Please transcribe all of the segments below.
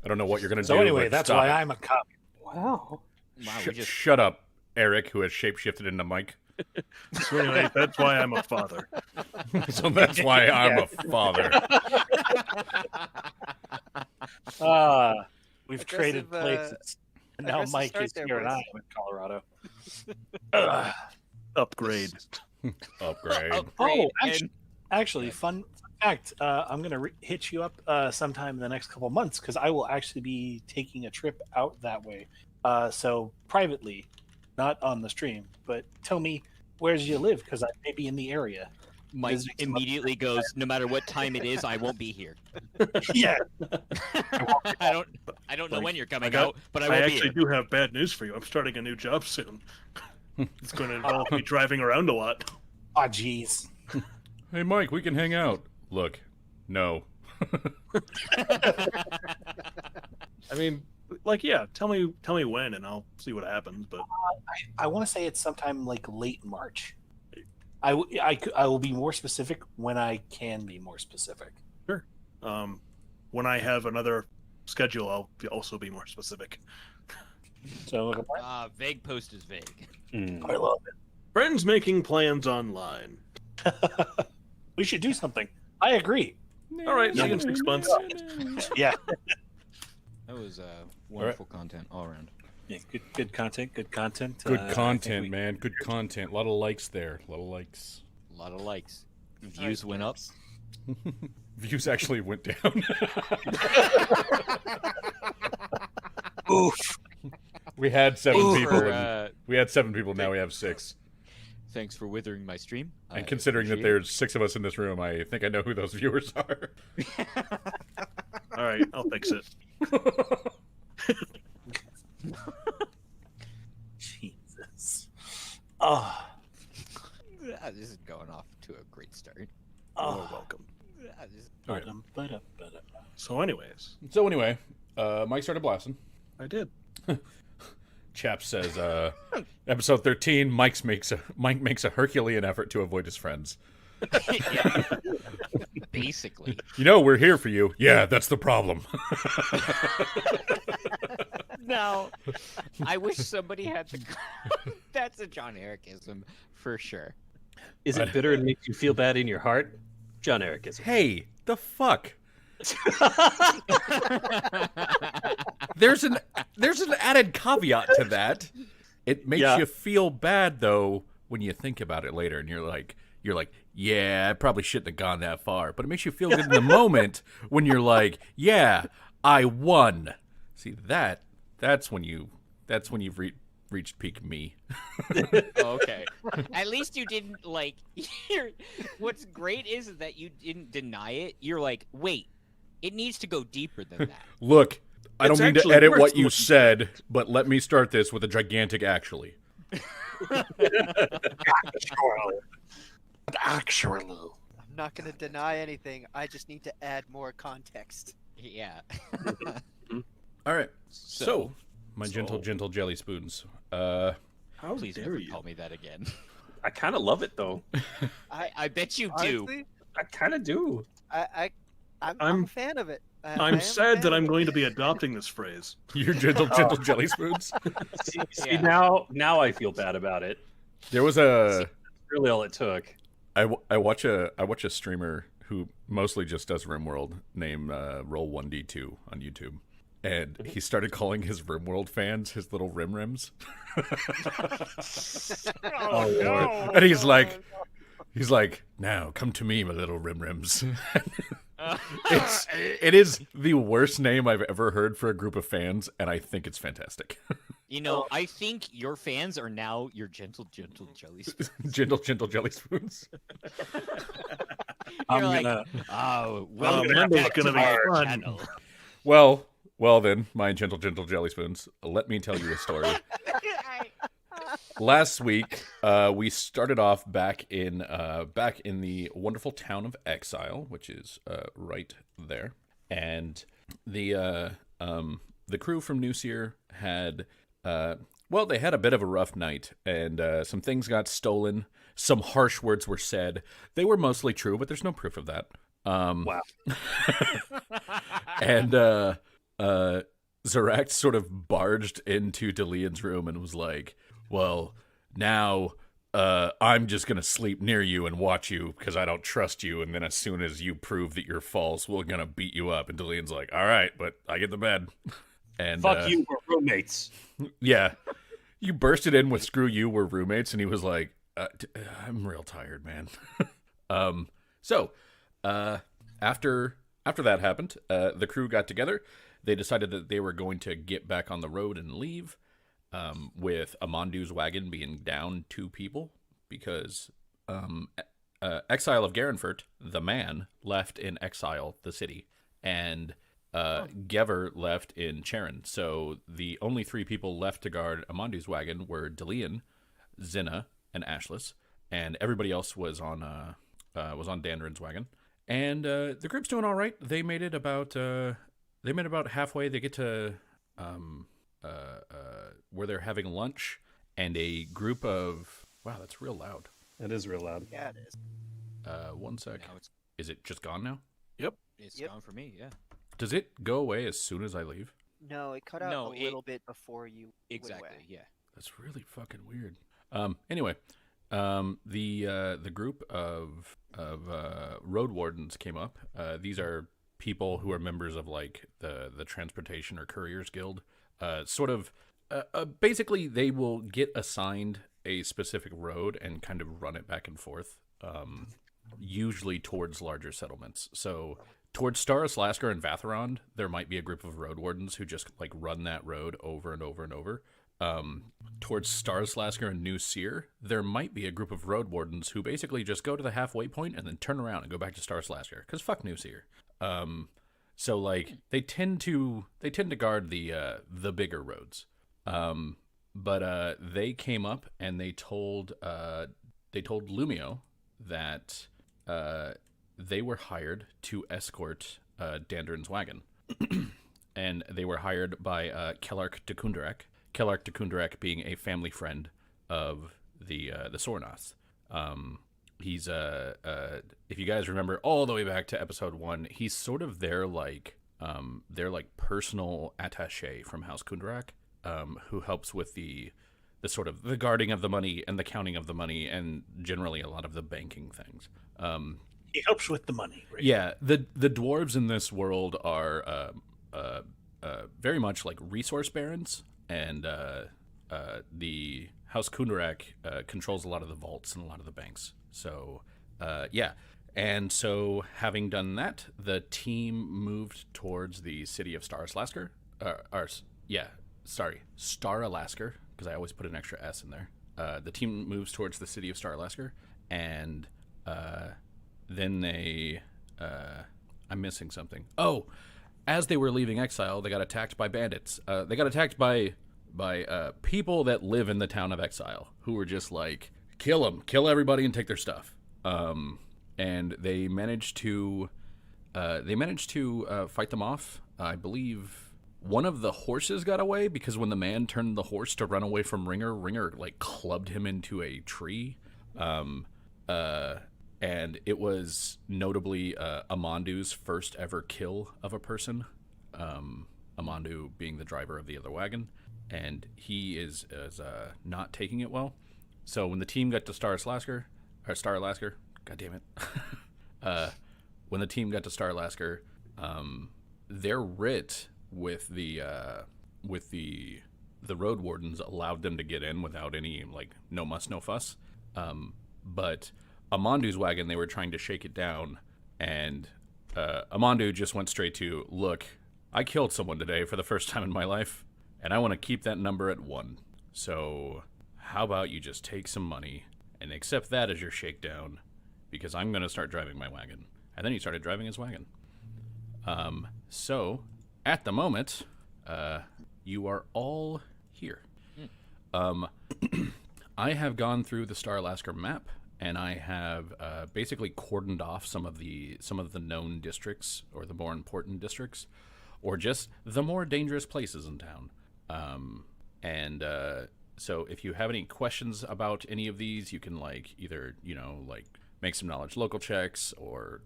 I don't know what you're going to do. So anyway, but that's stop why it. I'm a cop. Wow. Shut up, Eric, who has shapeshifted into Mike. So anyway, that's why I'm a father. So that's why I'm a father. We've traded places. And now Mike is here and I am in Colorado. Upgrade. Upgrade. Oh, actually, fun fact. I'm going to hit you up sometime in the next couple months because I will actually be taking a trip out that way. So privately, not on the stream, but tell me where's you live because I may be in the area. Mike immediately goes, no matter what time it is, I won't be here. Yeah. I don't know when you're coming out, but I I won't be actually here. do have bad news for you. I'm starting a new job soon. It's going to involve me driving around a lot. Ah, jeez. Hey, Mike, we can hang out. Look, no. I mean, like, yeah, tell me when, and I'll see what happens. But I want to say it's sometime like late March. I will be more specific when I can be more specific. sure. When I have another schedule, I'll also be more specific. So Vague post is vague. I love Friends making plans online. it. We should do something. I agree. All right, see you in 6 months. Yeah. That was wonderful content all around. Yeah, good content. Good content. Good content, man. Good content. A lot of likes there. A lot of likes. A lot of likes. Views went up. Views actually went down. Oof. We had 7 Thanks people. for, We had 7 people. Now we have 6. Thanks for withering my stream. And considering that there's 6 of us in this room, I think I know who those viewers are. All right, I'll fix it. Jesus. Oh. This is going off to a great start. You're Oh. welcome. Okay. So, anyways, So anyway, Mike started blasting. I did. Chap says, episode 13, Mike makes a Herculean effort to avoid his friends. Yeah. Basically. You know, we're here for you. Yeah, that's the problem. No. I wish somebody had the... That's a John Ericism, for sure. Is it bitter and makes you feel bad in your heart? John Ericism. Hey, the fuck? There's an added caveat to that. It makes you feel bad though when you think about it later, and you're like, yeah, I probably shouldn't have gone that far. But it makes you feel good in the moment when you're like, yeah, I won. See that's when you've reached peak me. Okay. At least you didn't what's great is that you didn't deny it. You're like, wait, it needs to go deeper than that. Look, I don't It's mean to actually edit worse what than you what you said, but let me start this with a gigantic actually. Actually. I'm not going to deny anything. I just need to add more context. Yeah. All right. So my gentle jelly spoons. How Please dare never you? call me that again. I kind of love it though. I bet you do. Honestly, I kind of do. I'm a fan of it. I am I'm a sad fan that of I'm it. going to be adopting this phrase. Your gentle jelly spoons. See, Yeah. now I feel bad about it. There was a That's really all it took. I watch a streamer who mostly just does RimWorld named Roll1D2 on YouTube. And he started calling his RimWorld fans his little Rim-Rims. Oh, no. And he's like, now come to me, my little Rim-Rims. It is the worst name I've ever heard for a group of fans, and I think it's fantastic. You know, I think your fans are now your gentle jelly spoons. gentle jelly spoons. You're I'm like, gonna- oh, Well, welcome Monday's back gonna to be our fun. channel. Well then, my gentle jelly spoons. Let me tell you a story. Last week, we started off back in the wonderful town of Exile, which is right there, and the crew from Newseer had they had a bit of a rough night, and some things got stolen. Some harsh words were said. They were mostly true, but there's no proof of that. Wow. Zorak sort of barged into Delian's room and was like, well, now I'm just going to sleep near you and watch you because I don't trust you. And then as soon as you prove that you're false, we're going to beat you up. And Delian's like, all right, but I get the bed. And Fuck you, we're roommates. Yeah. You bursted in with screw you, we're roommates. And he was like, I'm real tired, man. So after that happened, the crew got together. They decided that they were going to get back on the road and leave, with Amandu's wagon being down 2 people because Exile of Garenfurt, the man, left in exile the city, and Gever left in Charon. So the only 3 people left to guard Amandu's wagon were Delian, Zinna, and Ashlis, and everybody else was on Dandrin's wagon. And the group's doing all right. They made it about halfway. They get to where they're having lunch, and a group of that's real loud. It is real loud. Yeah, it is. One sec. Now Is it just gone now? it's Yep. gone for me. Yeah. Does it go away as soon as I leave? No, it cut out No, a little bit before you went Exactly. away. Yeah. That's really fucking weird. Anyway, the group of road wardens came up. These are people who are members of like the Transportation or Couriers Guild. Basically, they will get assigned a specific road and kind of run it back and forth. Usually towards larger settlements. So towards Starilaskur and Vatharond, there might be a group of road wardens who just like run that road over and over and over. Towards Starilaskur and New Seer, there might be a group of road wardens who basically just go to the halfway point and then turn around and go back to Starilaskur because fuck New Seer. So like they tend to guard the bigger roads. But they came up and they told Lumio that they were hired to escort Dandrin's wagon. And they were hired by Kellark de Kundarak. Kellark de Kundarak being a family friend of the Sornath. He's if you guys remember all the way back to episode 1, he's sort of their personal attaché from House Kundarak, who helps with the sort of the guarding of the money and the counting of the money and generally a lot of the banking things. He helps with the money, right? Yeah, the dwarves in this world are very much like resource barons, and the House Kundarak controls a lot of the vaults and a lot of the banks. So, yeah. And so, having done that, the team moved towards the city of Starilaskur. Starilaskur, because I always put an extra S in there. The team moves towards the city of Starilaskur, and then they... I'm missing something. Oh, as they were leaving exile, they got attacked by bandits. They got attacked by people that live in the town of exile, who were just like, kill them, kill everybody and take their stuff. And they managed to fight them off. I believe one of the horses got away because when the man turned the horse to run away from Ringer like clubbed him into a tree. And it was notably Amandu's first ever kill of a person. Amandu being the driver of the other wagon, and he is not taking it well. So when the team got to Starilaskur, God damn it. When the team got to Starilaskur, their writ with the road wardens allowed them to get in without any no muss, no fuss. But Amandu's wagon, they were trying to shake it down, and Amandu just went straight to, look, I killed someone today for the first time in my life, and I want to keep that number at 1. So how about you just take some money and accept that as your shakedown, because I'm going to start driving my wagon. And then he started driving his wagon. So at the moment, you are all here. I have gone through the Starilaskur map, and I have basically cordoned off some of the known districts, or the more important districts, or just the more dangerous places in town. So if you have any questions about any of these, you can either make some knowledge local checks, or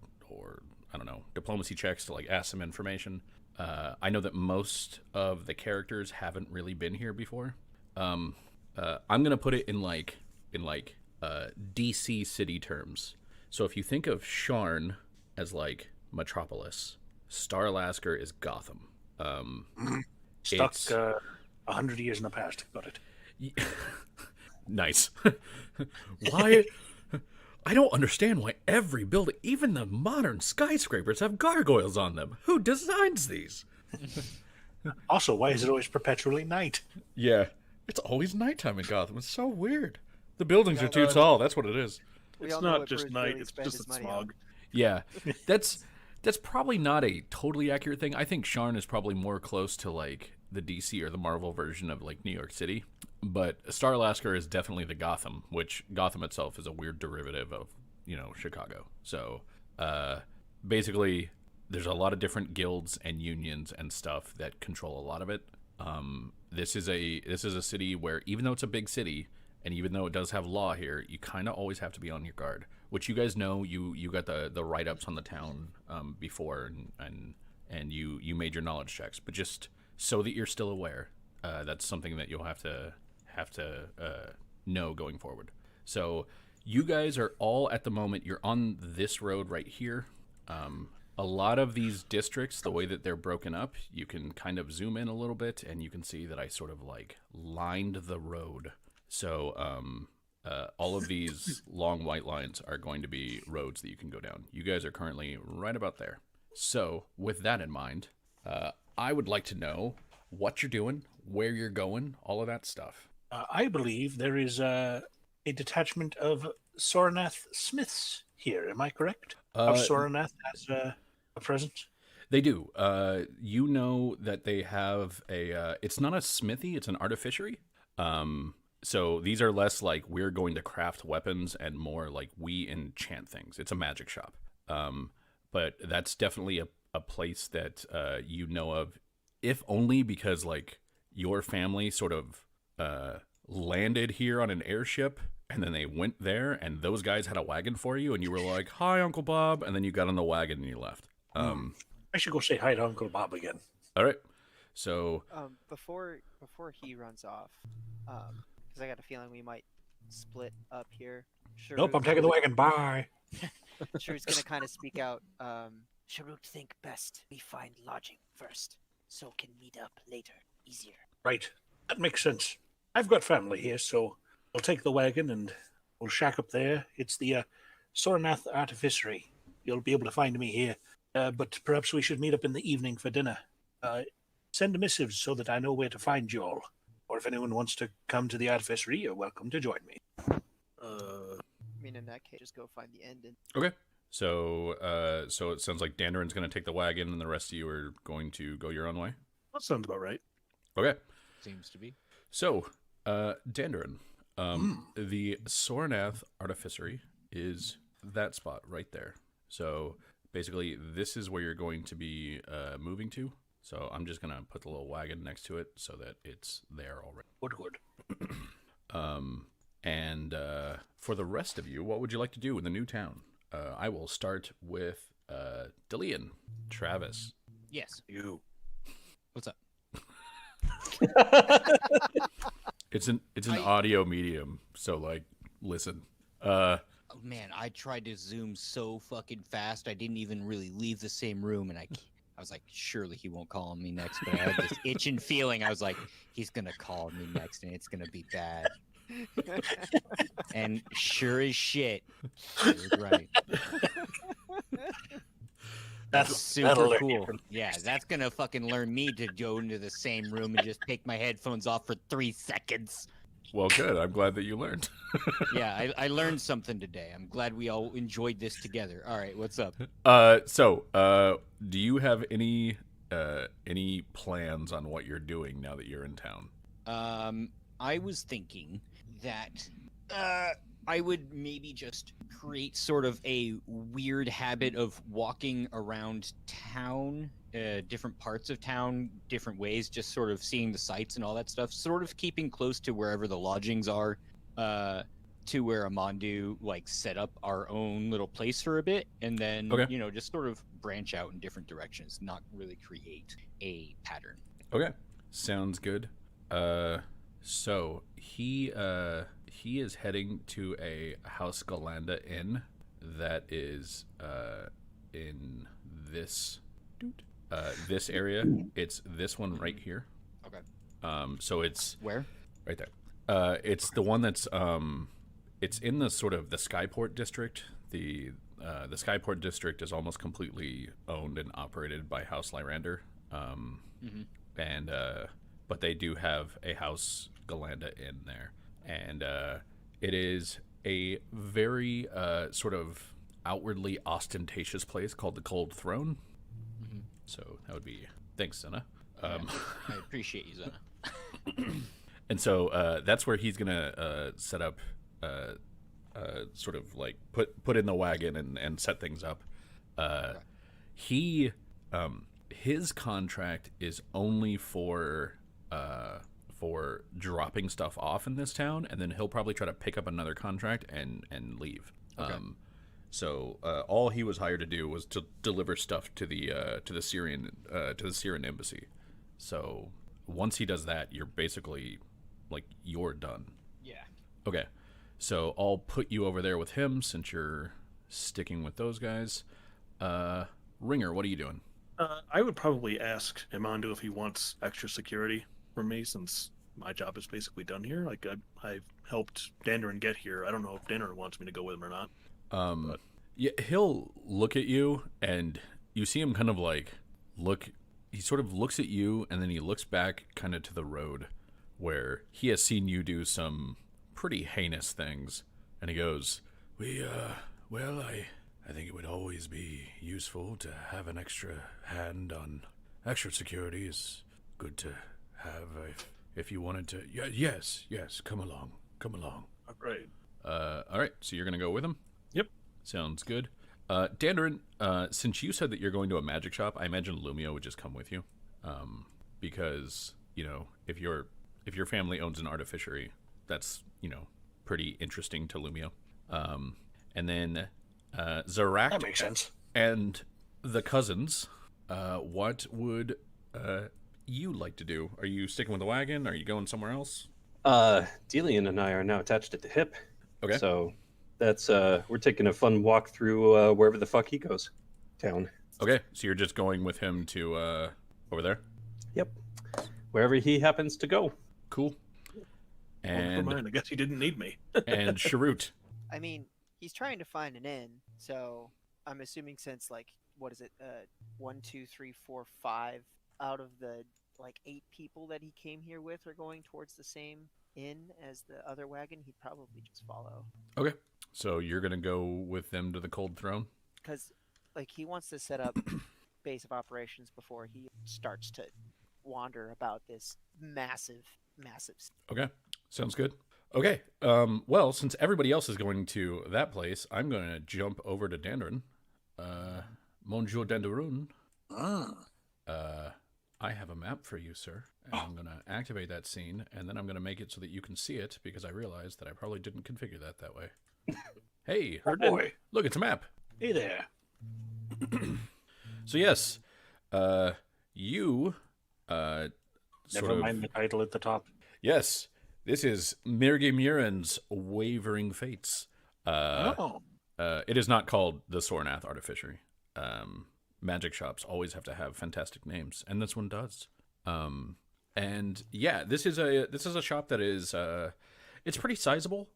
I don't know, diplomacy checks to ask some information. I know that most of the characters haven't really been here before. I'm gonna put it in DC city terms. So if you think of Sharn as like Metropolis, Starilasker is Gotham. Stuck It's 100 years in the past. Got it. nice. Why? I don't understand why every building, even the modern skyscrapers, have gargoyles on them. Who designs these? Also, why is it always perpetually night? Yeah, it's always nighttime in Gotham. It's so weird. The buildings are too tall. That's what it is. We It's all know not what just Bruce night, really it's spent just his the money smog. Yeah, that's probably not a totally accurate thing. I think Sharn is probably more close to like the DC or the Marvel version of like New York City. But Starlasker is definitely the Gotham, which Gotham itself is a weird derivative of, Chicago. So basically, there's a lot of different guilds and unions and stuff that control a lot of it. This is a city where, even though it's a big city, and even though it does have law here, you kind of always have to be on your guard. Which you guys know, you got the write-ups on the town before, and you made your knowledge checks. But just so that you're still aware, that's something that you'll have to know going forward. So you guys are all, at the moment, you're on this road right here. A lot of these districts, the way that they're broken up, you can kind of zoom in a little bit, and you can see that I sort of like lined the road. So all of these long white lines are going to be roads that you can go down. You guys are currently right about there. So with that in mind, I would like to know what you're doing, where you're going, all of that stuff. I believe there is a detachment of Soranath Smiths here. Am I correct? Of Soranath as a presence? They do. You know that they have it's not a smithy, it's an artificery. So these are less like we're going to craft weapons and more like we enchant things. It's a magic shop. But that's definitely a place that you know of, if only because like your family sort of landed here on an airship, and then they went there, and those guys had a wagon for you, and you were like, "Hi, Uncle Bob," and then you got on the wagon and you left. I should go say hi to Uncle Bob again. All right. So Before he runs off, because I got a feeling we might split up here. Nope, I'm taking the wagon. Bye. Sharuk's gonna kind of speak out. Sharuk, think best we find lodging first, so can meet up later, easier. Right. That makes sense. I've got family here, so I'll take the wagon and we'll shack up there. It's the Soranath Artificery. You'll be able to find me here. But perhaps we should meet up in the evening for dinner. Send missives so that I know where to find you all. Or if anyone wants to come to the Artificery, you're welcome to join me. I mean, in that case, just go find the end. okay. So it sounds like Dandarin's going to take the wagon, and the rest of you are going to go your own way. That sounds about right. Okay. Seems to be. So, Dandarin, the Soranath Artificery is that spot right there. So basically, this is where you're going to be moving to. So I'm just gonna put the little wagon next to it so that it's there already. Good. And for the rest of you, what would you like to do in the new town? I will start with Dillian, Travis. Yes. You. What's up? It's an audio medium, so like listen. Oh, man, I tried to zoom so fucking fast. I didn't even really leave the same room, and I was like, surely he won't call on me next. But I had this itching feeling. I was like, he's gonna call me next, and it's gonna be bad. And sure as shit, he was right. That's super cool. Yeah, that's gonna fucking learn me to go into the same room and just take my headphones off for 3 seconds. Well, good. I'm glad that you learned. Yeah, I learned something today. I'm glad we all enjoyed this together. All right, what's up? So, do you have any plans on what you're doing now that you're in town? I was thinking that I would maybe just create sort of a weird habit of walking around town, different parts of town, different ways, just sort of seeing the sights and all that stuff, sort of keeping close to wherever the lodgings are, to where Amandu like set up our own little place for a bit, and then Okay. just sort of branch out in different directions, not really create a pattern. Okay, sounds good. So he is heading to a House Galanda Inn that is in this this area. It's this one right here. Okay. So it's Where? right there. It's the one that's it's in the sort of the Skyport district. The Skyport district is almost completely owned and operated by House Lyrander. And but they do have a House Galanda in there, and it is a very sort of outwardly ostentatious place called the Cold Throne. So that would be thanks, Senna. I appreciate you, Zena. And so that's where he's gonna set up, sort of like put in the wagon and set things up. He his contract is only for dropping stuff off in this town, and then he'll probably try to pick up another contract and leave. Okay. So all he was hired to do was to deliver stuff to the Syrian embassy. So once he does that, you're basically like you're done. Yeah. Okay. So I'll put you over there with him since you're sticking with those guys. Ringer, what are you doing? I would probably ask Imandu if he wants extra security from me, since my job is basically done here. Like, I've helped Dandarin get here. I don't know if Dandarin wants me to go with him or not. Yeah, he'll look at you, and you see him kind of like look. He sort of looks at you, and then he looks back kind of to the road where he has seen you do some pretty heinous things, and he goes, well, I think it would always be useful to have an extra hand on extra security. Is good to have if you wanted to. Yes, come along. All right. All right, so you're going to go with him? Yep. Sounds good. Dandarin, since you said that you're going to a magic shop, I imagine Lumio would just come with you. Because, you know, if your family owns an artificery, that's, you know, pretty interesting to Lumio. And then Zarak That makes sense. and the cousins, what would you like to do? Are you sticking with the wagon? Are you going somewhere else? Delian and I are now attached at the hip. Okay. So that's we're taking a fun walk through wherever the fuck he goes. Town. Okay, so you're just going with him to over there? Yep. Wherever he happens to go. Cool. Well, never And mind. I guess he didn't need me. and Sharut. I mean, he's trying to find an inn, so I'm assuming since like what is it, 1, 2, 3, 4, 5 out of the like 8 people that he came here with are going towards the same inn as the other wagon, he'd probably just follow. Okay. So you're gonna go with them to the Cold Throne? Because like he wants to set up base of operations before he starts to wander about this massive. Okay. Sounds good. Okay. Well, since everybody else is going to that place, I'm gonna jump over to Dandarin. Bonjour Dandarin. I have a map for you, sir. And I'm gonna activate that scene, and then I'm gonna make it so that you can see it, because I realized that I probably didn't configure that way. Hey, Oh boy. look, it's a map. Hey there. So yes, you sort Never of mind the title at the top. yes, this is Mirge Muren's Wavering Fates. It is not called the Sornath Artificery. Magic shops always have to have fantastic names, and this one does. And yeah, this is a shop that is it's pretty sizable,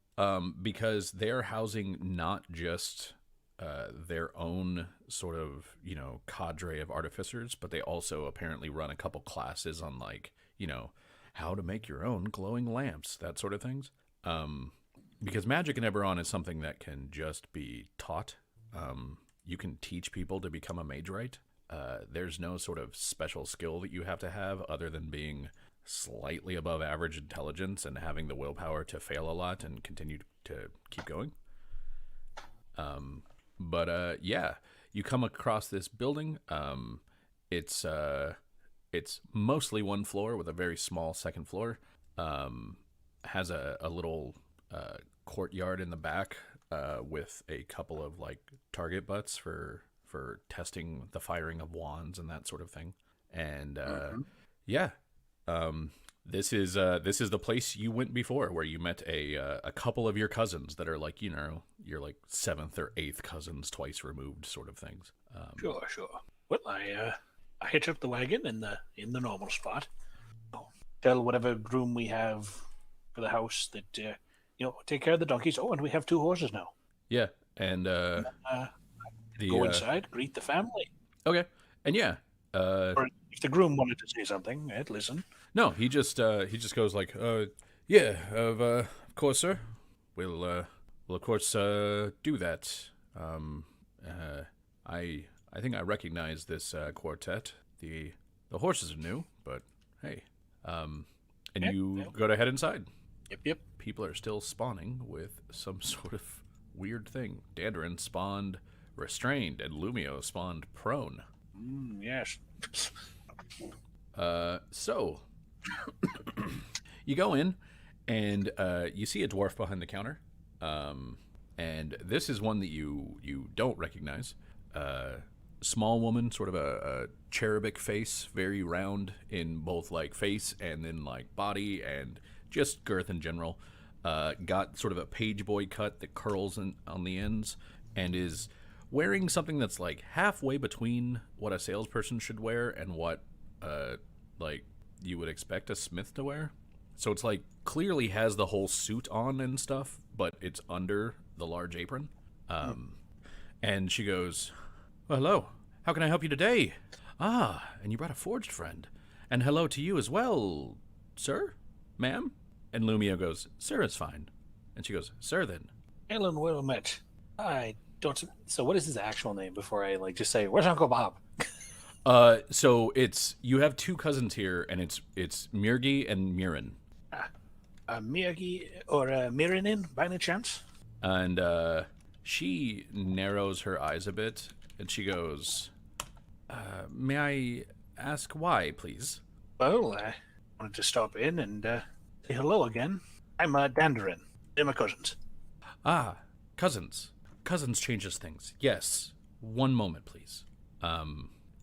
because they're housing not just their own sort of, you know, cadre of artificers, but they also apparently run a couple classes on, like, you know, how to make your own glowing lamps, that sort of things. Because magic in Eberron is something that can just be taught. You can teach people to become a mage right. There's no sort of special skill that you have to have other than being slightly above average intelligence and having the willpower to fail a lot and continue to keep going. But yeah, you come across this building. It's mostly one floor with a very small second floor. Has a little courtyard in the back with a couple of like target butts for testing the firing of wands and that sort of thing. And yeah, this is the place you went before, where you met a couple of your cousins that are like, you know, you're like 7th or 8th cousins, twice removed, sort of things. Sure. Well, I hitch up the wagon in the normal spot. Tell whatever groom we have for the house that take care of the donkeys. Oh, and we have 2 horses now. Yeah, and Go inside, greet the family. Okay, and yeah. Or if the groom wanted to say something, I'd listen. No, he just goes like, yeah, of course, sir. We'll of course do that. I think I recognize this quartet. The horses are new, but hey, and you go to head inside. Yep. People are still spawning with some sort of weird thing. Dandarin spawned restrained, and Lumio spawned prone. Yes. So you go in, and you see a dwarf behind the counter. And this is one that you don't recognize. Small woman, sort of a cherubic face, very round in both like face and then like body and just girth in general. Got sort of a page boy cut that curls on the ends, and is wearing something that's like halfway between what a salesperson should wear and what like you would expect a smith to wear. So it's like clearly has the whole suit on and stuff, but it's under the large apron. And she goes, well, hello. How can I help you today? Ah, and you brought a forged friend. And hello to you as well, sir? Ma'am? And Lumio goes, sir is fine. And she goes, sir then. Ellen, well met. I don't... So what is his actual name before I just say, where's Uncle Bob? So it's... You have 2 cousins here, and it's Mirgi and Mirin. Mirgi or Mirinin, by any chance? And she narrows her eyes a bit, and she goes, may I ask why, please? Well, I wanted to stop in and say hello again. I'm Dandarin. They're my cousins. Ah, cousins. Cousins changes things. Yes. One moment, please.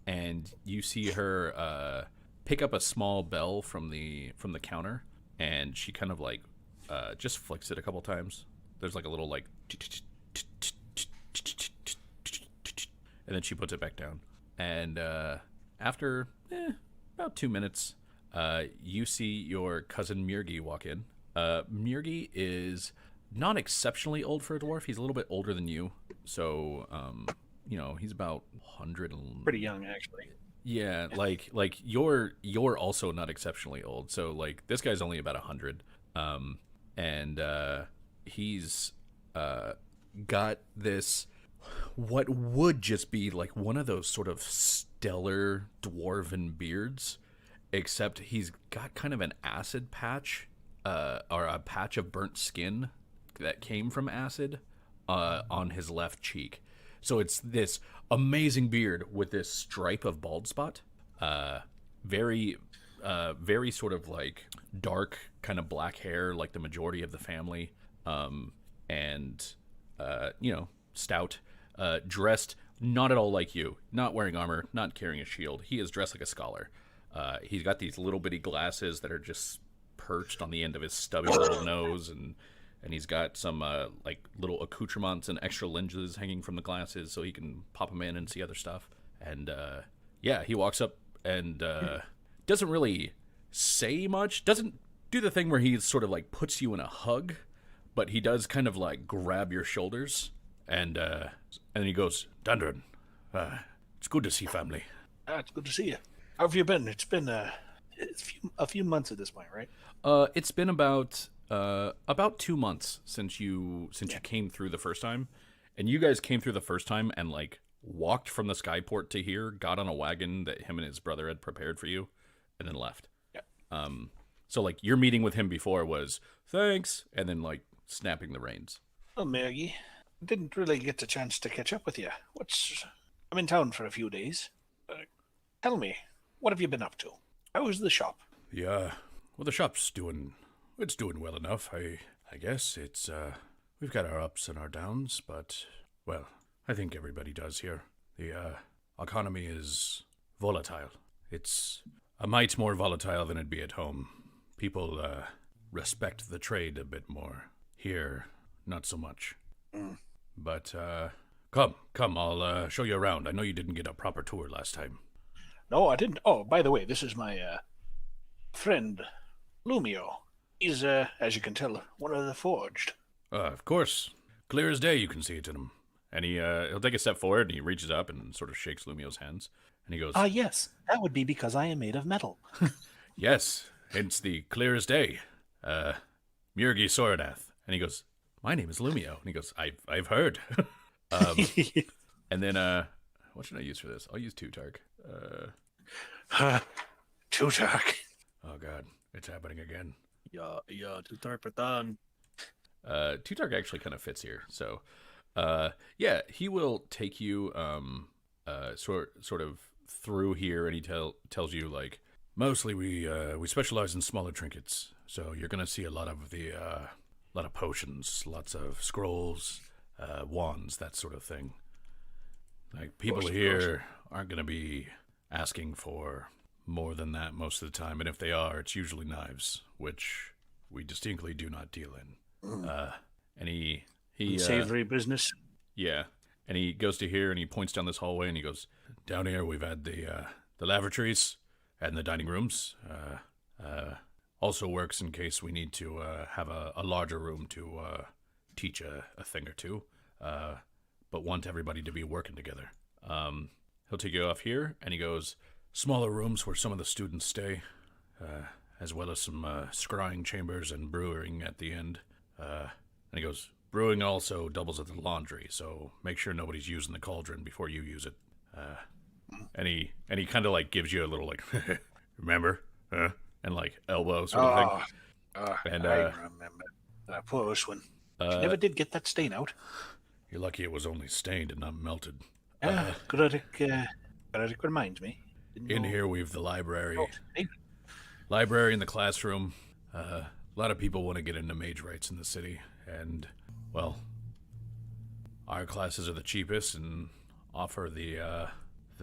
And you see her pick up a small bell from the counter, and she kind of like just flicks it a couple times. There's like a little like, and then she puts it back down. And after about 2 minutes, you see your cousin Mirgi walk in. Mirgi is not exceptionally old for a dwarf. He's a little bit older than you, so he's about 100. Pretty young, actually. Yeah, like you're also not exceptionally old. So like this guy's only about 100, and he's got this what would just be like one of those sort of stellar dwarven beards, except he's got kind of an acid patch, or a patch of burnt skin that came from acid on his left cheek. So it's this amazing beard with this stripe of bald spot. Very sort of like dark kind of black hair, like the majority of the family. And stout, dressed not at all like you, not wearing armor, not carrying a shield. He is dressed like a scholar. He's got these little bitty glasses that are just perched on the end of his stubby little nose, and he's got some like little accoutrements and extra lenses hanging from the glasses so he can pop them in and see other stuff. And he walks up and doesn't really say much, doesn't do the thing where he sort of like puts you in a hug, but he does kind of like grab your shoulders, and then he goes, Dandarin, it's good to see family. It's good to see you. How have you been? It's been a few months at this point, right? It's been about 2 months since you came through the first time, and you guys came through the first time and like walked from the skyport to here, got on a wagon that him and his brother had prepared for you, and then left. Yeah. So like your meeting with him before was thanks, and then like snapping the reins. Well, Maggie, didn't really get a chance to catch up with you. I'm in town for a few days. Tell me, what have you been up to? How's the shop? Yeah, well, the shop's doing well enough. I guess it's we've got our ups and our downs, but well, I think everybody does here. The economy is volatile. It's a mite more volatile than it'd be at home. People respect the trade a bit more. Here, not so much. But come, I'll show you around. I know you didn't get a proper tour last time. No, I didn't. Oh, by the way, this is my friend, Lumio. He's, as you can tell, one of the Forged. Of course. Clear as day, you can see it in him. And he'll take a step forward, and he reaches up and sort of shakes Lumio's hands. And he goes, Yes. That would be because I am made of metal. yes, hence the clear as day. Murgi Soradath. And he goes, my name is Lumio. And he goes, I've heard. And then, what should I use for this? I'll use Tutark. Tutark. Oh, God. It's happening again. Yeah, Tutar Patan. Tutark actually kind of fits here. So, yeah, he will take you sort of through here, and he tells you, like, mostly we specialize in smaller trinkets. So you're gonna see a lot of potions, lots of scrolls, wands, that sort of thing. Like, people here aren't gonna be asking for more than that most of the time, and if they are, it's usually knives, which we distinctly do not deal in. And he Savory business. yeah, and he goes to here and he points down this hallway and he goes, down here we've had the lavatories and the dining rooms. Also works in case we need to have a larger room to teach a thing or two, but want everybody to be working together. He'll take you off here and he goes, smaller rooms where some of the students stay, as well as some scrying chambers and brewing at the end. And he goes, brewing also doubles as the laundry, so make sure nobody's using the cauldron before you use it. And he kind of like gives you a little like, remember, and like elbow sort of thing. And I remember. Poor Uswin. She never did get that stain out. You're lucky it was only stained and not melted. Grudik reminds me. In here we've the library. Hey. Library and the classroom. A lot of people want to get into mage rights in the city, and, well, our classes are the cheapest and offer the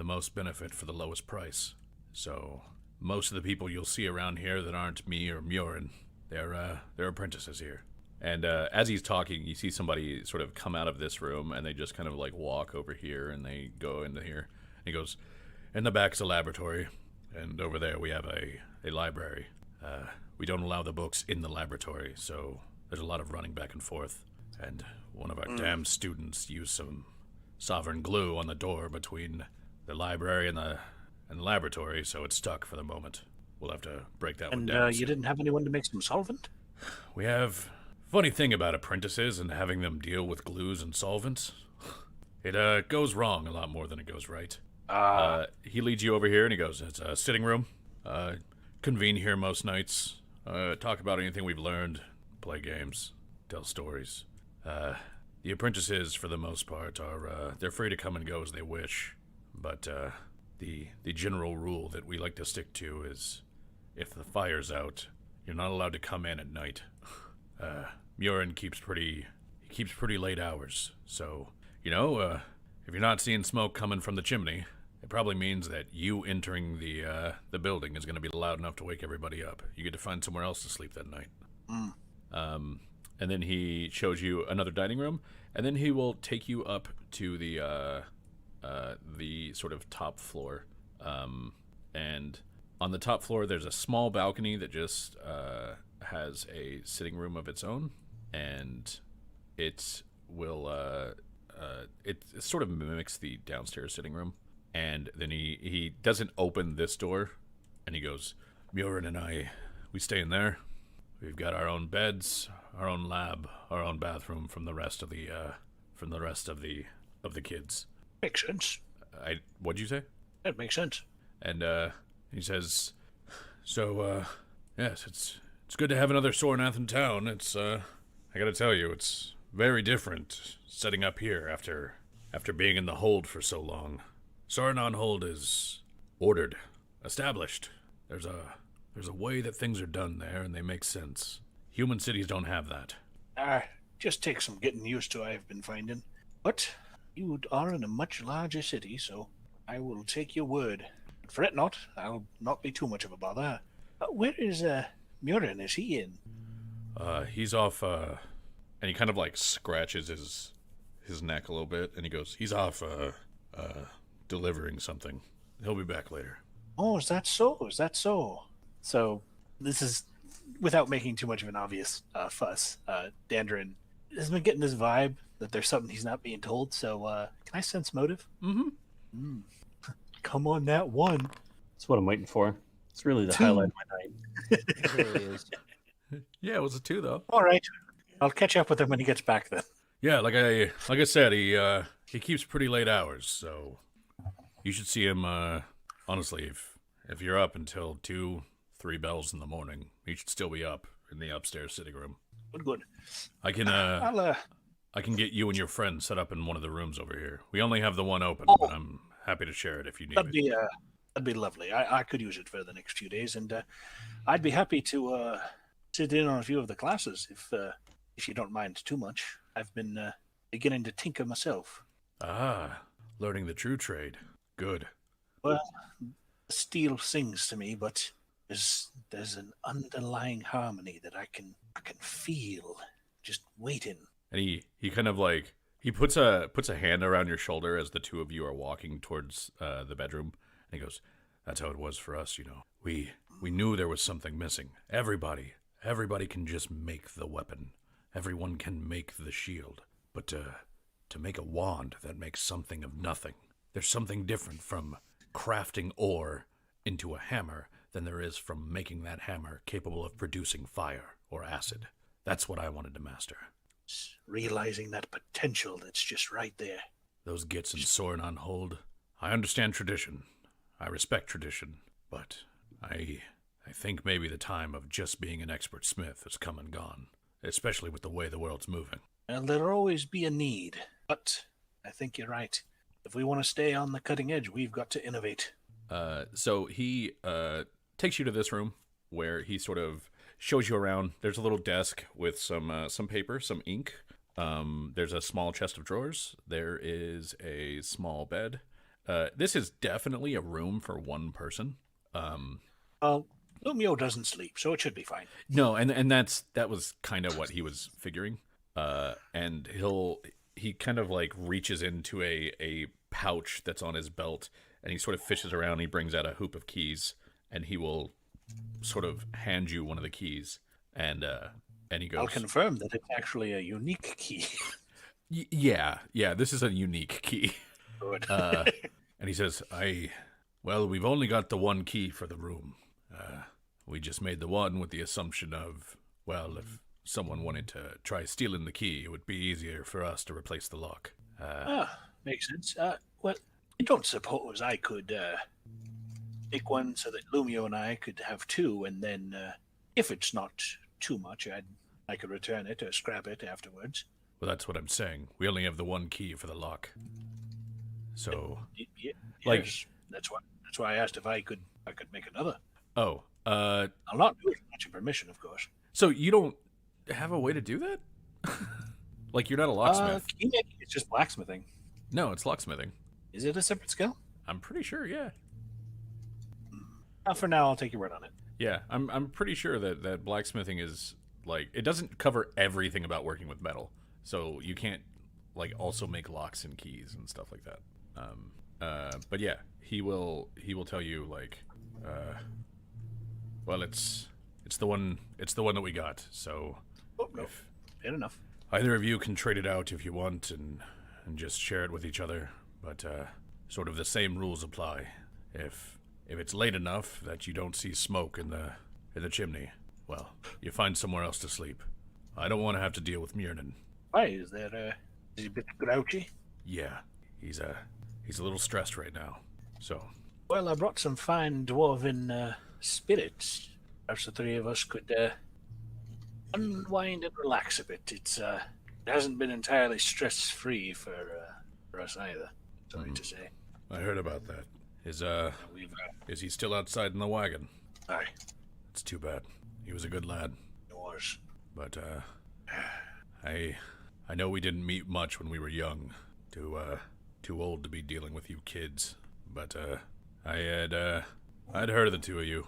most benefit for the lowest price. So most of the people you'll see around here that aren't me or Murin, they're apprentices here. And as he's talking, you see somebody sort of come out of this room, and they just kind of like walk over here, and they go into here. And he goes, in the back's a laboratory, and over there we have a library. We don't allow the books in the laboratory, so there's a lot of running back and forth. And one of our damn students used some sovereign glue on the door between the library and the laboratory, so it's stuck for the moment. We'll have to break that one down. And you didn't have anyone to make some solvent? We have... Funny thing about apprentices and having them deal with glues and solvents, it goes wrong a lot more than it goes right. He leads you over here and he goes, it's a sitting room. Convene here most nights. Talk about anything we've learned. Play games. Tell stories. The apprentices, for the most part, they're free to come and go as they wish. But the general rule that we like to stick to is, if the fire's out, you're not allowed to come in at night. Murin keeps pretty late hours, so, if you're not seeing smoke coming from the chimney, it probably means that you entering the building is going to be loud enough to wake everybody up. You get to find somewhere else to sleep that night. And then he shows you another dining room, and then he will take you up to the sort of top floor. And on the top floor, there's a small balcony that just has a sitting room of its own, and it sort of mimics the downstairs sitting room. And then he doesn't open this door, and he goes, Murin and I, we stay in there. We've got our own beds, our own lab, our own bathroom from the rest of the kids. Makes sense. What'd you say? That makes sense. And he says, so yes, it's good to have another Sornath in town. It's I gotta tell you, it's very different setting up here after being in the hold for so long. Sarnon Hold is ordered, established. There's a way that things are done there, and they make sense. Human cities don't have that. Just take some getting used to, I've been finding. But you are in a much larger city, so I will take your word. Fret not. I'll not be too much of a bother. Where is Murin? Is he in? He's off, and he kind of like scratches his neck a little bit, and he goes, he's off, delivering something. He'll be back later. Oh, is that so? Is that so? So, this is, without making too much of an obvious fuss, Dandrin has been getting this vibe that there's something he's not being told, so can I sense motive? Mm-hmm. Come on, that one. That's what I'm waiting for. It's really the highlight of my night. It really is. Yeah, it was a 2, though. All right. I'll catch up with him when he gets back then. Yeah, like I said, he keeps pretty late hours, so you should see him. Honestly, if you're up until 2, 3 bells in the morning, he should still be up in the upstairs sitting room. Good. I can I can get you and your friend set up in one of the rooms over here. We only have the one open, but I'm happy to share it if you need That'd it. that'd be lovely. I could use it for the next few days, and I'd be happy to sit in on a few of the classes if you don't mind too much. I've been beginning to tinker myself. Ah, learning the true trade. Good. Well, steel sings to me, but there's an underlying harmony that I can feel just waiting. And he kind of like he puts a hand around your shoulder as the two of you are walking towards the bedroom, and he goes, "That's how it was for us, you know. We knew there was something missing. Everybody can just make the weapon. Everyone can make the shield, but to make a wand that makes something of nothing, there's something different from crafting ore into a hammer than there is from making that hammer capable of producing fire or acid. That's what I wanted to master. Realizing that potential that's just right there. Those Gits and Soren on hold. I understand tradition. I respect tradition, but I think maybe the time of just being an expert smith has come and gone, especially with the way the world's moving." Well, there'll always be a need, but I think you're right. If we want to stay on the cutting edge, we've got to innovate. So he takes you to this room where he sort of shows you around. There's a little desk with some paper, some ink. There's a small chest of drawers. There is a small bed. This is definitely a room for one person. Lumio doesn't sleep, so it should be fine. No, and that was kind of what he was figuring. And he kind of like reaches into a pouch that's on his belt, and he sort of fishes around. He brings out a hoop of keys, and he will sort of hand you one of the keys, and he goes, I'll confirm that it's actually a unique key. Yeah, this is a unique key. Good. And he says, we've only got the one key for the room. We just made the one with the assumption of, well, if someone wanted to try stealing the key, it would be easier for us to replace the lock. Makes sense. Well, I don't suppose I could make one so that Lumio and I could have two, and then if it's not too much, I could return it or scrap it afterwards. Well, that's what I'm saying. We only have the one key for the lock. So, Yes, that's why I asked if I could make another. Oh, I'll not do it without your permission, of course. So you don't have a way to do that? Like you're not a locksmith? It's just blacksmithing. No, it's locksmithing. Is it a separate skill? I'm pretty sure, yeah. For now, I'll take your word on it. Yeah, I'm pretty sure that blacksmithing is like it doesn't cover everything about working with metal. So you can't like also make locks and keys and stuff like that. But yeah, he will tell you like well, it's the one that we got. So Fair enough. Either of you can trade it out if you want and just share it with each other, but sort of the same rules apply. If it's late enough that you don't see smoke in the chimney, well, you find somewhere else to sleep. I don't want to have to deal with Myrnin. Why is he a bit grouchy? Yeah, he's a little stressed right now. So, well, I brought some fine dwarven spirits. Perhaps the three of us could unwind and relax a bit. It hasn't been entirely stress-free for us either. Sorry to say. I heard about that. Is he still outside in the wagon? Aye. It's too bad. He was a good lad. It was. But I know we didn't meet much when we were young. Too old to be dealing with you kids. But I'd heard of the two of you.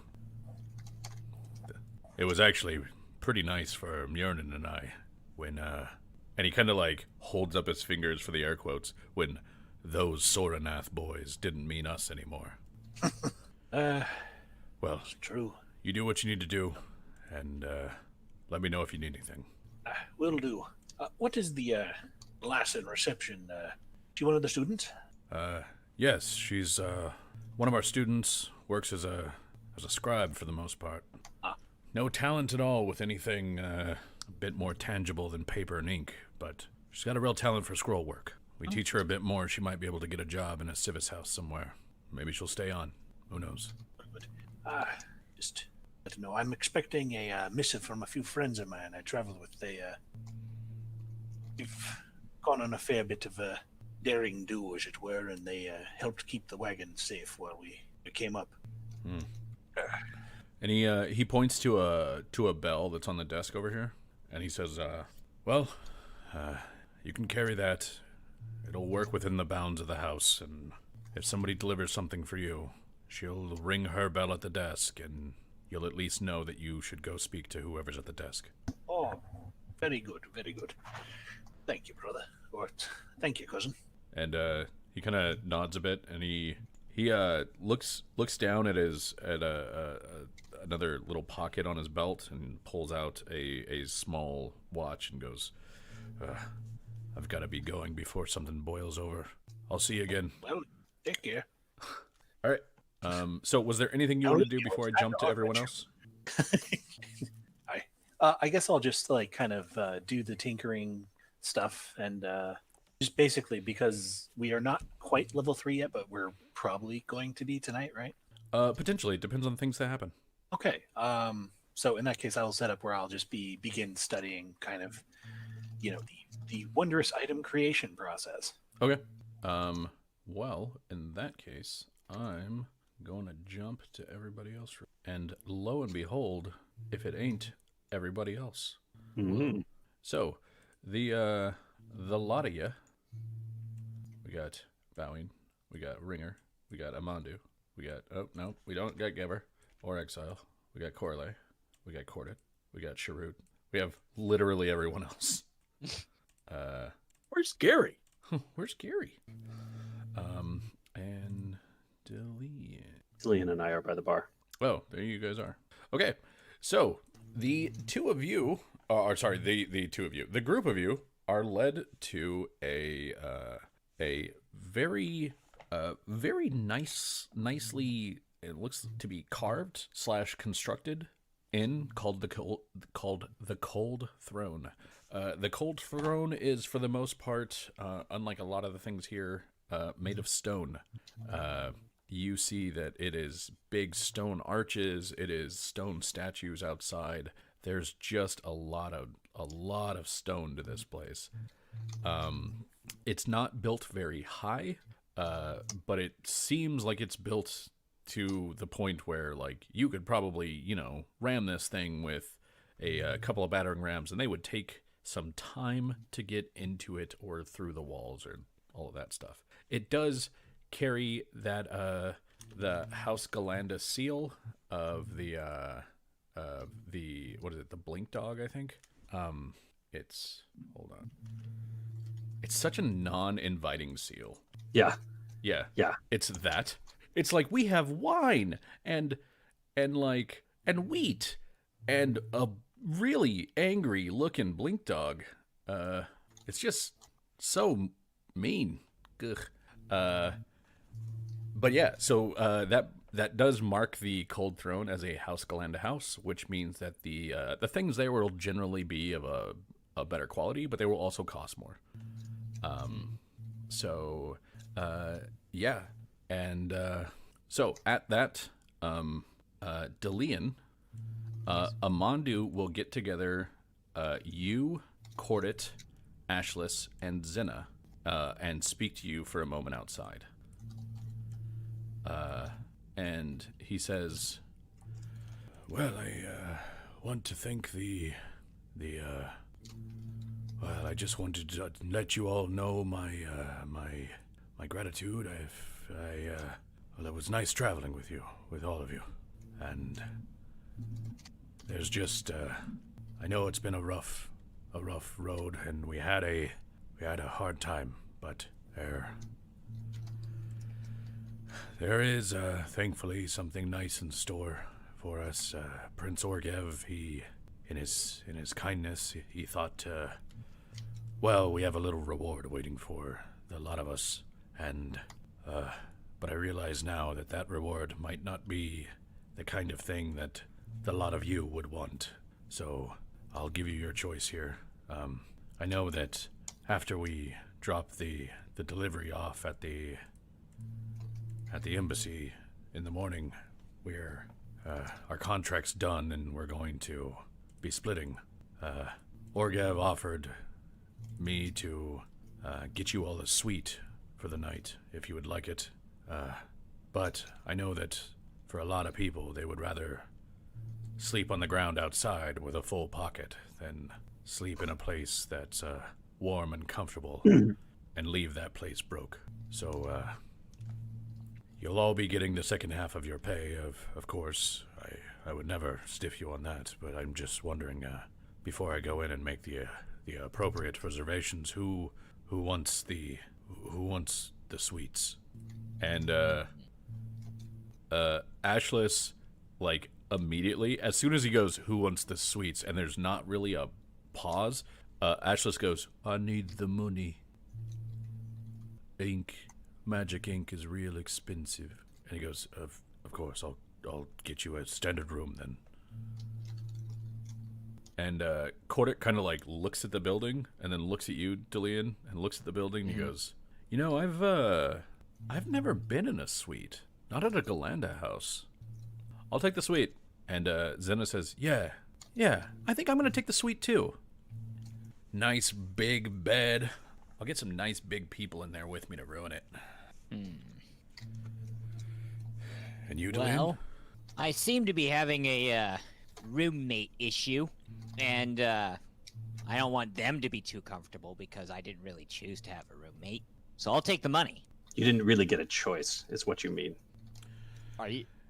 It was actually pretty nice for Mjornin and I when, and he kind of like holds up his fingers for the air quotes, when those Soranath boys didn't mean us anymore. Well, It's true. you do what you need to do, and let me know if you need anything. Will do. What is the lass in reception? She one of the students? Yes, she's one of our students, works as a scribe for the most part. No talent at all with anything a bit more tangible than paper and ink, but she's got a real talent for scroll work. We teach her a bit more, she might be able to get a job in a civis house somewhere. Maybe she'll stay on. Who knows? Just let you know, I'm expecting a missive from a few friends of mine I travel with. We've gone on a fair bit of a daring do, as it were, and they helped keep the wagon safe while we came up. And he points to a bell that's on the desk over here, and he says, well, you can carry that. It'll work within the bounds of the house, and if somebody delivers something for you, she'll ring her bell at the desk, and you'll at least know that you should go speak to whoever's at the desk. Oh, very good, very good. Thank you, brother. Or thank you, cousin. And he kind of nods a bit, and he looks down at another little pocket on his belt and pulls out a small watch and goes, I've got to be going before something boils over. I'll see you again. Well, take care. All right. So was there anything you wanted to do before I jump to everyone else? I guess I'll just like kind of do the tinkering stuff, and just basically because we are not quite level 3 yet, but we're probably going to be tonight, right? Potentially. It depends on things that happen. Okay. So in that case, I'll set up where I'll just begin studying kind of, the wondrous item creation process. Okay. Well, in that case, I'm going to jump to everybody else. And lo and behold, if it ain't everybody else. Mm-hmm. So, the lot of you, we got Bowing, we got Ringer, we got Amandu, we got, oh, no, we don't got Geber or Exile, we got Corley, we got Cordit, we got Sharut, we have literally everyone else. Where's Gary? Where's Gary? And Dillian. Dillian and I are by the bar. Oh, there you guys are. Okay, so the two of you, the two of you, the group of you are led to a very nicely, it looks to be carved / constructed inn called the Cold Throne. The Cold Throne is, for the most part, unlike a lot of the things here, made of stone. You see that it is big stone arches. It is stone statues outside. There's just a lot of stone to this place. It's not built very high, but it seems like it's built to the point where, like, you could probably, ram this thing with a couple of battering rams, and they would take some time to get into it or through the walls or all of that stuff. It does carry that the House Galanda seal of the what is it, the Blink Dog, I think. It's, hold on, it's such a non-inviting seal. Yeah. It's that. It's like, we have wine and wheat and a really angry looking Blink Dog. It's just so mean. Ugh. But yeah, so that does mark the Cold Throne as a House Galanda house, which means that the things there will generally be of a better quality, but they will also cost more. Yeah, and so at that, Dillian, Amandu will get together you, Cordit, Ashlis, and Zinna, and speak to you for a moment outside. And he says, well, I want to thank well, I just wanted to let you all know my gratitude. Well, it was nice traveling with you, with all of you. And there's just, I know it's been a rough road, and we had a hard time, but there is, thankfully, something nice in store for us. Prince Orgev, he, in his kindness, he thought, well, we have a little reward waiting for the lot of us, and, but I realize now that reward might not be the kind of thing that the lot of you would want. So I'll give you your choice here. I know that after we drop the delivery off at the embassy in the morning, our contract's done and we're going to be splitting. Orgev offered me to get you all a suite for the night if you would like it. But I know that for a lot of people, they would rather sleep on the ground outside with a full pocket than sleep in a place that's warm and comfortable and leave that place broke. So you'll all be getting the second half of your pay, of course. I would never stiff you on that, but I'm just wondering, before I go in and make the appropriate reservations, who wants the suites? And Ashlis, like, immediately, as soon as he goes, who wants the suites, and there's not really a pause, Ashlis goes, I need the money. Ink, magic ink is real expensive. And he goes, of course, I'll get you a standard room then. And Cordic kind of like looks at the building and then looks at you, Delian, and looks at the building and he goes, you know, I've never been in a suite. Not at a Galanda house. I'll take the suite. And Zena says, yeah, I think I'm going to take the suite too. Nice big bed. I'll get some nice big people in there with me to ruin it. And you, Delian? Well, I seem to be having a roommate issue, and I don't want them to be too comfortable because I didn't really choose to have a roommate. So I'll take the money. You didn't really get a choice, is what you mean.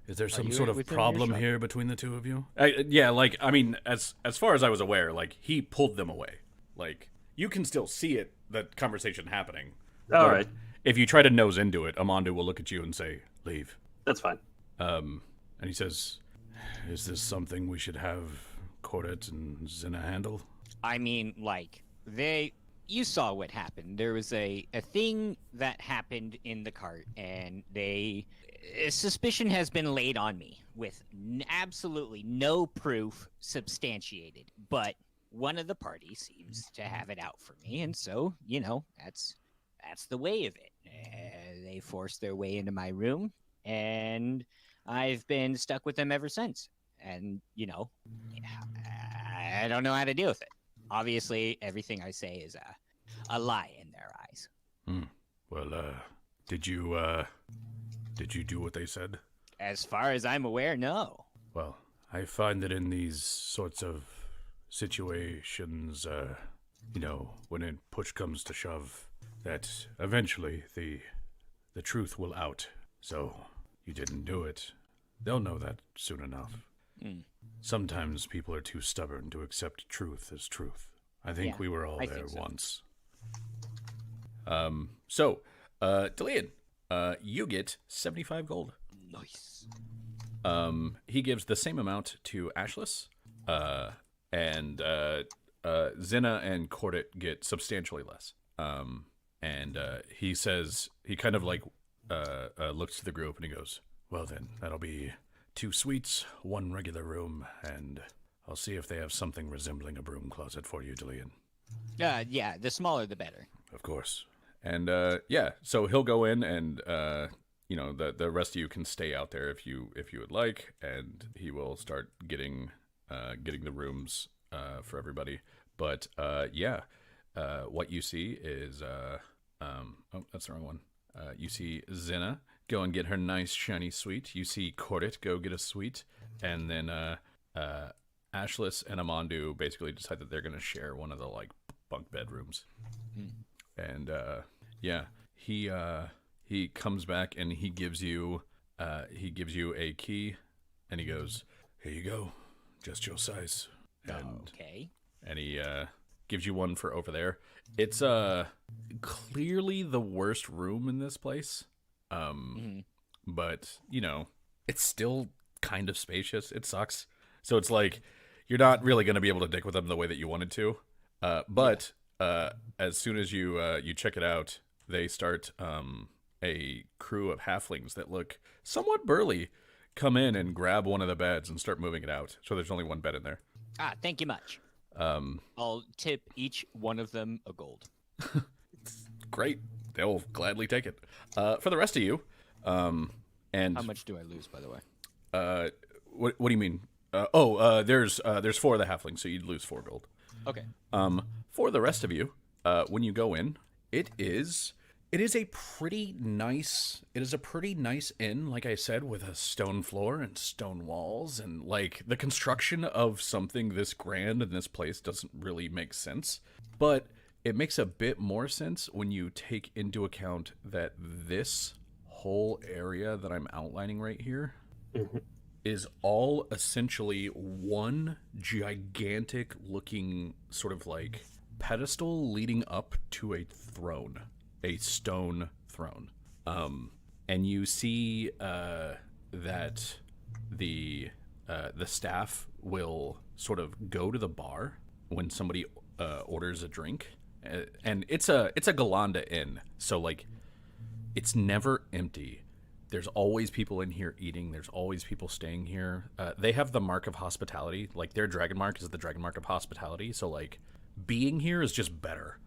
Is there some you sort of within problem earshot? here between the two of you? Yeah, like, I mean, as far as I was aware, like, he pulled them away. Like, you can still see it, that conversation happening. All But right. If you try to nose into it, Amandu will look at you and say, leave. That's fine. And he says, is this something we should have Cordet and Zena handle? I mean, like, you saw what happened. There was a thing that happened in the cart, and suspicion has been laid on me with absolutely no proof substantiated. But one of the parties seems to have it out for me, and so, you know, that's the way of it. They forced their way into my room, and I've been stuck with them ever since. And, you know, I don't know how to deal with it. Obviously, everything I say is a lie in their eyes. Well, did you do what they said? As far as I'm aware, no. Well, I find that in these sorts of situations, you know, when push comes to shove, that eventually the truth will out. So, you didn't do it. They'll know that soon enough. Sometimes people are too stubborn to accept truth as truth. I think we were all there once. So, Delian, you get 75 gold. Nice. He gives the same amount to Ashlis, and Zena and Cordet get substantially less. And he says, he kind of like looks to the group and he goes, well then, that'll be 2 suites, 1 regular room, and I'll see if they have something resembling a broom closet for you, Delian. Yeah, the smaller the better. Of course. And yeah, so he'll go in and you know, the rest of you can stay out there if you would like, and he will start getting the rooms for everybody. But yeah, what you see is oh, that's the wrong one. You see Zena go and get her nice shiny suite. You see Cordet go get a suite, and then Ashlis and Amandu basically decide that they're going to share one of the like bunk bedrooms. And yeah, he comes back and he gives you he gives you a key, and he goes, "Here you go, just your size." And Okay. and he gives you one for over there. It's clearly the worst room in this place, but you know it's still kind of spacious. It sucks, so it's like you're not really going to be able to dick with them the way that you wanted to. But as soon as you check it out, they start a crew of halflings that look somewhat burly come in and grab one of the beds and start moving it out. So there's only one bed in there. Ah, thank you much. I'll tip each one of them a gold. Great. They'll gladly take it. For the rest of you, and How much do I lose, by the way? what do you mean? There's 4 of the halflings, so you'd lose 4 gold. Okay. For the rest of you, when you go in, it is a pretty nice inn, like I said, with a stone floor and stone walls, and like the construction of something this grand in this place doesn't really make sense, but it makes a bit more sense when you take into account that this whole area that I'm outlining right here is all essentially one gigantic looking sort of like pedestal leading up to a throne, a stone throne. And you see that the staff will sort of go to the bar when somebody orders a drink, and it's a Galanda inn, so like it's never empty. There's always people in here eating. There's always people staying here. They have the mark of hospitality. Like their dragon mark is the dragon mark of hospitality. So like being here is just better.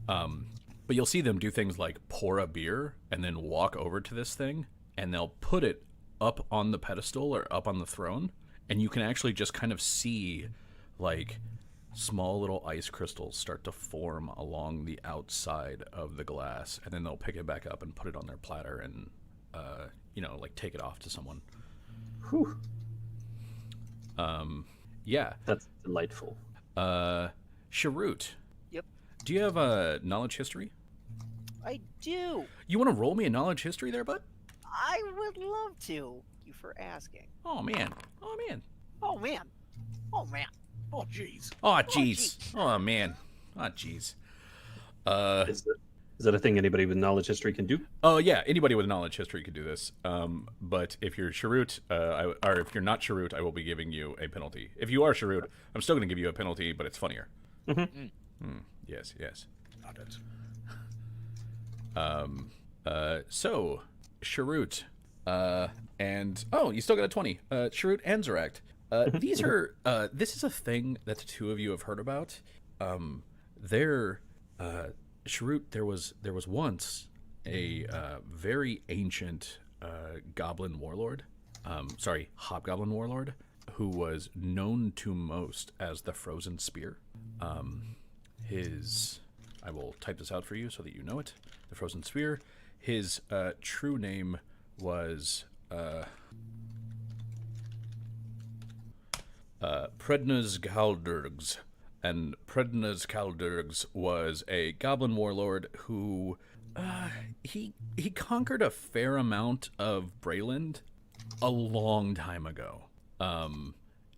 But you'll see them do things like pour a beer and then walk over to this thing and they'll put it up on the pedestal or up on the throne. And you can actually just kind of see like small little ice crystals start to form along the outside of the glass. And then they'll pick it back up and put it on their platter and like take it off to someone. Whew. Yeah. That's delightful. Sharut. Yep. Do you have a knowledge history? I do. You want to roll me a knowledge history there, bud? I would love to. Thank you for asking. Oh man. Oh man. Oh man. Oh man. Oh, jeez. Oh jeez. Oh man. Oh jeez. Is that a thing anybody with knowledge history can do? Oh yeah, anybody with knowledge history could do this. But if you're Sharut, or if you're not Sharut, I will be giving you a penalty. If you are Sharut, I'm still going to give you a penalty, but it's funnier. Yes. Not it. So Sharut, and you still got a 20. Sharut and Zarakt. These are this is a thing that the two of you have heard about. Sharut, there was once a very ancient hobgoblin warlord who was known to most as the Frozen Spear. I will type this out for you so that you know it. The Frozen Spear. His true name was Prednaz Galdurgs. And Prednaz Galdurgs was a goblin warlord who he conquered a fair amount of Brayland a long time ago.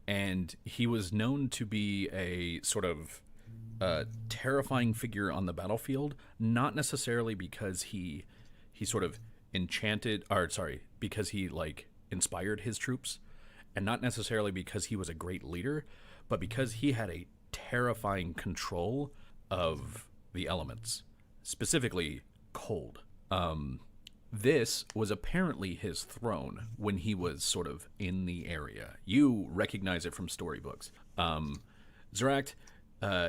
And he was known to be a sort of terrifying figure on the battlefield, not necessarily because he sort of because he like inspired his troops, and not necessarily because he was a great leader, but because he had a terrifying control of the elements, specifically cold. This was apparently his throne when he was sort of in the area. You recognize it from storybooks. Zarakt,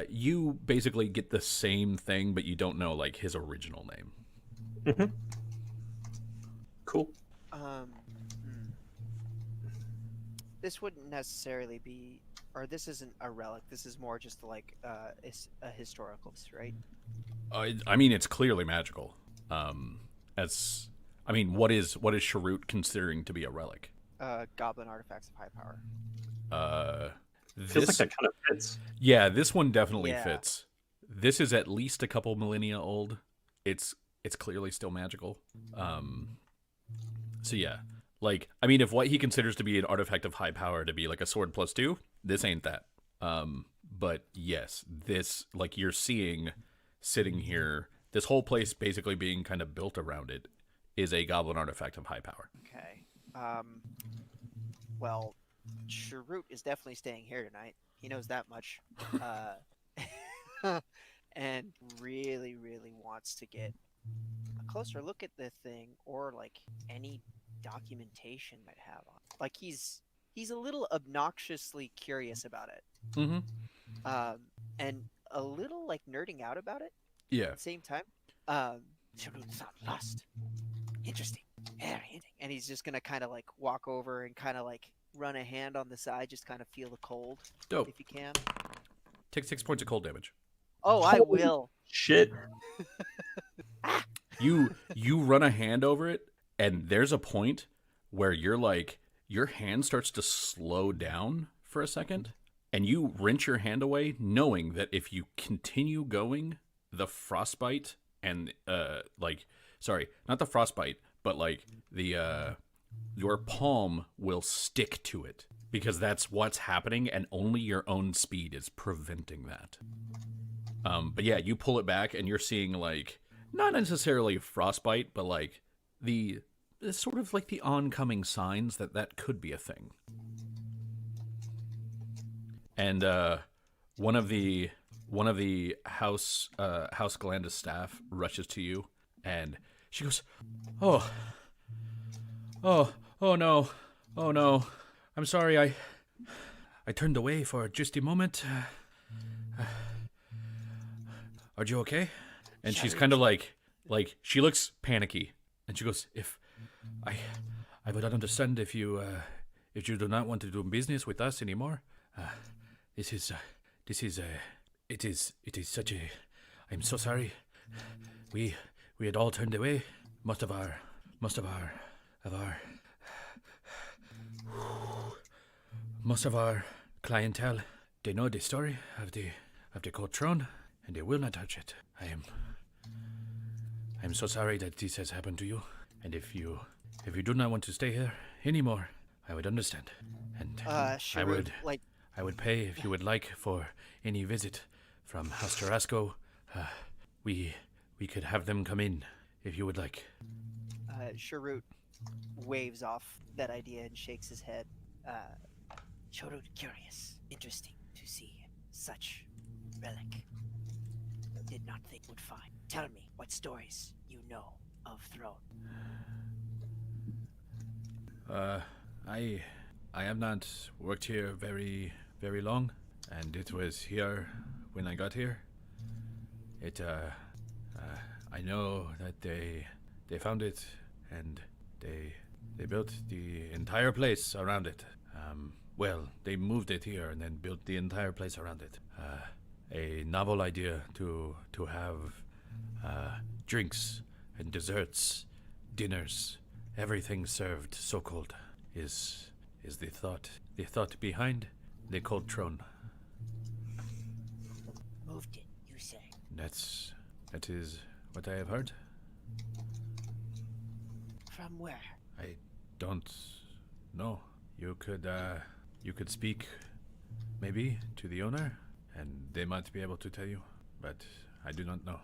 you basically get the same thing, but you don't know like his original name. Mm-hmm. Cool. This wouldn't necessarily be, or this isn't a relic. This is more just like a historical, right? I mean, it's clearly magical. What is Sharut considering to be a relic? Goblin artifacts of high power. Feels like that kind of fits. Yeah, this one definitely fits. This is at least a couple millennia old. It's clearly still magical. So yeah, Like, I mean, if what he considers to be an artifact of high power to be like a sword +2, this ain't that. But yes, this, like, you're seeing sitting here, this whole place basically being kind of built around it is a goblin artifact of high power. Okay. Well, Sharut is definitely staying here tonight. He knows that much. And really, really wants to get a closer look at the thing, or like any documentation might have on. Like he's a little obnoxiously curious about it. Mm-hmm. And a little like nerding out about it Yeah. at the same time. Sharut sound lost. Interesting. Very interesting. And he's just gonna kind of like walk over and kind of like run a hand on the side, just kind of feel the cold. Dope. If you can. Take 6 points of cold damage. Oh, I will. Shit. You run a hand over it, and there's a point where you're like, your hand starts to slow down for a second, and you wrench your hand away, knowing that if you continue going, the frostbite and sorry, not the frostbite, but like the your palm will stick to it, because that's what's happening, and only your own speed is preventing that. But yeah, you pull it back, and you're seeing like, not necessarily frostbite, but like the sort of like the oncoming signs that could be a thing. And one of the house Galanda's staff rushes to you, and she goes, oh no, I'm sorry, I turned away for just a moment. Are you okay? And she's kind of like she looks panicky, and she goes, "If I would understand if you do not want to do business with us anymore. It is such a. I'm so sorry. We had all turned away. Most of our clientele. They know the story of the cold throne, and they will not touch it. I'm so sorry that this has happened to you, and if you do not want to stay here anymore, I would understand, and sure, I would pay if you would like for any visit from House Starilaskur. We could have them come in if you would like. Sharut waves off that idea and shakes his head. Sharut, curious, interesting to see such relic. Did not think would find. Tell me what stories you know of Throne. I have not worked here very, very long, and it was here when I got here. I know that they found it, and they built the entire place around it. Well, they moved it here and then built the entire place around it. A novel idea to have drinks and desserts, dinners, everything served so cold is the thought behind the cold throne. Moved it, you say? That is what I have heard. From where? I don't know. You could speak maybe to the owner, and they might be able to tell you, but I do not know.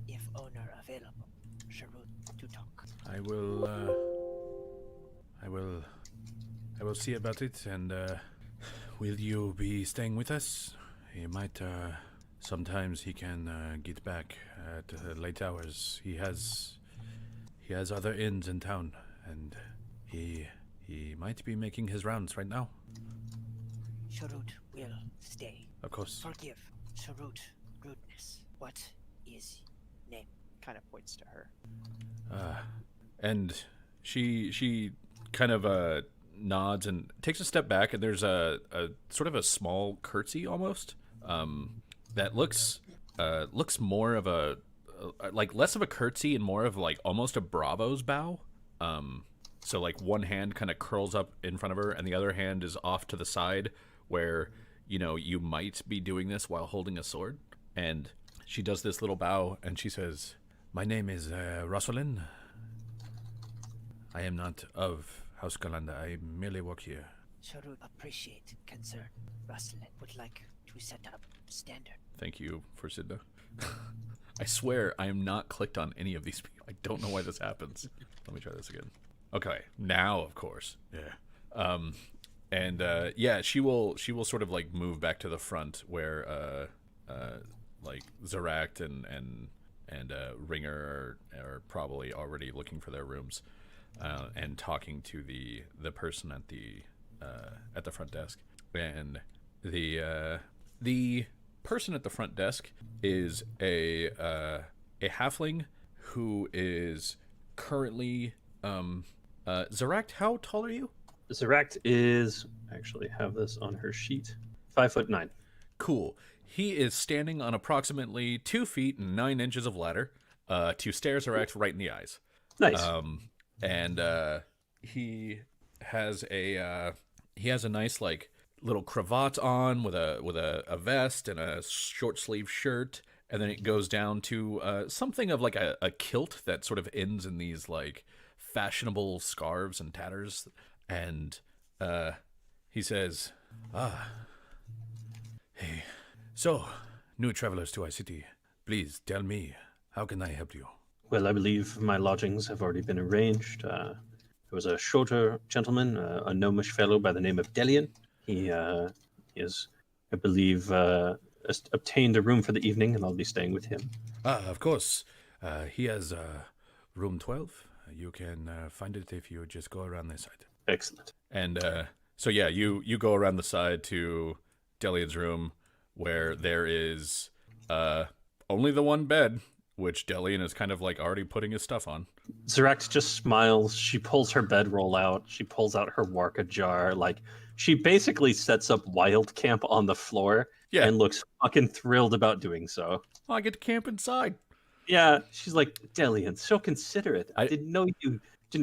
If owner available, Sharut to talk. I will see about it, and will you be staying with us? He might sometimes he can get back at late hours. He has other inns in town, and he might be making his rounds right now. Sharut will stay. Of course. Forgive Sharut rudeness. What is name? Kind of points to her. And she kind of nods and takes a step back, and there's a sort of a small curtsy almost that looks more of a like less of a curtsy and more of like almost a bravo's bow. So like one hand kind of curls up in front of her, and the other hand is off to the side where, you know, you might be doing this while holding a sword. And she does this little bow, and she says, "My name is Rosalind. I am not of House Galanda. I merely work here. Sharud, appreciate concern. Ruslan would like to set up standard. Thank you for Sidna. I swear I am not clicked on any of these people. I don't know why this happens. Let me try this again. Okay, now of course. Yeah. Yeah, she will sort of like move back to the front where like Zarakt and Ringer are probably already looking for their rooms and talking to the person at the front desk. And the person at the front desk is a halfling who is currently Zarakt, how tall are you? Zarakt is, actually have this on her sheet, 5'9". Cool. He is standing on approximately 2 feet and 9 inches of ladder to stare Zarakt right in the eyes. Nice. He has a nice like little cravat on with a vest and a short sleeve shirt, and then it goes down to something of like a kilt that sort of ends in these like fashionable scarves and tatters. And he says, hey, so, new travelers to our city, please tell me, how can I help you? Well, I believe my lodgings have already been arranged. There was a shorter gentleman, a gnomish fellow by the name of Delian. He has, I believe, obtained a room for the evening, and I'll be staying with him. Of course. He has room 12. You can find it if you just go around this side. Excellent. And so yeah, you go around the side to Delian's room, where there is only the one bed, which Delian is kind of like already putting his stuff on. Zarakt just smiles. She pulls her bedroll out. She pulls out her Warka jar. Like, she basically sets up wild camp on the floor and looks fucking thrilled about doing so. Oh, I get to camp inside. Yeah, she's like, Delian, so considerate. I didn't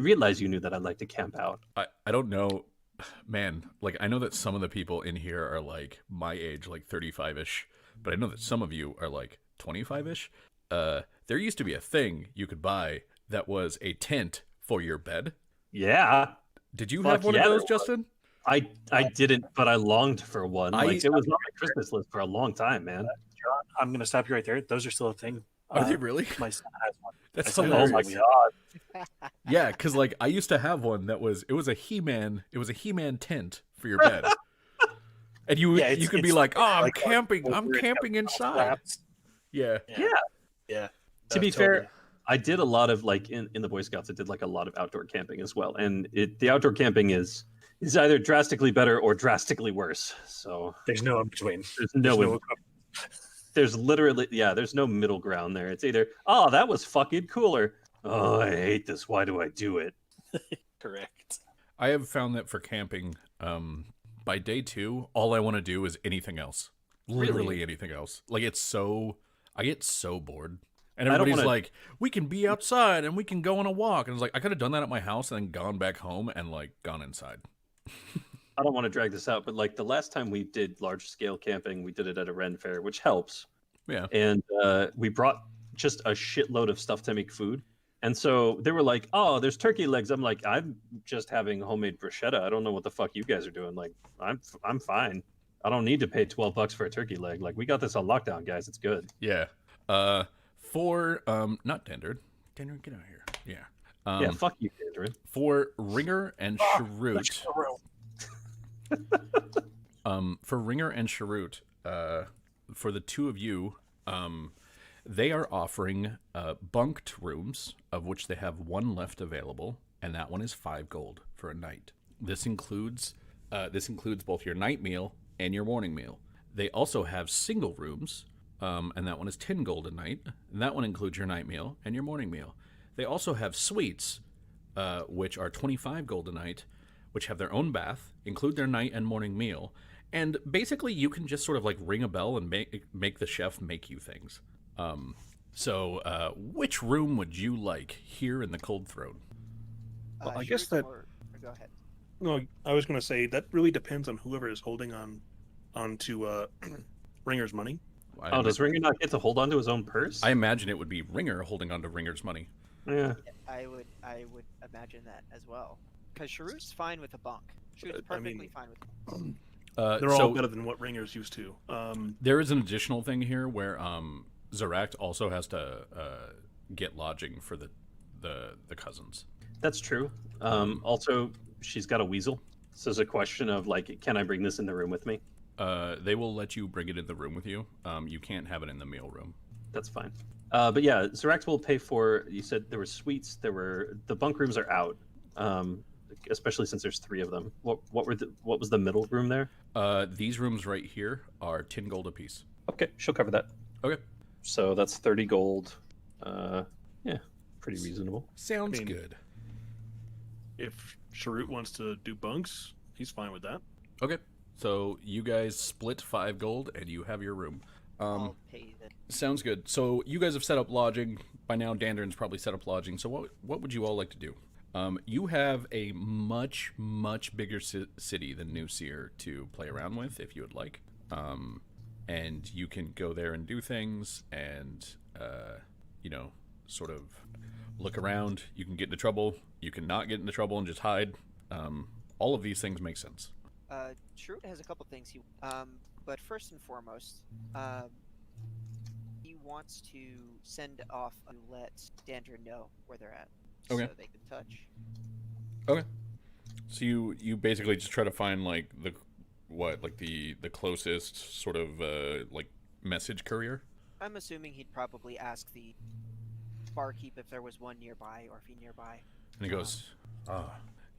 realize you knew that I'd like to camp out. I don't know, man. Like, I know that some of the people in here are like my age, like 35-ish, but I know that some of you are like 25-ish. There used to be a thing you could buy that was a tent for your bed. Yeah. Did you have one of those, Justin? I didn't, but I longed for one. Like, it was on my Christmas list for a long time, man. John, I'm going to stop you right there. Those are still a thing. Are they really? My son has one. That's hilarious. hilarious. Oh my god. Yeah, because like I used to have one that was a He-Man tent for your bed. And you could be like, oh, I'm camping inside. Yeah. To be fair, I did a lot of like in the Boy Scouts. I did like a lot of outdoor camping as well, and the outdoor camping is either drastically better or drastically worse. So there's no in between. There's literally there's no middle ground there. It's either that was fucking cooler. Oh, I hate this. Why do I do it? Correct. I have found that for camping, by day 2, all I want to do is anything else. Literally anything else. Like I get so bored. And everybody's like, we can be outside and we can go on a walk. And I was like, I could have done that at my house and then gone back home and like gone inside. I don't want to drag this out, but like the last time we did large scale camping, we did it at a Ren fair, which helps. Yeah. And we brought just a shitload of stuff to make food. And so they were like, oh, there's turkey legs. I'm like, I'm just having homemade bruschetta. I don't know what the fuck you guys are doing. Like, I'm fine. I don't need to pay $12 for a turkey leg. Like, we got this on lockdown, guys. It's good. Yeah. For not Dandrid. Dandrid, get out of here. Yeah. Fuck you, Dandrid. For Ringer and Sharut. For Ringer and Sharut, for the two of you, they are offering bunked rooms, of which they have one left available, and that one is 5 gold for a night. This includes both your night meal and your morning meal. They also have single rooms, and that one is 10 gold a night, and that one includes your night meal and your morning meal. They also have suites, which are 25 gold a night, which have their own bath, include their night and morning meal, and basically you can just sort of like ring a bell and make the chef make you things. So which room would you like here in the Cold Throne? Well, I guess that. Go ahead. No, I was going to say that really depends on whoever is holding on to Ringer's money. Does Ringer not get to hold on to his own purse? I imagine it would be Ringer holding on to Ringer's money. Yeah. I would imagine that as well. Because Sharut's fine with a bunk. Sharut's I perfectly mean- fine with. They're all So better than what Ringer's used to. there is an additional thing here where Zarakt also has to get lodging for the cousins. That's true. Also, she's got a weasel. So there's a question of like, can I bring this in the room with me? They will let you bring it in the room with you. You can't have it in the meal room. That's fine. But yeah, Zarax will pay for. You said there were suites. The bunk rooms are out. Especially since there's 3 of them. What was the middle room there? These rooms right here are 10 gold apiece. Okay, she'll cover that. Okay. So that's 30 gold. Yeah, pretty reasonable. Sounds I mean- good. If Sharut wants to do bunks, he's fine with that. Okay. So you guys split 5 gold and you have your room. I'll pay the. Sounds good. So you guys have set up lodging. By now, Dandarin's probably set up lodging. So what would you all like to do? You have a much, much bigger city than New Seer to play around with, if you would like. And you can go there and do things and, sort of look around. You can get into trouble. You can not get into trouble and just hide. All of these things make sense. Sharut has a couple things but first and foremost, he wants to send off and let Dandrin know where they're at, Okay. so they can touch. Okay. So you basically just try to find like the closest sort of like message courier. I'm assuming he'd probably ask the barkeep if there was one nearby or if he's nearby. And he goes,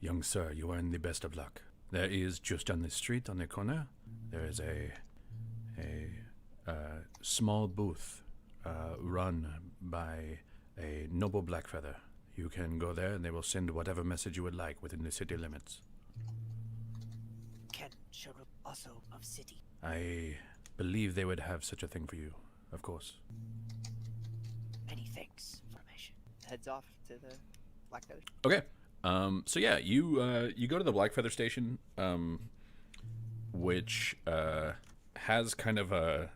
young sir, you are in the best of luck. There is just on the street on the corner, there is a small booth run by a noble Blackfeather. You can go there and they will send whatever message you would like within the city limits. Can Sharut also of city? I believe they would have such a thing for you, of course. Many thanks. Information. Heads off to the Blackfeather. Okay. So yeah, you go to the Blackfeather station, which has kind of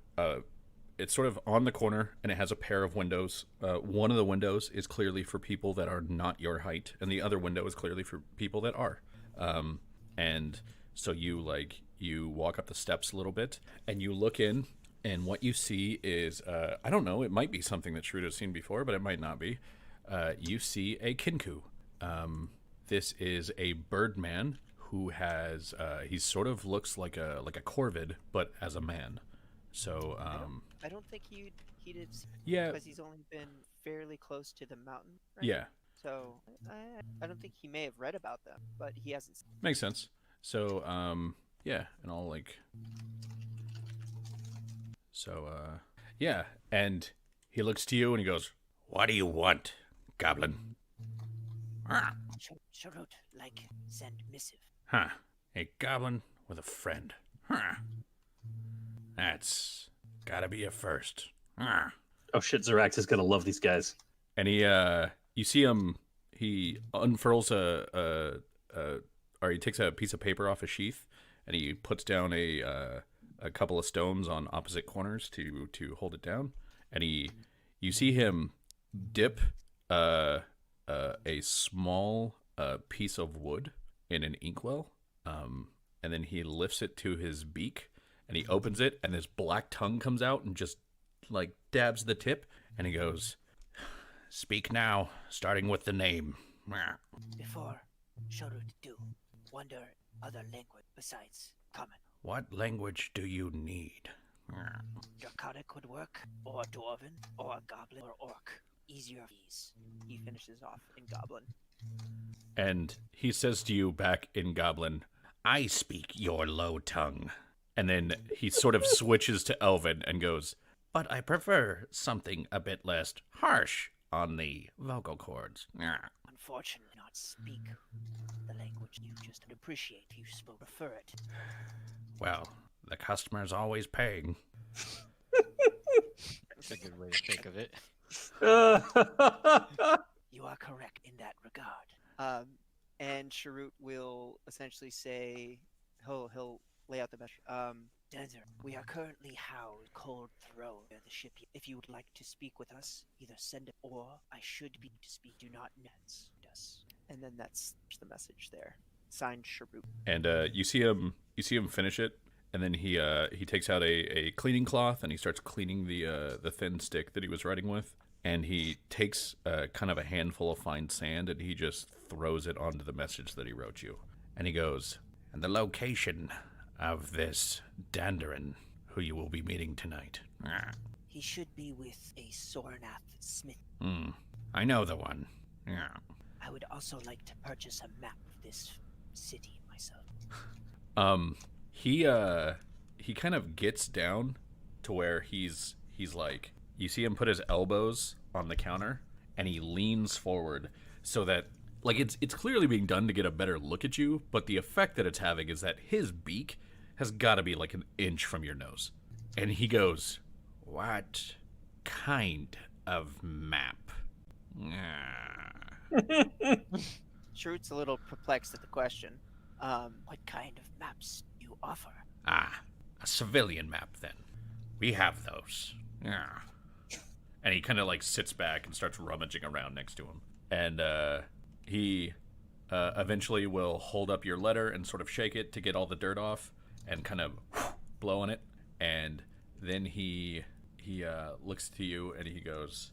it's sort of on the corner, and it has a pair of windows. One of the windows is clearly for people that are not your height, and the other window is clearly for people that are. And so you walk up the steps a little bit, and you look in, and what you see is I don't know, it might be something that Shrewd has seen before, but it might not be. You see a Kinku. This is a birdman who has he sort of looks like a corvid, but as a man. So I don't think he'd have, yeah, because he's only been fairly close to the mountain. Right? yeah, So I don't think he may have read about them, but he hasn't. makes sense. So yeah, and I'll like yeah, and he looks to you and he goes, "What do you want, goblin?" Sharut, like, send missive. Huh? A goblin with a friend. Huh? That's gotta be a first. Huh? Oh shit, Zarax is gonna love these guys. And he, you see him. He unfurls or he takes a piece of paper off a sheath, and he puts down a couple of stones on opposite corners to hold it down. And you see him dip a small piece of wood in an inkwell, and then he lifts it to his beak, and he opens it, and his black tongue comes out and just like dabs the tip, and he goes, "Speak now, starting with the name." Before Sharut do, wonder other language besides common. What language do you need? Draconic would work, or Dwarven, or Goblin, or Orc. Easier of these. He finishes off in Goblin. And he says to you back in Goblin, "I speak your low tongue." And then he sort of switches to Elven and goes, "But I prefer something a bit less harsh on the vocal cords." Unfortunately, not speak the language you just appreciate. You prefer it. Well, the customer's always paying. That's a good way to think of it. You are correct in that regard. And Sharut will essentially say, he'll lay out the message. Dancer, we are currently housed Cold Throne near the ship. If you would like to speak with us, either send it or I should be to speak. Do not nets us. And then that's the message there. Signed, Sharuk. And you see him finish it, and then he takes out a cleaning cloth and he starts cleaning the thin stick that he was writing with, and he takes kind of a handful of fine sand and he just throws it onto the message that he wrote you, and he goes, "And the location of this Dandarin who you will be meeting tonight." He should be with a Sornath Smith. I know the one. Yeah. I would also like to purchase a map of this city myself. He kind of gets down to where he's like, you see him put his elbows on the counter and he leans forward so that, like, it's clearly being done to get a better look at you, but the effect that it's having is that his beak has got to be like an inch from your nose. And he goes, "What kind of map?" Shrewd's a little perplexed at the question. What kind of maps do you offer? A civilian map, then. We have those. Yeah. And he kind of like sits back and starts rummaging around next to him. And he eventually will hold up your letter and sort of shake it to get all the dirt off and kind of blow on it. And then he looks to you and he goes,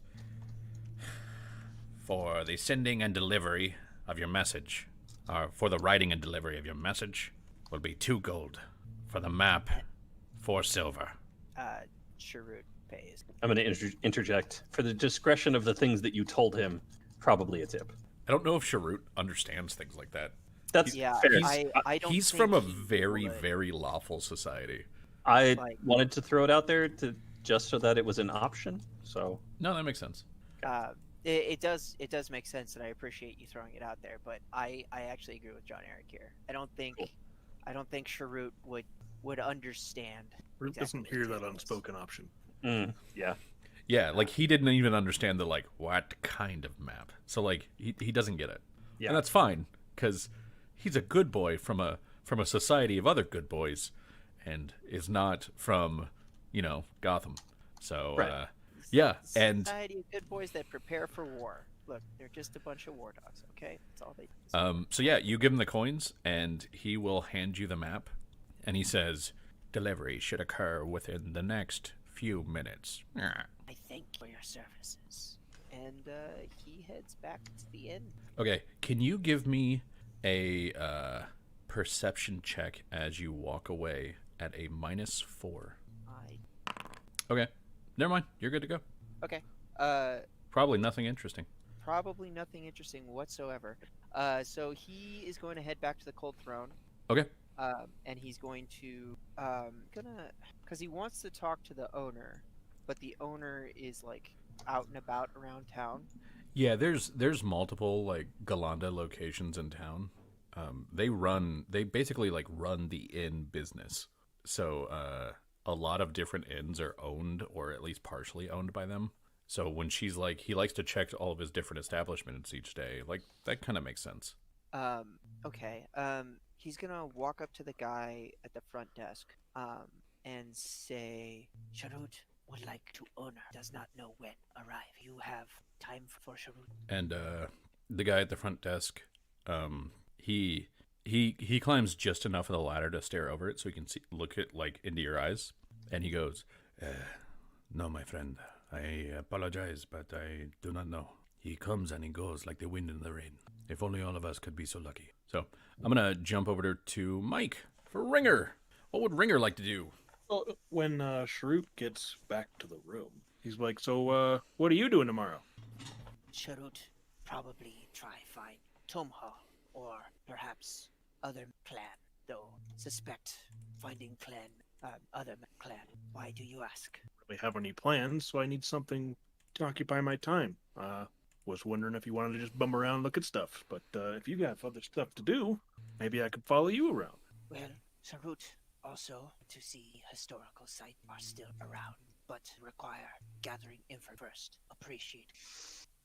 "For the sending and delivery of your message, or for the writing and delivery of your message, will be 2 gold. For the map, 4 silver." Shrewd pays. I'm going to interject. For the discretion of the things that you told him, probably a tip. I don't know if Sharut understands things like that. That's Yeah, fair. I don't He's think from a he very, would. very lawful society. I like- wanted to throw it out there just so that it was an option. So No, that makes sense. It does make sense, and I appreciate you throwing it out there. But I actually agree with John Eric here. I don't think Sharut would understand. Root exactly doesn't what hear the that deal is. unspoken option. yeah. Yeah, like he didn't even understand the like what kind of map. So like he doesn't get it. Yeah. And that's fine cuz he's a good boy from a society of other good boys and is not from, Gotham. So Right. yeah, and Society of good boys that prepare for war. Look, they're just a bunch of war dogs. Okay, that's all they do. so yeah, you give him the coins and he will hand you the map and he says, "Delivery should occur within the next few minutes." I thank you for your services. And he heads back to the inn. Okay, can you give me a perception check as you walk away at a -4? Okay, never mind. You're good to go. Okay. Probably nothing interesting. Probably nothing interesting whatsoever. So he is going to head back to the Cold Throne. Okay. And he's going to because he wants to talk to the owner, but the owner is like out and about around town. Yeah, there's multiple like Galanda locations in town. They basically like run the inn business. So a lot of different inns are owned or at least partially owned by them. So when she's like, he likes to check all of his different establishments each day. Like that kind of makes sense. Okay. He's gonna walk up to the guy at the front desk, and say, "Sharut would like to honor. Does not know when arrive. You have time for Sharut." And the guy at the front desk, he climbs just enough of the ladder to stare over it so he can look at like into your eyes, and he goes, "No, my friend, I apologize, but I do not know. He comes and he goes like the wind in the rain. If only all of us could be so lucky." So I'm gonna jump over to Mike for Ringer. What would Ringer like to do? Well, when Sharut gets back to the room, he's like, "So, what are you doing tomorrow?" Sharut probably try find Tomha or perhaps other clan, though suspect finding other clan. Why do you ask? Really have any plans, so I need something to occupy my time. Was wondering if you wanted to just bum around and look at stuff, but if you have other stuff to do, maybe I could follow you around. Well, Sharut also to see historical sites are still around, but require gathering info first. Appreciate.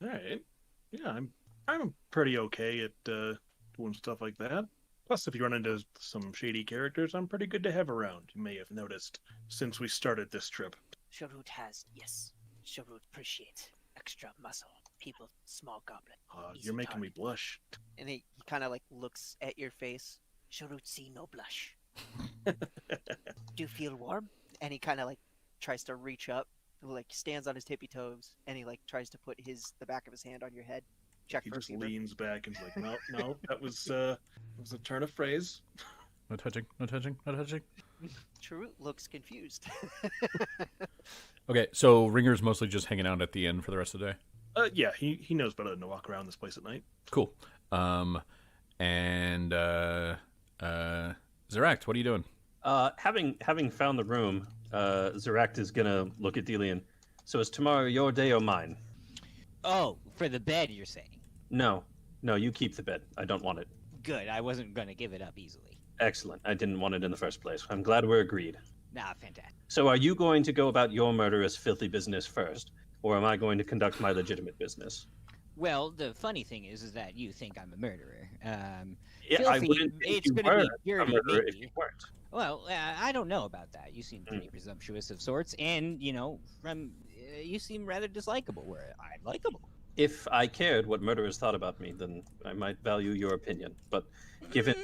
All right. Yeah, I'm pretty okay at doing stuff like that. Plus, if you run into some shady characters, I'm pretty good to have around. You may have noticed since we started this trip. Sharut has, yes. Sharut appreciates extra muscle. People, small goblin. You're making me blush. And he kind of like looks at your face. Sharut see no blush. Do you feel warm? And he kind of like tries to reach up, like stands on his tippy toes, and he like tries to put the back of his hand on your head. Check He for just fever. leans back and is like, no, that was a turn of phrase. No touching, no touching, no touching. Sharut looks confused. Okay, so Ringer's mostly just hanging out at the inn for the rest of the day. Yeah, he knows better than to walk around this place at night. Cool. And Zeract, what are you doing? Having found the room, Zeract is gonna look at Delian. So is tomorrow your day or mine? Oh, for the bed, you're saying? No, you keep the bed. I don't want it. Good. I wasn't going to give it up easily. Excellent. I didn't want it in the first place. I'm glad we're agreed. Nah, fantastic. So are you going to go about your murderous, filthy business first, or am I going to conduct my legitimate business? Well, the funny thing is that you think I'm a murderer. Yeah, I Filthy, wouldn't think it's you gonna were be a dirty, murderer if maybe. you weren't. Well, I don't know about that. You seem pretty presumptuous of sorts, and you seem rather dislikable. Where I'm likable. If I cared what murderers thought about me, then I might value your opinion. But given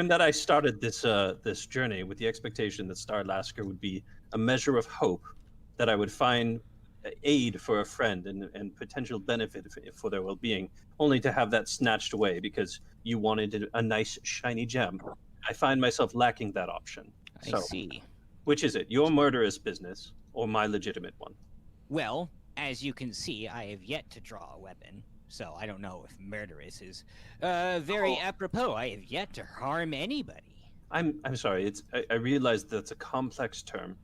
that I started this journey with the expectation that Starilaskur would be a measure of hope, that I would find aid for a friend and potential benefit for their well-being, only to have that snatched away because you wanted a nice shiny gem, I find myself lacking that option. I see. Which is it, your murderous business or my legitimate one? Well, as you can see, I have yet to draw a weapon, so I don't know if murderous is very apropos. I have yet to harm anybody. I'm sorry. I realize that's a complex term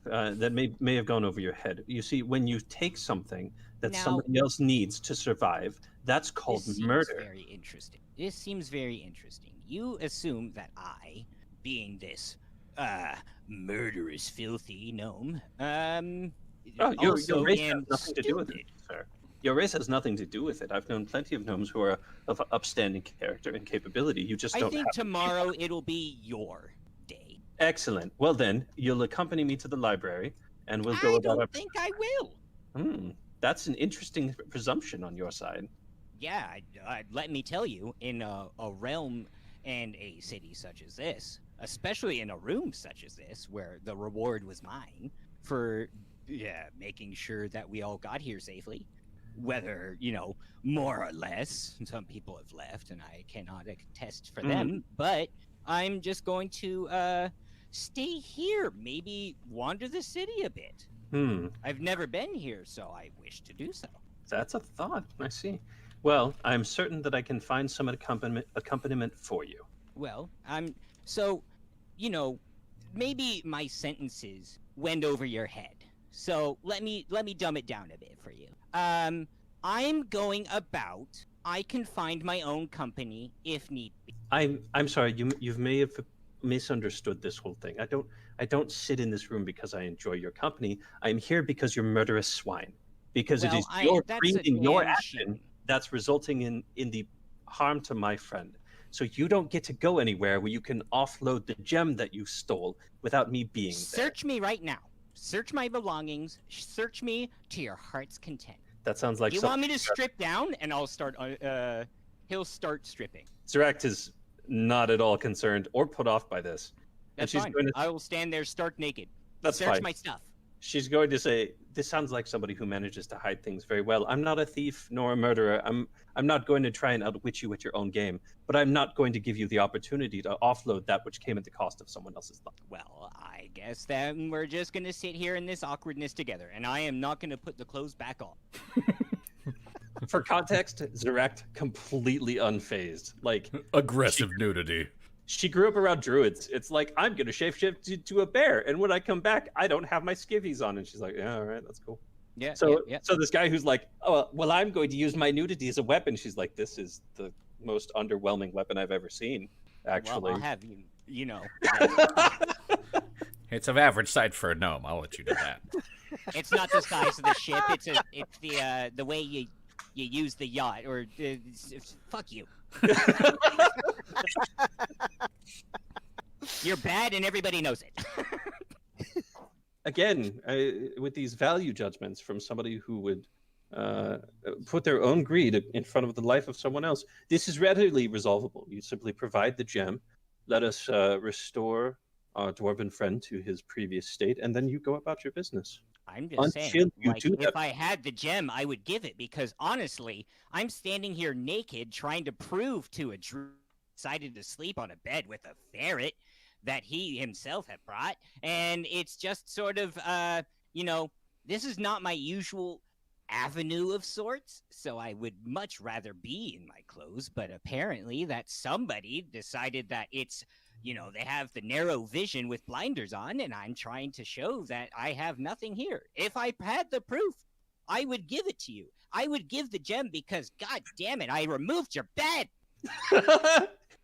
that may have gone over your head. You see, when you take something that somebody else needs to survive, that's called murder. Very interesting. This seems very interesting. You assume that I, being this murderous, filthy gnome, your also race am has nothing to do with it, sir. Your race has nothing to do with it. I've known plenty of gnomes who are of upstanding character and capability. You just don't I think have tomorrow it'll be your day. Excellent. Well then, you'll accompany me to the library, and we'll go about I don't think I will. That's an interesting presumption on your side. Yeah, let me tell you, in a realm and a city such as this, especially in a room such as this, where the reward was mine for making sure that we all got here safely, whether, more or less, some people have left and I cannot attest for them, but I'm just going to stay here, maybe wander the city a bit. I've never been here, so I wish to do so. That's a thought. I see. Well, I'm certain that I can find some accompaniment for you. Well, maybe my sentences went over your head. So let me dumb it down a bit for you. I'm going about. I can find my own company if need be. I'm sorry. You may have misunderstood this whole thing. I don't sit in this room because I enjoy your company. I'm here because you're murderous swine. Because it is your breathing, your action that's resulting in the harm to my friend. So you don't get to go anywhere where you can offload the gem that you stole without me being there. Search me right now. Search my belongings. Search me to your heart's content. That sounds like you want me to strip down, and I'll start. He'll start stripping. Zeract is not at all concerned or put off by this. That's fine. I will stand there stark naked. That's Search fine. my stuff. She's going to say, "This sounds like somebody who manages to hide things very well. I'm not a thief nor a murderer. I'm not going to try and outwit you at your own game, but I'm not going to give you the opportunity to offload that which came at the cost of someone else's life." Well, I guess then we're just going to sit here in this awkwardness together, and I am not going to put the clothes back on. For context, Zeract completely unfazed. Like aggressive nudity. She grew up around druids. It's like, I'm going to shapeshift to a bear, and when I come back, I don't have my skivvies on. And she's like, yeah, all right, that's cool. Yeah. So this guy who's like, oh, well, I'm going to use my nudity as a weapon. She's like, this is the most underwhelming weapon I've ever seen, actually. Well, I'll have you, It's of average size for a gnome. I'll let you do that. It's not the size of the ship. It's the way you use the yacht. Or fuck you. You're bad and everybody knows it. Again, with these value judgments from somebody who would put their own greed in front of the life of someone else, this is readily resolvable. You simply provide the gem, let us restore our dwarven friend to his previous state, and then you go about your business. I'm just Until saying, you like, do if that. I had the gem, I would give it, because honestly, I'm standing here naked trying to prove to a druid decided to sleep on a bed with a ferret that he himself had brought, and it's just sort of, this is not my usual avenue of sorts, so I would much rather be in my clothes, but apparently that somebody decided that it's, they have the narrow vision with blinders on, and I'm trying to show that I have nothing here. If I had the proof, I would give it to you. I would give the gem because, god damn it, I removed your bed!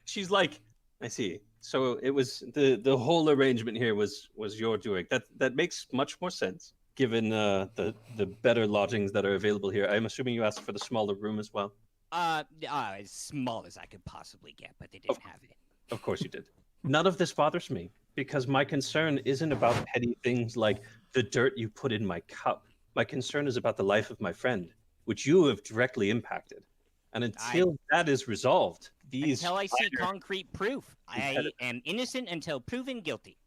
She's like, I see. So it was the whole arrangement here was your doing. That makes much more sense given the better lodgings that are available here. I'm assuming you asked for the smaller room as well. As small as I could possibly get, but they didn't have it. Of course you did. None of this bothers me because my concern isn't about petty things like the dirt you put in my cup. My concern is about the life of my friend, which you have directly impacted. And until that is resolved, until I see concrete proof, I am innocent until proven guilty.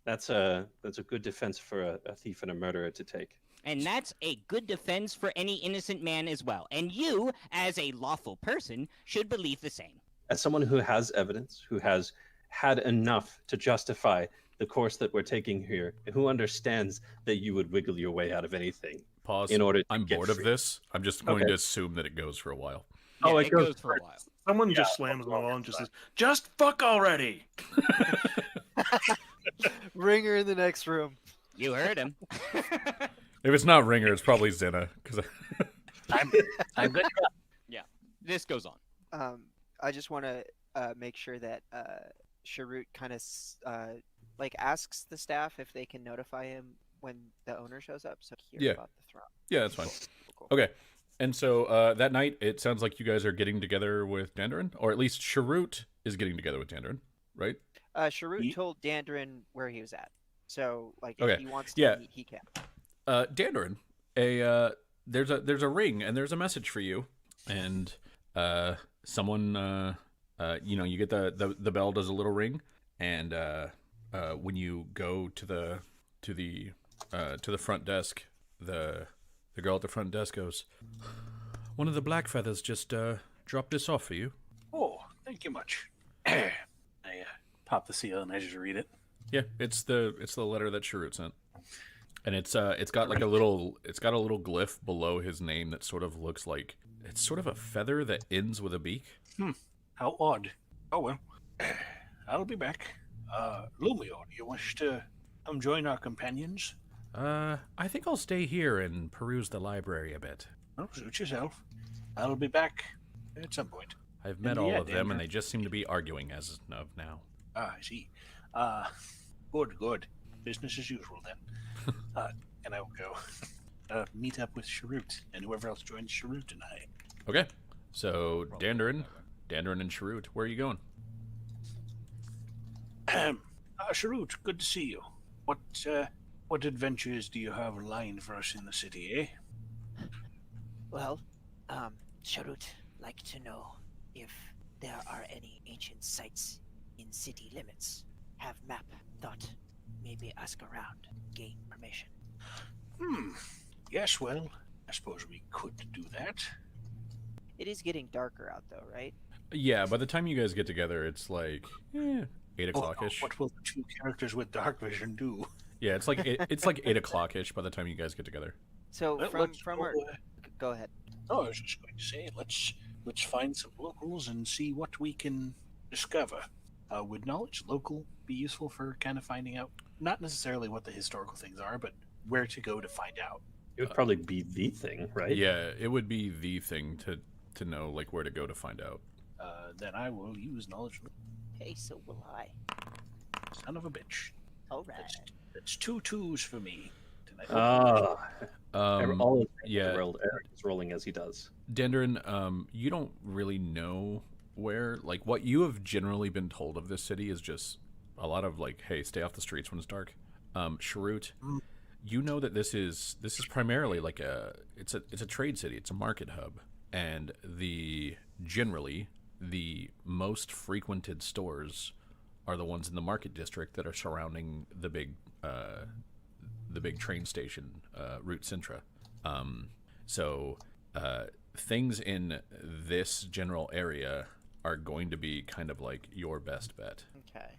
That's a good defense for a thief and a murderer to take. And that's a good defense for any innocent man as well. And you, as a lawful person, should believe the same. As someone who has evidence, who has had enough to justify the course that we're taking here, who understands that you would wiggle your way out of anything. Pause. In order to I'm get bored of free. this. I'm just going to assume that it goes for a while. Yeah, it goes for a while. Someone just slams the wall and just says, "Just fuck already." Ringer in the next room. You heard him. If it's not Ringer, it's probably Zinna. Because I'm good. Yeah, this goes on. I just want to make sure that Sharut kind of asks the staff if they can notify him when the owner shows up. So hear about the throne. Yeah, that's fine. Cool. Okay. And so that night, it sounds like you guys are getting together with Dandarin, or at least Sharut is getting together with Dandarin, right? Sharut told Dandarin where he was at. So, if he wants to, Yeah. he can. Dandarin, there's a ring and there's a message for you, and someone you get the bell does a little ring, and when you go to the front desk, the girl at the front desk goes, "One of the black feathers just dropped this off for you." Oh, thank you much. I pop the seal and I just read it. Yeah, it's the letter that Sharut sent, and it's got like a little glyph below his name that sort of looks like it's sort of a feather that ends with a beak. How odd. Oh well, I'll be back. Lumio, do you wish to come join our companions? I think I'll stay here and peruse the library a bit. Oh, suit yourself. I'll be back at some point. I've met all of them, and they just seem to be arguing as of now. I see. Good. Business as usual then. And I will go meet up with Sharut and whoever else joins Sharut and I. Okay, so Dandarin and Sharut, where are you going? Sharut, good to see you. What adventures do you have lined for us in the city, eh? Well, Sharut, like to know if there are any ancient sites in city limits. Have map, thought, maybe ask around, gain permission. Yes, well, I suppose we could do that. It is getting darker out though, right? Yeah, by the time you guys get together, it's like 8 o'clock-ish. What will the two characters with dark vision do? Yeah, it's like 8 o'clock-ish by the time you guys get together. So Well, from our go ahead. Oh, I was just going to say, let's find some locals and see what we can discover. Would knowledge local be useful for kind of finding out, not necessarily what the historical things are, but where to go to find out? It would probably be the thing, right? Yeah, it would be the thing to know like where to go to find out. Then I will use knowledge. Hey, so will I. Son of a bitch. All right. That's 2 2s for me All of yeah. Eric is rolling as he does. Dendron, you don't really know where, like, what you have generally been told of this city is just a lot of like, hey, stay off the streets when it's dark. Sharut, you know that this is primarily like it's a trade city, it's a market hub, and generally the most frequented stores are the ones in the market district that are surrounding the big train station, Route Sintra. So things in this general area are going to be kind of like your best bet. Okay.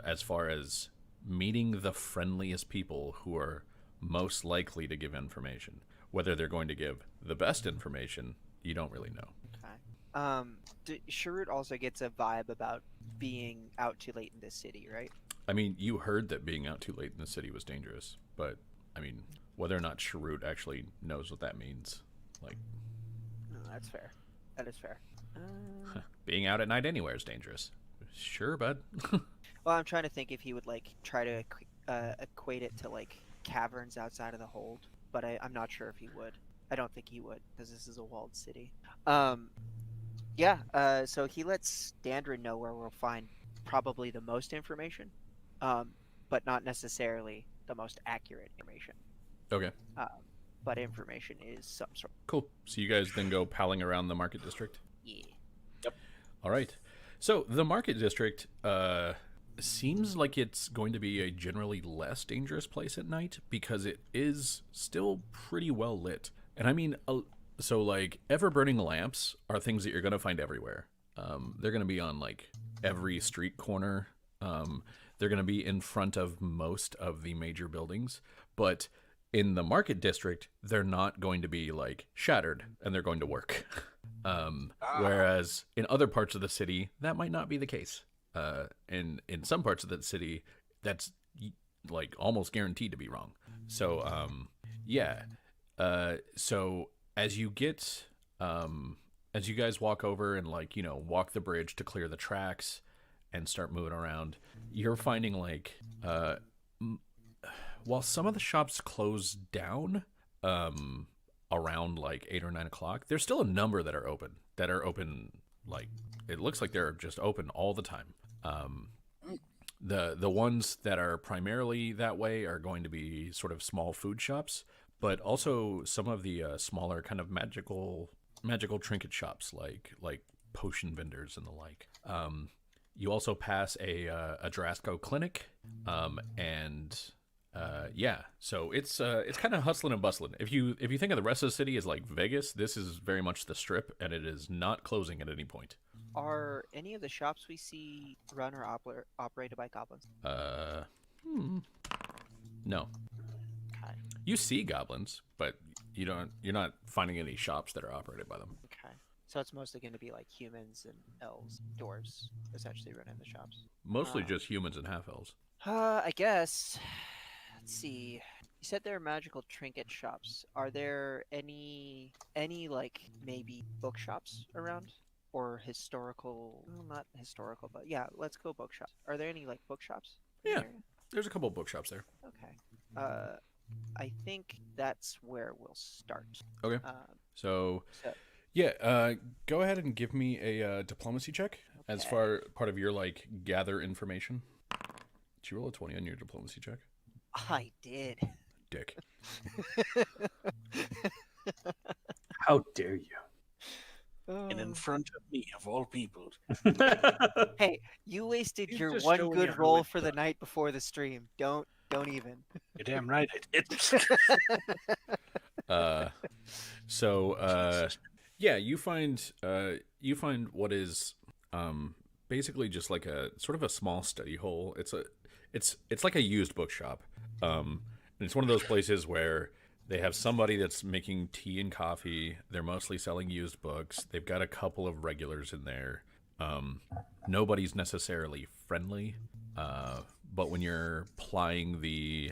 As far as meeting the friendliest people who are most likely to give information. Whether they're going to give the best information, you don't really know. Okay. Sharut also gets a vibe about being out too late in this city, right? I mean, you heard that being out too late in the city was dangerous, but I mean, whether or not Sharut actually knows what that means, like... No, that's fair. That is fair. Being out at night anywhere is dangerous. Sure, bud. Well, I'm trying to think if he would like try to equate it to like caverns outside of the hold, but I'm not sure if he would. I don't think he would because this is a walled city. Yeah. So he lets Dandrin know where we'll find probably the most information, but not necessarily the most accurate information. Okay. But information is some sort. Cool. So you guys then go palling around the market district? Yeah. Yep. All right. So the market district seems like it's going to be a generally less dangerous place at night because it is still pretty well lit. And I mean, so like ever-burning lamps are things that you're going to find everywhere. They're going to be on like every street corner. They're going to be in front of most of the major buildings. But in the market district, they're not going to be like shattered and they're going to work. Whereas in other parts of the city, that might not be the case. In some parts of the city, that's like almost guaranteed to be wrong. So, yeah. So as you guys walk over and like, you know, walk the bridge to clear the tracks and start moving around, you're finding like, while some of the shops close down, around like 8 or 9 o'clock, there's still a number that are open. Like it looks like they're just open all the time. The ones that are primarily that way are going to be sort of small food shops, but also some of the smaller kind of magical trinket shops like potion vendors and the like. You also pass a Drasco clinic, and yeah, so it's kind of hustling and bustling. If you think of the rest of the city as like Vegas, this is very much the Strip, and it is not closing at any point. Are any of the shops we see run or operated by goblins? No. Okay. You see goblins, but you're not finding any shops that are operated by them. Okay. So it's mostly going to be like humans and elves, dwarves, essentially running the shops. Mostly just humans and half elves. I guess. Let's see. You said there are magical trinket shops. Are there any like maybe bookshops around? Or historical, well, not historical, but yeah, let's go bookshops. Are there any like bookshops? Yeah, there's a couple of bookshops there. Okay. I think that's where we'll start. Okay. So yeah, go ahead and give me a diplomacy check as part of your like gather information. Did you roll a 20 on your diplomacy check? I did. Dick. How dare you? And in front of me, of all people. Hey, you wasted He's your just one showing good you how roll it's for the done. night before the stream. Don't even. You're damn right I did. So yeah, you find what is basically just like a sort of a small study hole. It's like a used bookshop. And it's one of those places where they have somebody that's making tea and coffee. They're mostly selling used books. They've got a couple of regulars in there. Nobody's necessarily friendly, but when you're plying the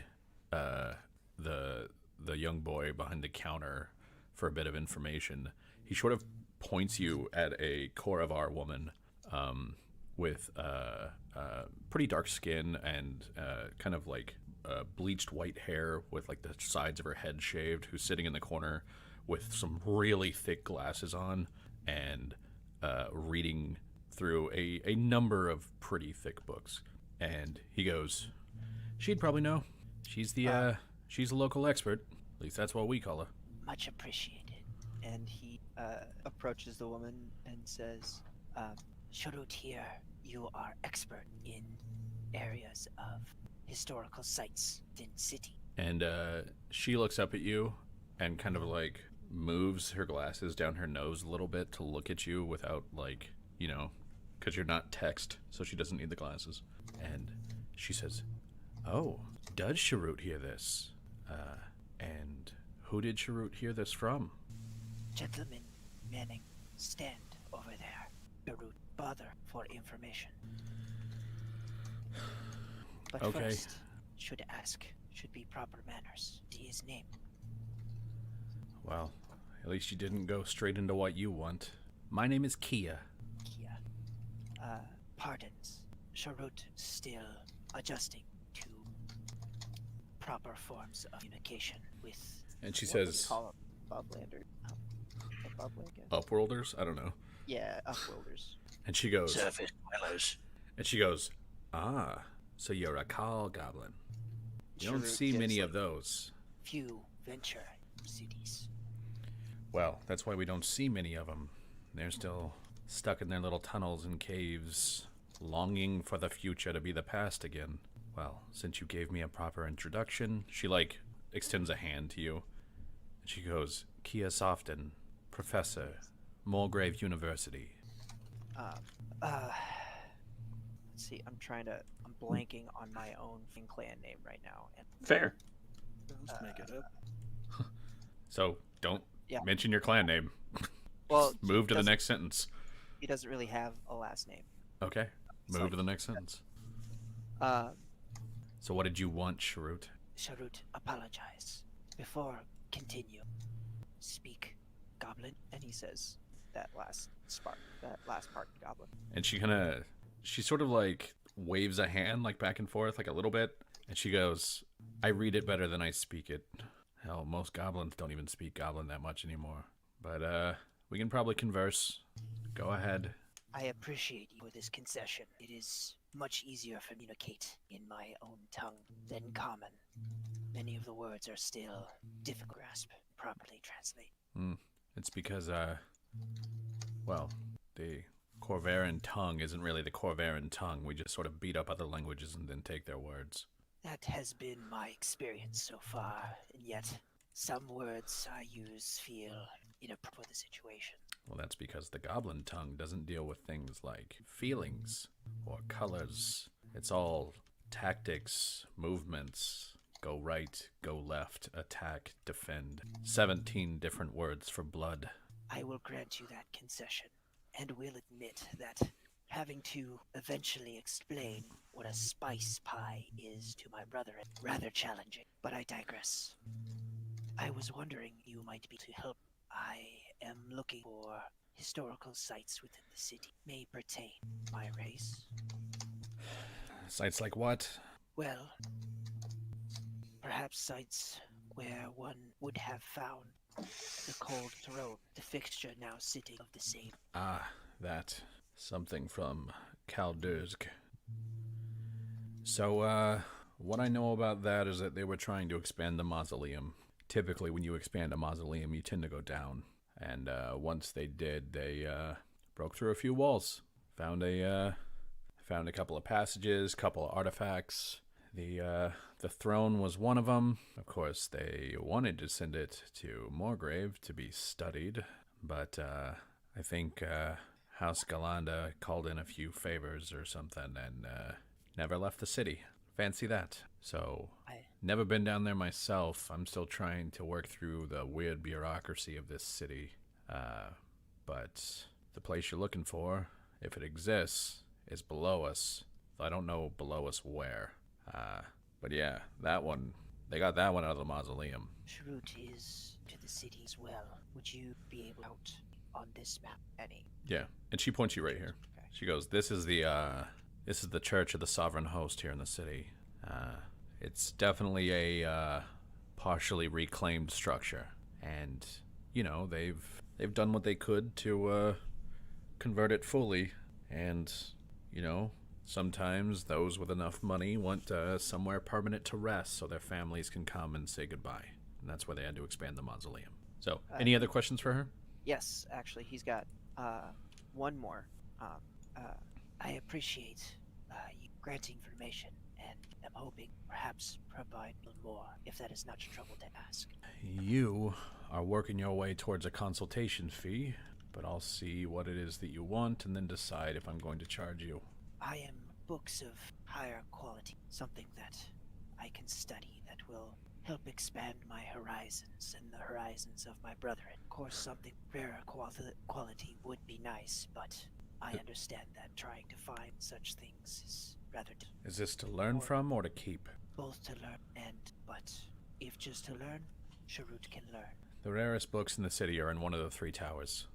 young boy behind the counter for a bit of information, he sort of points you at a Koravar woman with pretty dark skin and kind of like bleached white hair with like the sides of her head shaved, who's sitting in the corner with some really thick glasses on and reading through a number of pretty thick books. And he goes, "She'd probably know. She's the local expert. At least that's what we call her." Much appreciated. And he approaches the woman and says, Sharut here, you are expert in areas of historical sites in city. And she looks up at you and kind of like moves her glasses down her nose a little bit to look at you without like, because you're not text, so she doesn't need the glasses. And she says, "Oh, does Sharut hear this? And who did Sharut hear this from?" Gentleman Manning, stand over there. Sharut, bother for information. But Okay. first, should be proper manners. See his name. Well, at least you didn't go straight into what you want. My name is Kia. Kia. Pardons. Sharut still adjusting to proper forms of communication with. And she what would you says, call them? Boblander. Boblander. "Upworlders? I don't know." Yeah, upworlders. And she goes, Surface dwellers. "Ah, so you're a call goblin. You don't Sharut see gives, many like, of those." Few venture cities. Well, that's why we don't see many of them. They're still stuck in their little tunnels and caves, longing for the future to be the past again. Well, since you gave me a proper introduction, she, like, extends a hand to you. And she goes, "Kia Softon, Professor, Mulgrave University." Let's see. I'm blanking on my own clan name right now. And Fair. Let's make it up. So, don't Yeah. mention your clan name. well, Move to the doesn't- next sentence. He doesn't really have a last name. Okay, move to the next sentence. So what did you want, Sharut? Sharut, apologize. Before continue, speak, goblin. And he says that last part, goblin. And she sort of like waves a hand like back and forth like a little bit, and she goes, "I read it better than I speak it. Hell, most goblins don't even speak goblin that much anymore. But we can probably converse. Go ahead." I appreciate you for this concession. It is much easier to communicate in my own tongue than common. Many of the words are still difficult to grasp, properly translate. It's because well, the Corvaran tongue isn't really the Corvaran tongue. We just sort of beat up other languages and then take their words. That has been my experience so far, and yet some words I use feel inappropriate for the situation. Well, that's because the goblin tongue doesn't deal with things like feelings or colors. It's all tactics, movements, go right, go left, attack, defend. 17 different words for blood. I will grant you that concession, and will admit that having to eventually explain what a spice pie is to my brother is rather challenging, but I digress. I was wondering you might be to help. I am looking for historical sites within the city may pertain to my race. Sites like what? Well, perhaps sites where one would have found the cold throne, the fixture now sitting of the same. Ah, that. Something from Kaldursk. So, what I know about that is that they were trying to expand the mausoleum. Typically, when you expand a mausoleum, you tend to go down. And once they did, they broke through a few walls. Found a couple of passages, couple of artifacts. The throne was one of them. Of course, they wanted to send it to Morgrave to be studied, but I think House Galanda called in a few favors or something and never left the city. Fancy that. So, never been down there myself. I'm still trying to work through the weird bureaucracy of this city. But the place you're looking for, if it exists, is below us. I don't know below us where. But yeah, that one, they got that one out of the mausoleum. Shrewd is to the city as well. Would you be able out on this map, any? Yeah, and she points you right here. She goes, this is the church of the sovereign host here in the city. It's definitely a partially reclaimed structure, and they've done what they could to convert it fully, and sometimes those with enough money want somewhere permanent to rest so their families can come and say goodbye, and that's why they had to expand the mausoleum. So, any other questions for her? Yes, actually, he's got one more. I appreciate you granting information, and am hoping perhaps provide a little more, if that is not trouble to ask. You are working your way towards a consultation fee, but I'll see what it is that you want and then decide if I'm going to charge you. I am books of higher quality, something that I can study that will help expand my horizons and the horizons of my brethren. Of course, something rarer quality would be nice, but I understand that trying to find such things is rather Is this to learn from or to keep? both to learn but if just to learn, Sharut can learn. The rarest books in the city are in one of the 3 towers.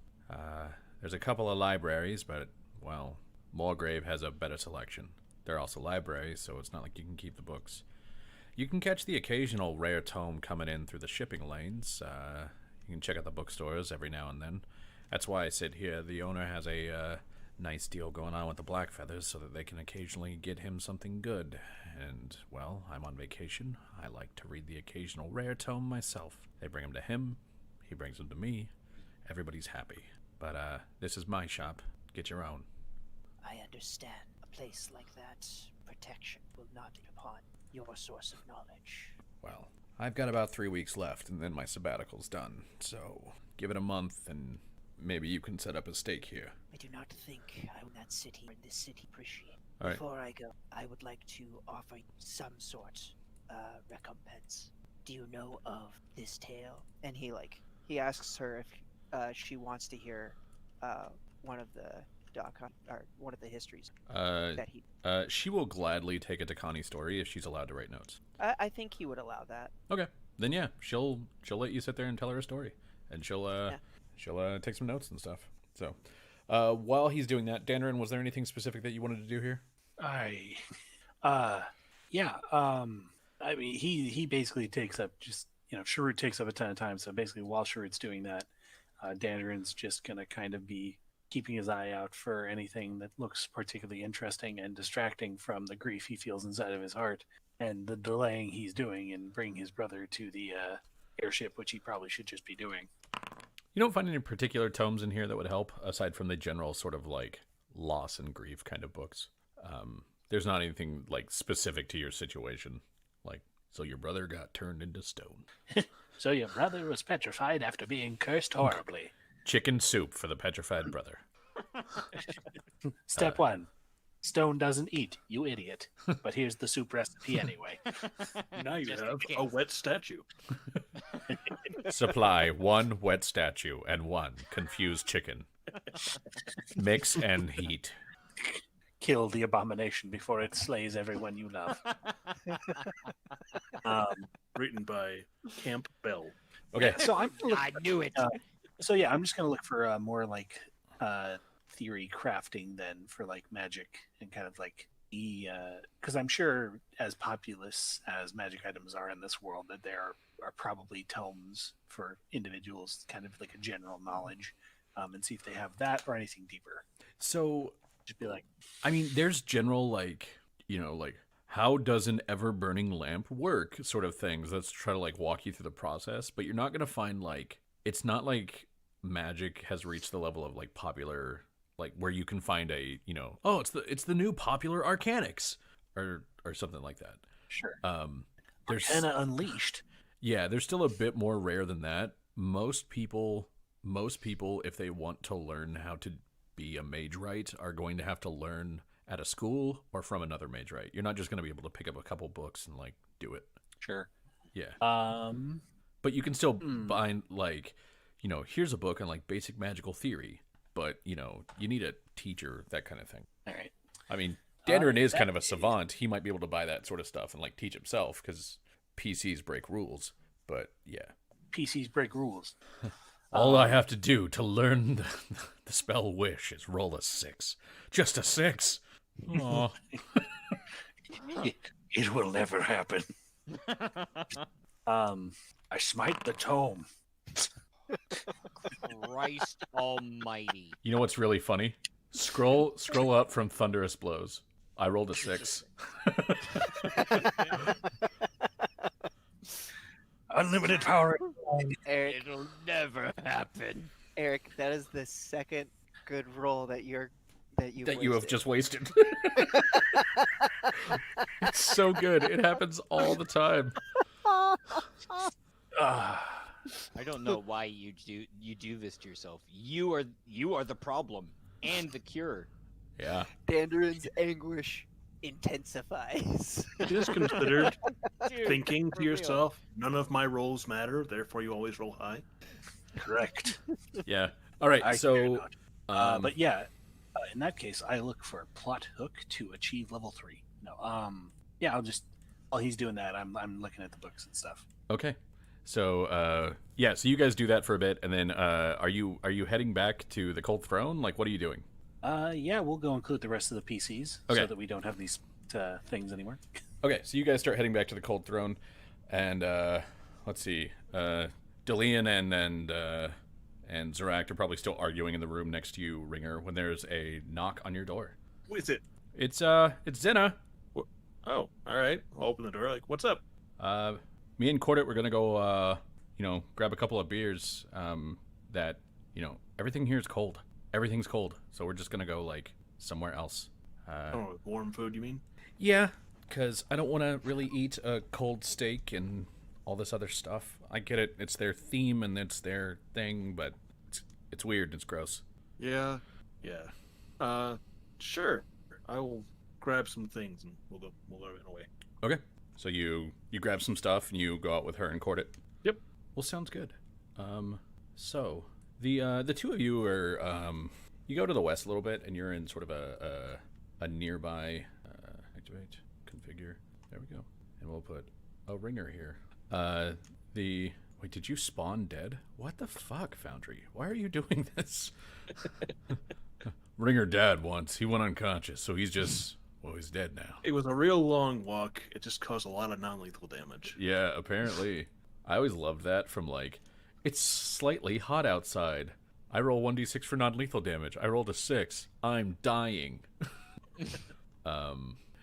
There's a couple of libraries, but, well, Moorgrave has a better selection. They're also libraries, so it's not like you can keep the books. You can catch the occasional rare tome coming in through the shipping lanes. You can check out the bookstores every now and then. That's why I sit here. The owner has a nice deal going on with the Blackfeathers so that they can occasionally get him something good. And, well, I'm on vacation. I like to read the occasional rare tome myself. They bring them to him. He brings them to me. Everybody's happy. But this is my shop. Get your own. I understand. A place like that, protection will not be upon your source of knowledge. Well, I've got about 3 weeks left, and then my sabbatical's done. So give it a month, and maybe you can set up a stake here. I do not think I will in that city or in this city appreciate. All right. Before I go, I would like to offer you some sort recompense. Do you know of this tale? And he asks her if she wants to hear one of the one of the histories that he. She will gladly take a Takani story if she's allowed to write notes. I think he would allow that. Okay, then yeah, she'll let you sit there and tell her a story, and she'll take some notes and stuff. So, while he's doing that, Dandarin, was there anything specific that you wanted to do here? I mean, he basically takes up Sharut takes up a ton of time. So basically, while Sharut's doing that, Dandarin's just gonna kind of be keeping his eye out for anything that looks particularly interesting and distracting from the grief he feels inside of his heart and the delaying he's doing in bringing his brother to the airship, which he probably should just be doing. You don't find any particular tomes in here that would help, aside from the general sort of like loss and grief kind of books. There's not anything like specific to your situation, like, so your brother got turned into stone. So your brother was petrified after being cursed horribly. Chicken soup for the petrified brother. Step 1. Stone doesn't eat, you idiot. But here's the soup recipe anyway. Now you have a wet statue. Supply 1 wet statue and 1 confused chicken. Mix and heat. Kill the abomination before it slays everyone you love. Written by Camp Bell. Okay. So I knew it. I'm just gonna look for more like theory crafting then for like magic and kind of like because I'm sure as populous as magic items are in this world that there are probably tomes for individuals, kind of like a general knowledge, and see if they have that or anything deeper. So Just be like, I mean, there's general, like, how does an ever-burning lamp work sort of things. Let's try to, like, walk you through the process. But you're not going to find, like, it's not like magic has reached the level of, like, popular, like, where you can find a, it's the new popular Arcanics or something like that. sure. There's Arcana Unleashed. Yeah, they're still a bit more rare than that. Most people, if they want to learn how to be a mage right, are going to have to learn at a school or from another mage right. You're not just going to be able to pick up a couple books and like do it. Sure. Yeah. But But you can still find like, here's a book on like basic magical theory, but you need a teacher, that kind of thing. all right. I mean, Dandarin is kind of a savant. He might be able to buy that sort of stuff and like teach himself because PCs break rules. But yeah. PCs break rules. All I have to do to learn the spell Wish is roll a 6. Just a 6. Aw. It will never happen. I smite the tome. Christ almighty. You know what's really funny? Scroll up from Thunderous Blows. I rolled a 6. Unlimited power. Eric, It'll never happen. Eric, that is the second good roll that you have just wasted. It's so good. It happens all the time. I don't know why you do this to yourself. You are the problem and the cure. Yeah. Dandarin's anguish intensifies. Just considered Dude, thinking for to real. yourself, none of my rolls matter, therefore you always roll high. Correct. Yeah. All right. I care So, not. But yeah, in that case, I look for a plot hook to achieve level 3. No. Yeah, I'll just while he's doing that, I'm looking at the books and stuff. okay. So, yeah. So you guys do that for a bit, and then are you heading back to the Cold Throne? Like, what are you doing? Yeah, we'll go include the rest of the PCs Okay. so that we don't have these things anymore. Okay. So you guys start heading back to the Cold Throne, and let's see. Delian and Zarak are probably still arguing in the room next to you, Ringer, when there's a knock on your door. Who is it? It's Zena. Oh, all right. I'll open the door. Like, what's up? Me and Cordet, we're gonna go, grab a couple of beers. That, everything here is cold. Everything's cold, so we're just gonna go like somewhere else. Oh, warm food, you mean? Yeah, because I don't want to really eat a cold steak and all this other stuff. I get it; it's their theme and it's their thing, but it's weird. It's gross. Yeah. Sure. I will grab some things and we'll go run away. Okay. So you grab some stuff and you go out with her and Cordet. Yep. Well, sounds good. So the two of you are you go to the west a little bit and you're in sort of a nearby activate configure. There we go. And we'll put a Ringer here. Wait, did you spawn dead? What the fuck, Foundry? Why are you doing this? Ringer died once. He went unconscious, so he's just he's dead now. It was a real long walk. It just caused a lot of non-lethal damage. Yeah, apparently. I always loved that from it's slightly hot outside. I roll 1d6 for non-lethal damage. I rolled a 6. I'm dying.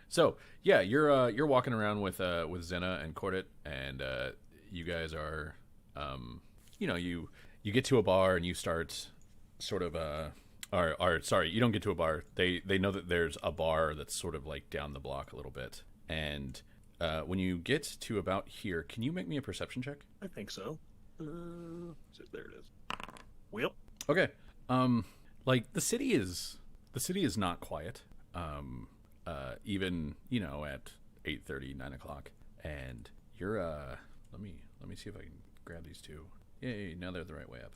So yeah, you're walking around with Zena and Cordet, and you guys are, you get to a bar and you start sort of or sorry, you don't get to a bar. They know that there's a bar that's sort of like down the block a little bit, and when you get to about here, can you make me a perception check? I think so. There it is. Well, Okay. The city is not quiet. Even at 8:30, 9 o'clock, and you're let me see if I can grab these two. Yay! Now they're the right way up.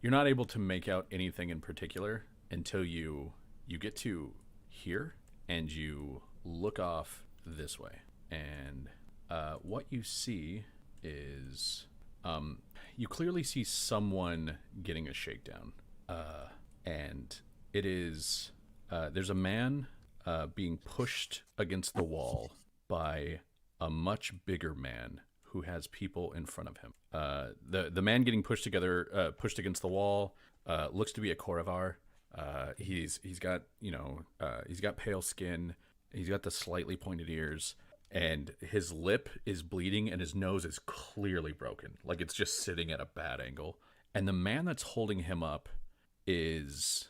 You're not able to make out anything in particular until you get to here and you look off this way, and what you see is you clearly see someone getting a shakedown, and it is there's a man being pushed against the wall by a much bigger man who has people in front of him. The man getting pushed against the wall looks to be a Koravar. He's got he's got pale skin. He's got the slightly pointed ears, and his lip is bleeding, and his nose is clearly broken, like it's just sitting at a bad angle. And the man that's holding him up is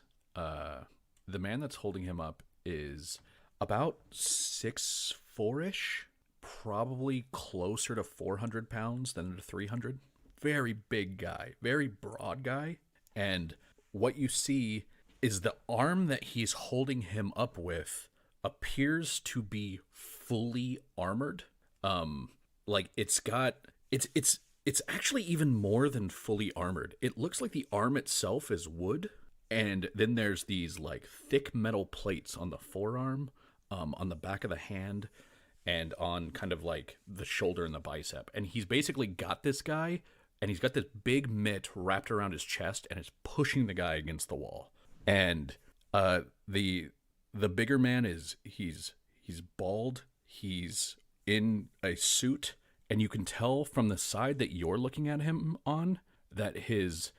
about 6'4"-ish, probably closer to 400 pounds than to 300. Very big guy, very broad guy. And what you see is the arm that he's holding him up with appears to be fully armored. It's actually even more than fully armored. It looks like the arm itself is wood, and then there's these thick metal plates on the forearm, on the back of the hand, and on kind of the shoulder and the bicep. And he's basically got this guy, and he's got this big mitt wrapped around his chest, and is pushing the guy against the wall. And the bigger man he's bald. He's in a suit, and you can tell from the side that you're looking at him on that his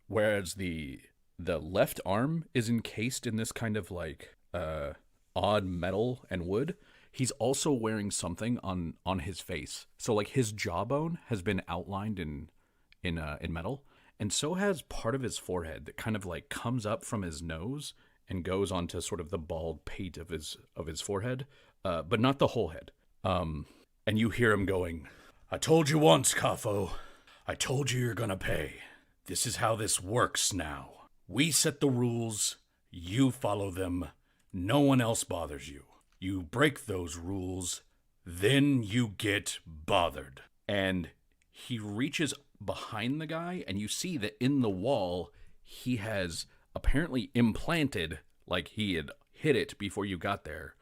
whereas the left arm is encased in this kind of like odd metal and wood, he's also wearing something on his face. So like his jawbone has been outlined in metal, and so has part of his forehead that kind of like comes up from his nose and goes onto sort of the bald pate of his forehead, but not the whole head. And you hear him going, "I told you once, Kafo. I told you you're gonna pay. This is how this works now. We set the rules, you follow them, no one else bothers you. You break those rules, then you get bothered." And he reaches behind the guy, and you see that in the wall, he has apparently implanted, like he had hit it before you got there,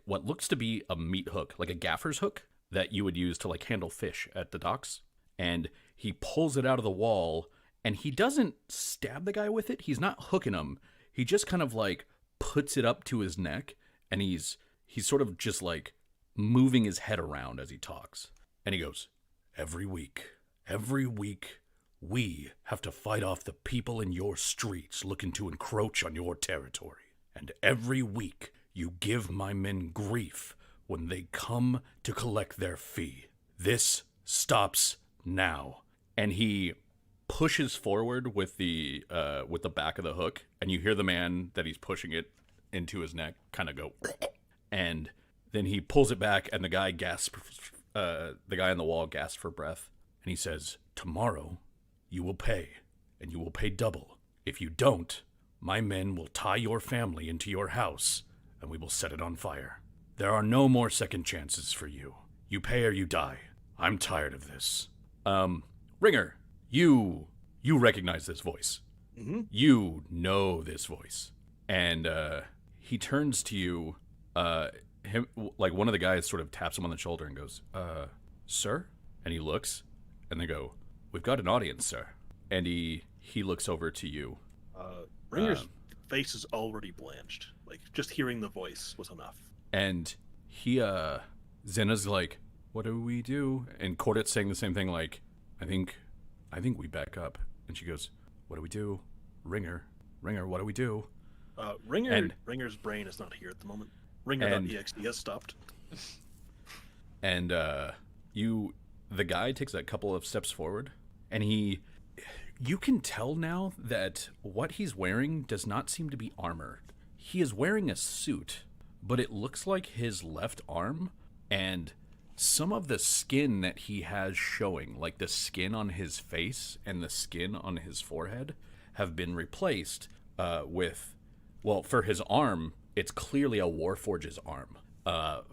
what looks to be a meat hook, like a gaffer's hook that you would use to like handle fish at the docks. And he pulls it out of the wall, and he doesn't stab the guy with it. He's not hooking him. He just kind of like puts it up to his neck, and he's sort of just like moving his head around as he talks. And he goes, every week, we have to fight off the people in your streets looking to encroach on your territory. And every week, you give my men grief when they come to collect their fee. This stops now." And he pushes forward with the back of the hook, and you hear the man that he's pushing it into his neck kind of go, and then he pulls it back, and the guy gasps. The guy on the wall gasps for breath, and he says, "Tomorrow, you will pay, and you will pay double. If you don't, my men will tie your family into your house, and we will set it on fire. There are no more second chances for you. You pay or you die. I'm tired of this." Ringer, you recognize this voice. Mm-hmm. You know this voice. And he turns to you, like one of the guys sort of taps him on the shoulder and goes, "Sir?" And he looks, and they go, "We've got an audience, sir." And he looks over to you. Ringer's face is already blanched. Like, just hearing the voice was enough. And Zena's like, "What do we do?" And Cordet's saying the same thing, like, I think we back up. And she goes, "What do we do? Ringer, what do we do?" Ringer's brain is not here at the moment. Ringer.exe has stopped. And the guy takes a couple of steps forward, and you can tell now that what he's wearing does not seem to be armor. He is wearing a suit, but it looks like his left arm and some of the skin that he has showing, like the skin on his face and the skin on his forehead, have been replaced with, well, for his arm, it's clearly a Warforged's arm.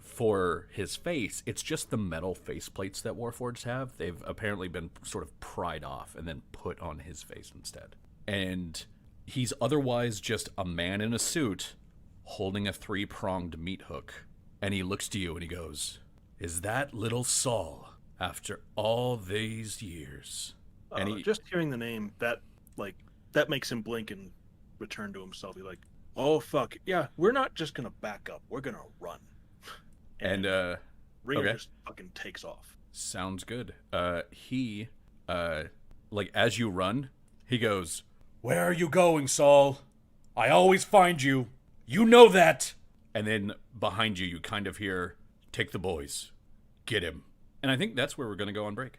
For his face, it's just the metal faceplates that Warforged have. They've apparently been sort of pried off and then put on his face instead. And he's otherwise just a man in a suit holding a 3-pronged meat hook. And he looks to you and he goes, "Is that little Saul after all these years?" And just hearing the name, that makes him blink and return to himself. He's like, "Oh fuck, yeah, we're not just gonna back up, we're gonna run." And Ringer okay. just fucking takes off. Sounds good. He as you run, he goes, "Where are you going, Saul? I always find you. You know that." And then behind you, you kind of hear, "Take the boys. Get him." And I think that's where we're going to go on break.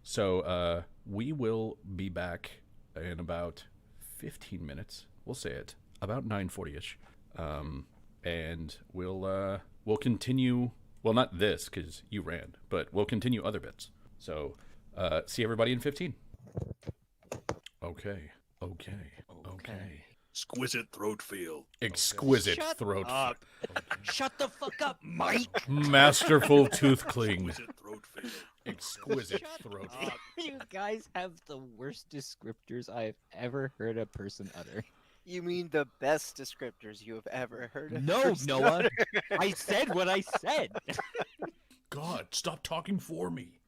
So we will be back in about 15 minutes. We'll say it. About 9:40-ish. And we'll continue. Well, not this, because you ran. But we'll continue other bits. So see everybody in 15. Okay. Exquisite throat feel. Exquisite Shut throat. up. Shut the fuck up, Mike. Masterful tooth cling. Exquisite throat feel. Exquisite Shut throat. up. You guys have the worst descriptors I've ever heard a person utter. You mean the best descriptors you have ever heard of? No, Noah. I said what I said. God, stop talking for me.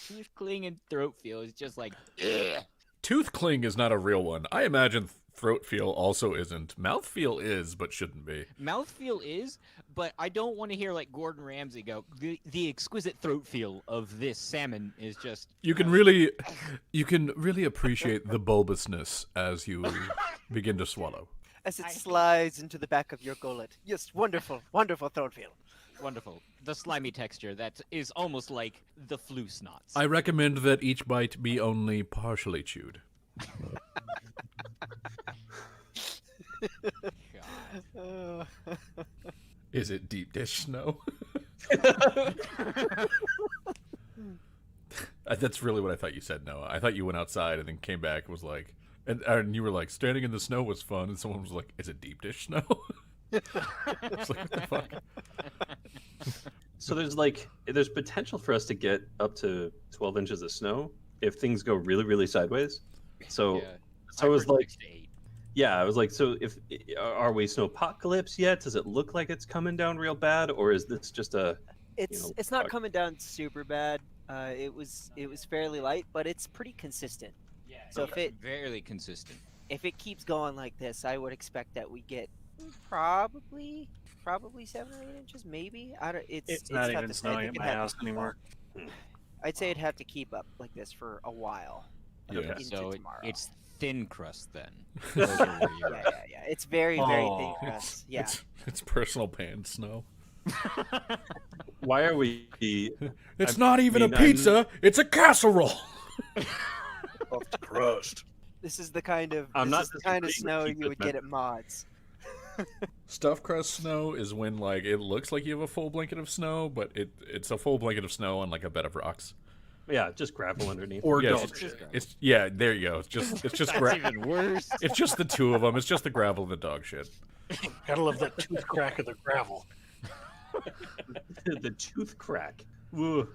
Tooth cling and throat feel is just like, ugh. Tooth cling is not a real one. I imagine throat feel also isn't. Mouth feel is, but shouldn't be. Mouthfeel is, but I don't want to hear like Gordon Ramsay go. The exquisite throat feel of this salmon is just. You can really appreciate the bulbousness as you begin to swallow. As it slides into the back of your gullet. Yes, wonderful, wonderful throat feel. Wonderful. The slimy texture that is almost like the flu snots. I recommend that each bite be only partially chewed. God. Is it deep dish snow? That's really what I thought you said, Noah. I thought you went outside and then came back and was like, and you were like, standing in the snow was fun, and someone was like, is it deep dish snow? I was like, what the fuck? So there's potential for us to get up to 12 inches of snow if things go really, really sideways. So, Yeah. so I was like, 6 to 8. yeah, I was like, so are we snowpocalypse yet? Does it look like it's coming down real bad, or is this just a? It's not coming down super bad. It was fairly light, but it's pretty consistent. Yeah. So Very consistent. if it keeps going like this, I would expect that we get probably 7 or 8 inches, maybe. I don't. It's not tough even to say. I snowing think at it'd my have house to keep anymore. up. I'd say it'd have to keep up like this for a while. Yeah. Into So tomorrow. it's thin crust then. Those are where you're at. yeah. It's very thin Oh. crust. Yeah. It's personal pan snow. Why are we? It's not even mean, a pizza, it's a casserole. Puffed crust. This is the kind of I'm this not is the kind of disagreeing snow with you, you would but- get at mods. Stuffed crust snow is when like it looks like you have a full blanket of snow, but it's a full blanket of snow on like a bed of rocks. Yeah, just gravel underneath. Or Yeah, dog it's shit. It's yeah, there you go. It's just That's even worse. It's just the two of them. It's just the gravel and the dog shit. Gotta love that tooth crack of the gravel. The tooth crack. Ugh.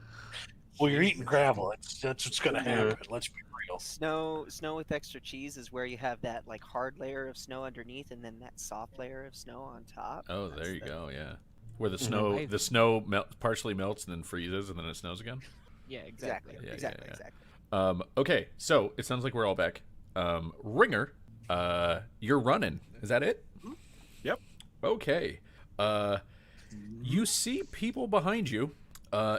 Well, you're eating gravel. That's what's gonna Yeah. happen. Let's be real. Snow with extra cheese is where you have that like hard layer of snow underneath and then that soft layer of snow on top. Oh, That's there you the- go. Yeah, where the Mhm. snow partially melts and then freezes and then it snows again. Yeah, exactly. Exactly. Yeah, exactly. yeah. Exactly. Okay, so it sounds like we're all back. Ringer, you're running. Is that it? Yep. Okay. You see people behind you,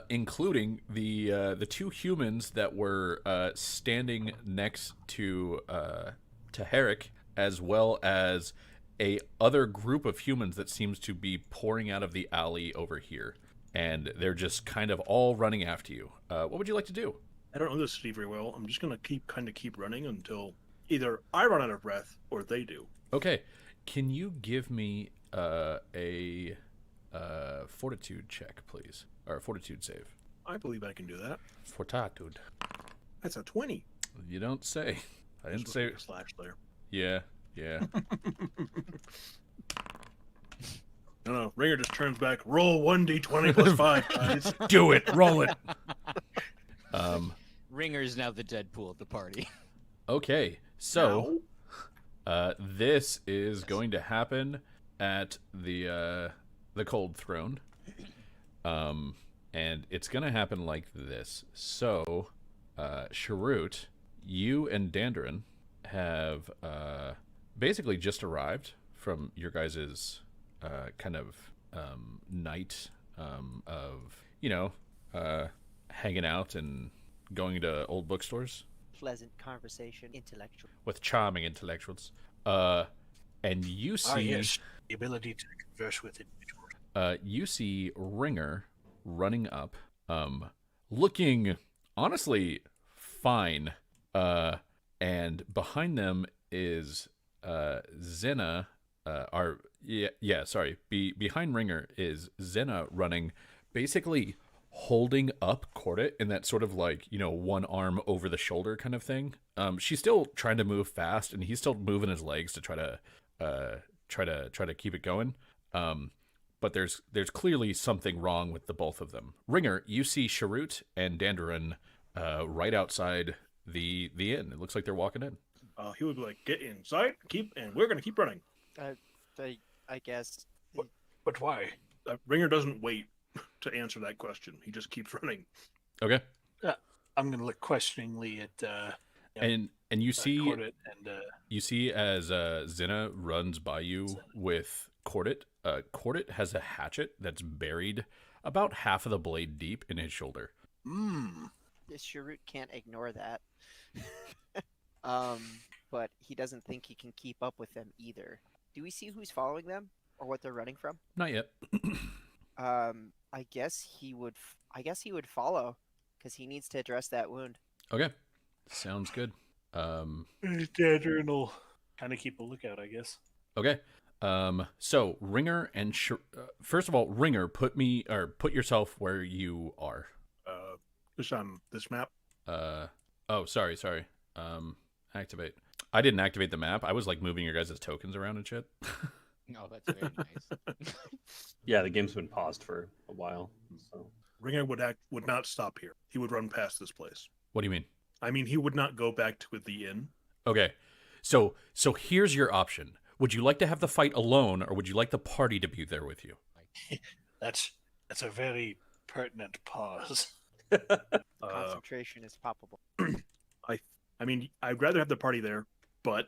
including the two humans that were standing next to Herrick, as well as a other group of humans that seems to be pouring out of the alley over here, and they're just kind of all running after you. What would you like to do? I don't know this city very well. I'm just gonna keep running until either I run out of breath or they do. Okay, can you give me a fortitude check, please, or a fortitude save? I believe I can do that. Fortitude. That's a 20. You don't say. I didn't Just say. looking at a slash there. Yeah. No, Ringer just turns back. Roll 1d20 plus 5, guys. Do it. Roll it. Ringer's now the Deadpool of the party. Okay, so this is going to happen at the Cold Throne, and it's going to happen like this. So, Sharut, you and Dandrin have basically just arrived from your guys' kind of night of hanging out and going to old bookstores Pleasant conversation, intellectual. with charming intellectuals. And you see, Yes, the ability to converse with individuals. you see Ringer running up, looking honestly fine. And behind them is Zena. Behind Ringer is Zena running, basically holding up Cordit in that sort of like, one arm over the shoulder kind of thing. She's still trying to move fast, and he's still moving his legs to try to keep it going. But there's clearly something wrong with the both of them. Ringer, you see Sharut and Dandrin right outside the inn. It looks like they're walking in. He would be like, get inside, and we're going to keep running. I guess. But why? Ringer doesn't wait to answer that question. He just keeps running. Okay. I'm going to look questioningly at. And And you see Cordit and you see as Zinna runs by you with Cordit. Cordit has a hatchet that's buried about half of the blade deep in his shoulder. This Sharut can't ignore that. But he doesn't think he can keep up with them either. Do we see who's following them or what they're running from? Not yet. I guess he would. I guess he would follow, because he needs to address that wound. Okay, sounds good. Dandrin will kind of keep a lookout, I guess. Okay. So Ringer and first of all, Ringer, put yourself where you are. Just on this map. Oh, sorry. Activate. I didn't activate the map. I was like moving your guys' tokens around and shit. Oh, that's very nice. Yeah, the game's been paused for a while. So Ringer would not stop here. He would run past this place. What do you mean? I mean, he would not go back to the inn. Okay. So here's your option. Would you like to have the fight alone, or would you like the party to be there with you? That's a very pertinent pause. Concentration is palpable. I mean, I'd rather have the party there, but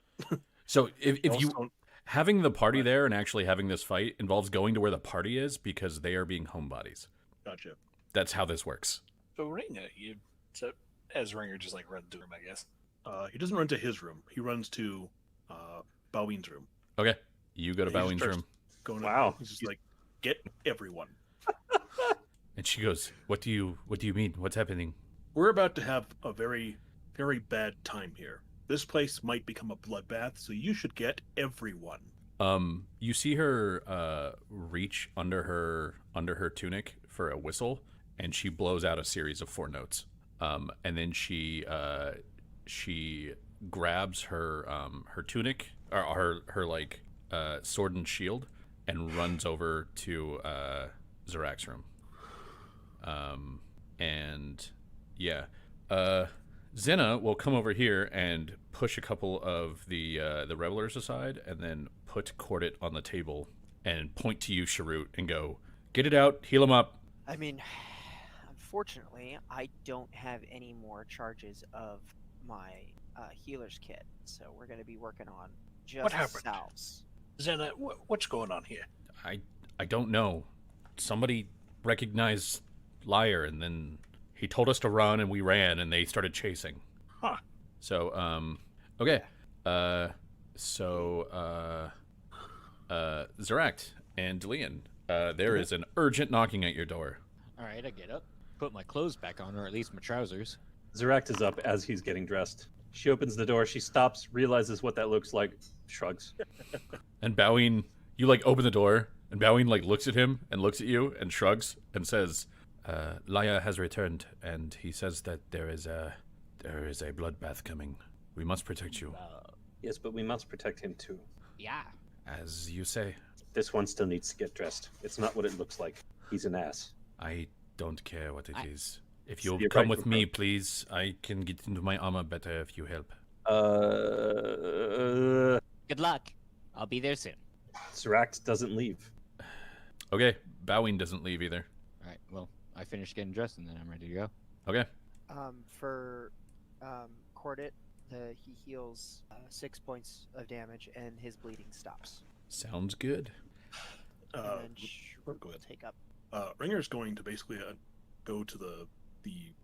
So if also you don't- having the party there and actually having this fight involves going to where the party is because they are being homebodies. Gotcha. That's how this works. So Ringer, as Ringer just like runs to him, I guess. He doesn't run to his room. He runs to Boween's room. Okay. You go to He just Boween's starts room. Going Wow. He's just like, get everyone. And she goes, What do you mean? What's happening? We're about to have a very, very bad time here. This place might become a bloodbath, so you should get everyone. You see her reach under her tunic for a whistle, and she blows out a series of 4 notes. And then she grabs her tunic or her like sword and shield and runs over to Zarak's room. And yeah, Zinna will come over here and push a couple of the revelers aside, and then put Cordit on the table and point to you, Sharut, and go, "Get it out, heal him up." I mean, unfortunately, I don't have any more charges of my healer's kit, so we're going to be working on just What happened? salves. Zenna, what's going on here? I don't know. Somebody recognized Liar, and then he told us to run, and we ran, and they started chasing. Huh. So, okay. Zarak and Delian, there is an urgent knocking at your door. All right, I get up, put my clothes back on, or at least my trousers. Zarak is up as he's getting dressed. She opens the door. She stops, realizes what that looks like, shrugs. And Boween, you like open the door, and Boween like looks at him and looks at you and shrugs and says, Laya has returned, and he says that there is a bloodbath coming. We must protect you, Yes, but we must protect him too. Yeah. as you say. This one still needs to get dressed. It's not what it looks like. He's an ass. I don't care what it is. If So you'll you're come right, with you're me, right. please, I can get into my armor better if you help. Good luck. I'll be there soon. Zarak doesn't leave. Okay, Boween doesn't leave either. All right. Well, I finished getting dressed, and then I'm ready to go. Okay. For Cordit, he heals 6 points of damage, and his bleeding stops. Sounds good. And Uh, then Sharut go will ahead. take up. Ringer's going to basically go to the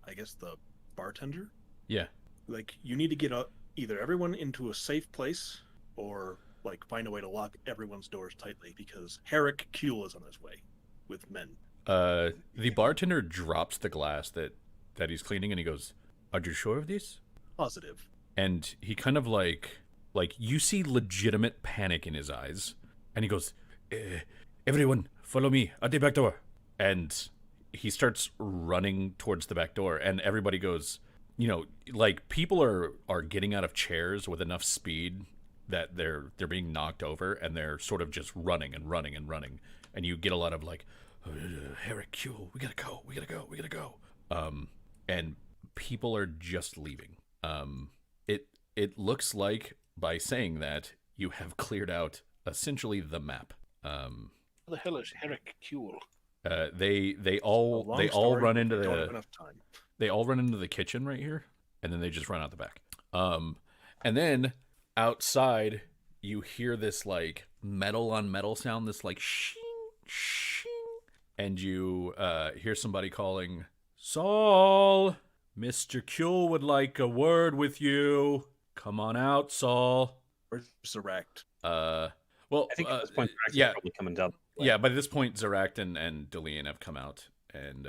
I guess the bartender. Yeah. Like, you need to get either everyone into a safe place, or like find a way to lock everyone's doors tightly, because Herrick Kuehl is on his way with men. The bartender drops the glass that he's cleaning, and he goes, "Are you sure of this?" Positive. And he kind of like you see legitimate panic in his eyes, and he goes, "Everyone, follow me at the back door." And he starts running towards the back door, and everybody goes, like people are getting out of chairs with enough speed that they're being knocked over, and they're sort of just running and running and running, and you get a lot of like, Herrick Kuehl, we gotta go. And people are just leaving. It looks like, by saying that, you have cleared out essentially the map. Who the hell is Herrick Kuehl? They A all long run story, into we don't have the enough time. they all run into the kitchen right here, and then they just run out the back. And then outside, you hear this like metal on metal sound, this like shing, shing. And you hear somebody calling, Saul, Mr. Kuehl would like a word with you. Come on out, Saul. Where's Zeract? Well, I think at this point, Drax is yeah, probably coming down. yeah. By this point, Zeract and Delian have come out, and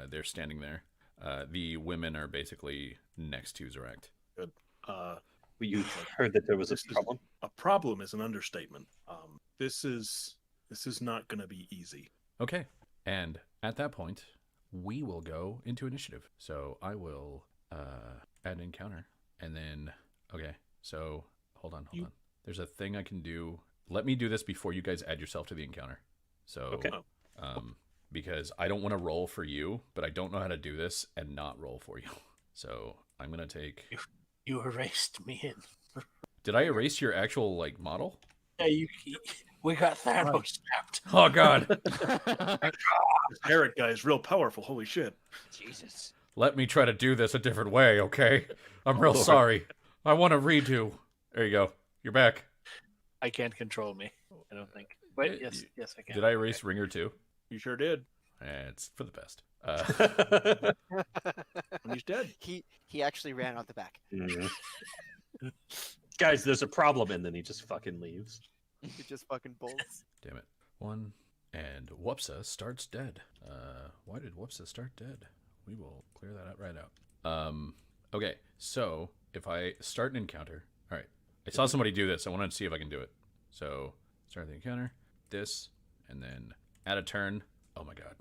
they're standing there. The women are basically next to Zeract. Good. You heard that there was a This is- problem. A problem is an understatement. This is not going to be easy. Okay, and at that point, we will go into initiative. So I will add an encounter, and then So hold on. There's a thing I can do. Let me do this before you guys add yourself to the encounter. So Okay. because I don't want to roll for you, but I don't know how to do this and not roll for you. So I'm gonna take. You erased me in. Did I erase your actual like model? Yeah, we got Thanos trapped. Oh God! This Eric guy is real powerful. Holy shit. Jesus. Let me try to do this a different way, okay? I'm real Lord. sorry. I want to redo. There you go. You're back. I can't control me. I don't think. Wait, yes, I can. Did I erase Ringer too? You sure did. It's for the best. And he's dead. He actually ran out the back. Mhm. Guys, there's a problem, and then he just fucking leaves. He just fucking bolts. Damn it. One. And Whoopsa starts dead. Why did Whoopsa start dead? We will clear that out right out. Okay, so if I start an encounter, all right. I saw somebody do this. I wanted to see if I can do it. So start the encounter, this, and then add a turn. Oh my god.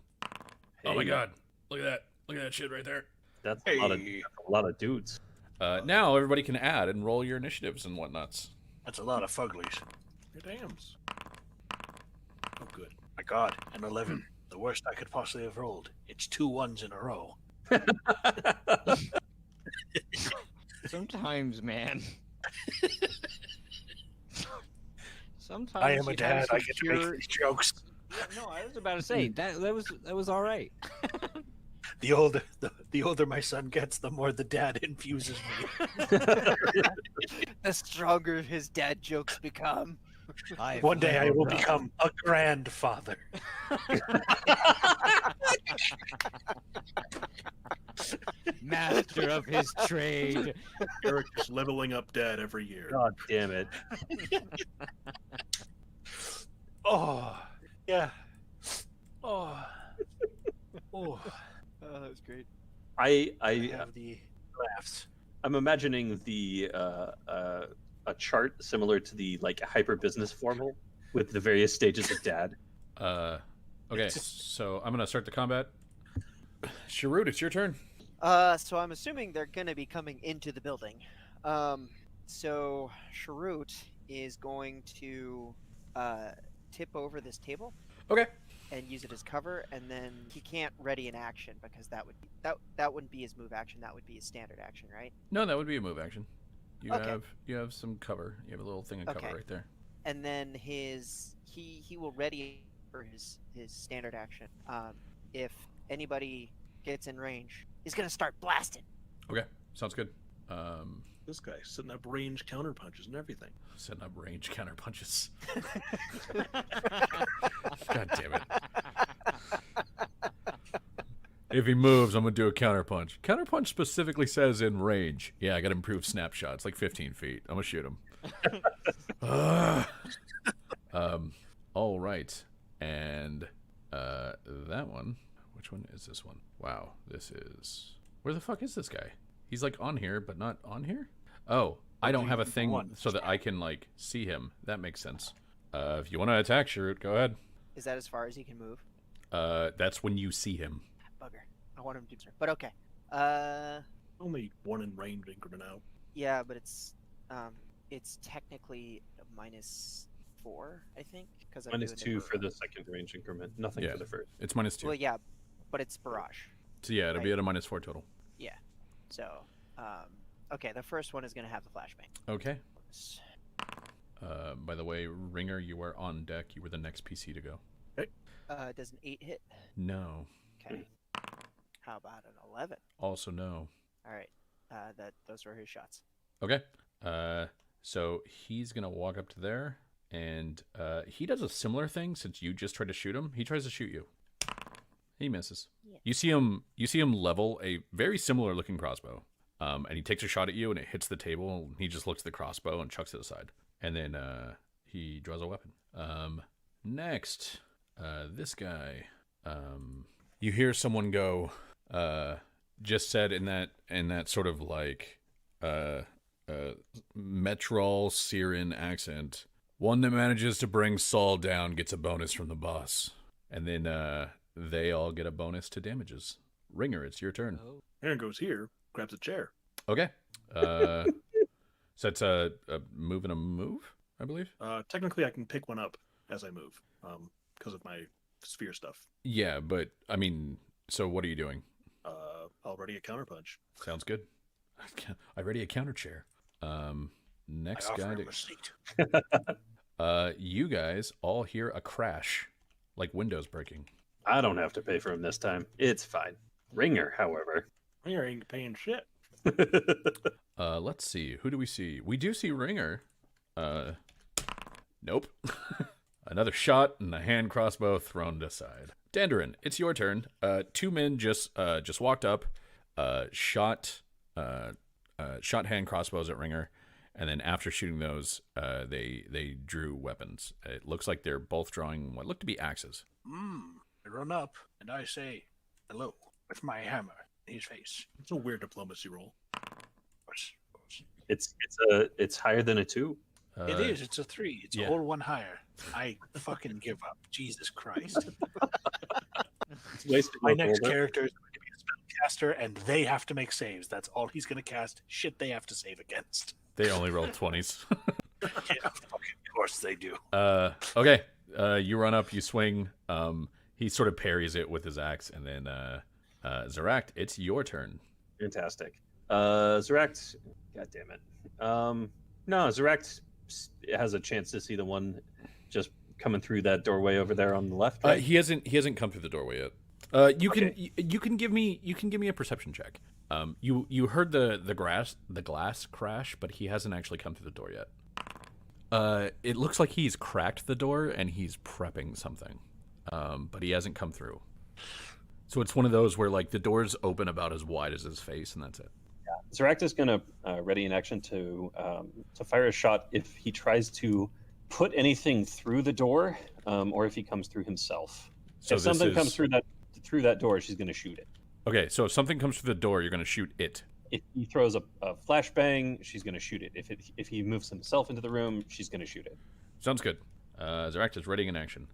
Oh my Hey, god. Look at that. Look at that shit right there. That's Hey. a lot of dudes. Now everybody can add and roll your initiatives and whatnots. That's a lot of fuglies. Your dams. Oh, good. My God, an 11. The worst I could possibly have rolled. It's 2 1s in a row. Sometimes, man. Sometimes I am a you dad. have I some get to make pure- these jokes. Yeah, no, I was about to say that was all right. The older my son gets, the more the dad infuses me. The stronger his dad jokes become. One day I will become a grandfather. master of his trade. Eric is leveling up dad every year. God damn it. Oh, yeah. Oh. Oh. Oh, that was great. I I have the laughs. I'm imagining a chart similar to the like hyper business formal with the various stages of dad. Okay, so I'm gonna start the combat. Sharut, it's your turn. So I'm assuming they're gonna be coming into the building. So Sharut is going to tip over this table Okay. and use it as cover, and then he can't ready an action because that wouldn't be his move action. That would be his standard action, right? No, that would be a move action. Okay. You have some cover. You have a little thing of cover Okay. right there. And then he will ready for his standard action. If anybody gets in range, he's gonna start blasting. Okay, sounds good. This guy setting up range counter punches and everything. Setting up range counter punches. God damn it. If he moves, I'm gonna do a counter punch. Counter punch specifically says in range. Yeah, I got improved snapshot. It's like 15 feet. I'm gonna shoot him. All right, and that one. Which one is this one? Wow, this is. Where the fuck is this guy? He's like on here, but not on here. Oh, I don't have a thing so that I can like see him. That makes sense. If you want to attack, Sharut, go ahead. Is that as far as he can move? That's when you see him. Bugger. I want him to do, but okay. Only one in range increment out. Yeah, but it's technically a -4, I think, because I'm Minus doing 2 for the second range increment. Nothing Yeah. for the first. It's -2. Well, yeah, but it's barrage. So yeah, it'll be at a -4 total. So, okay, the first one is gonna have the flashbang. Okay. By the way, Ringer, you are on deck. You were the next PC to go. Does an 8 hit? No. Okay. How about an 11? Also no. All right. Those were his shots. Okay. So he's gonna walk up to there, and he does a similar thing. Since you just tried to shoot him, he tries to shoot you. He misses. Yeah. You see him level a very similar looking crossbow. And he takes a shot at you, and it hits the table. And he just looks at the crossbow and chucks it aside. And then he draws a weapon. Next, this guy. You hear someone go. Just said in that sort of like Metrol Syrian accent. One that manages to bring Saul down gets a bonus from the boss. And then they all get a bonus to damages. Ringer, it's your turn. Oh. Aaron goes here, grabs a chair. Okay. So it's a move and a move, I believe? Technically, I can pick one up as I move because of my sphere stuff. Yeah, but, I mean, so what are you doing? I'll ready a counterpunch. Sounds good. I ready a counter chair. Next I offer guy. him a seat. You guys all hear a crash, like windows breaking. I don't have to pay for him this time. It's fine. Ringer, however. Ringer ain't paying shit. Let's see. Who do we see? We do see Ringer. Nope. Another shot and a hand crossbow thrown aside. Dandarin, it's your turn. Two men just walked up, shot hand crossbows at Ringer, and then after shooting those, they drew weapons. It looks like they're both drawing what look to be axes. I run up and I say hello with my hammer in his face. It's a weird diplomacy roll. Of course. It's higher than a 2. It is. It's a 3. It's yeah. a whole 1 higher. I fucking give up. Jesus Christ. It's wasted My no next gold. character is going to be a spellcaster, and they have to make saves. That's all he's going to cast. Shit they have to save against. They only rolled 20s. Yeah, fucking of course they do. Okay. You run up, you swing. He sort of parries it with his axe, and then Zeract, it's your turn. Fantastic. Zeract, god damn it. No, Zeract has a chance to see the one just coming through that doorway over there on the left. Right? He hasn't come through the doorway yet. You can give me a perception check. You heard the glass crash, but he hasn't actually come through the door yet. It looks like he's cracked the door and he's prepping something, but he hasn't come through. So it's one of those where like the door's open about as wide as his face, and that's it. Zeract is going to ready in action to fire a shot if he tries to put anything through the door, or if he comes through himself. So if something comes through that door, she's going to shoot it. Okay, so if something comes through the door, you're going to shoot it. If he throws a flashbang, she's going to shoot it. If he moves himself into the room, she's going to shoot it. Sounds good. Zeract is ready in action.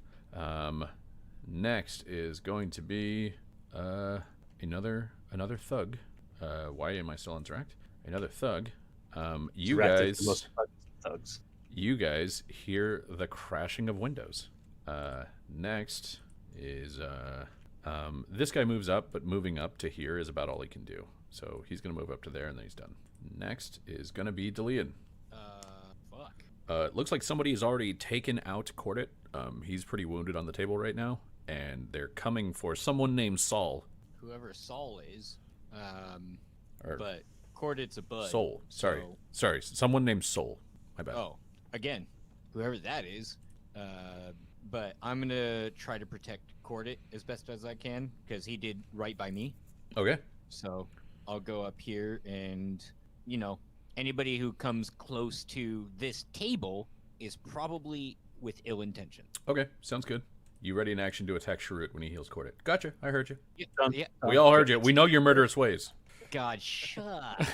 Next is going to be another thug. Why am I still on Zeract? Another thug. You Zeract guys, is the most thugs. you guys hear the crashing of windows. Next is this guy moves up, but moving up to here is about all he can do. So he's gonna move up to there, and then he's done. Next is gonna be Delian. Fuck. It looks like somebody has already taken out Cordit. He's pretty wounded on the table right now, and they're coming for someone named Saul. Whoever Saul is. Or But Cordit's a bud. Soul. Sorry. so- Sorry. Someone named Soul. My bad. Oh, again, whoever that is. But I'm gonna try to protect Cordit as best as I can because he did right by me. Okay. So I'll go up here and, anybody who comes close to this table is probably with ill intention. Okay. Sounds good. You ready in action to attack Sharut when he heals Cordit? Gotcha. I heard you. Yeah. Done. yeah. We all heard you. We know your murderous ways. God, shut.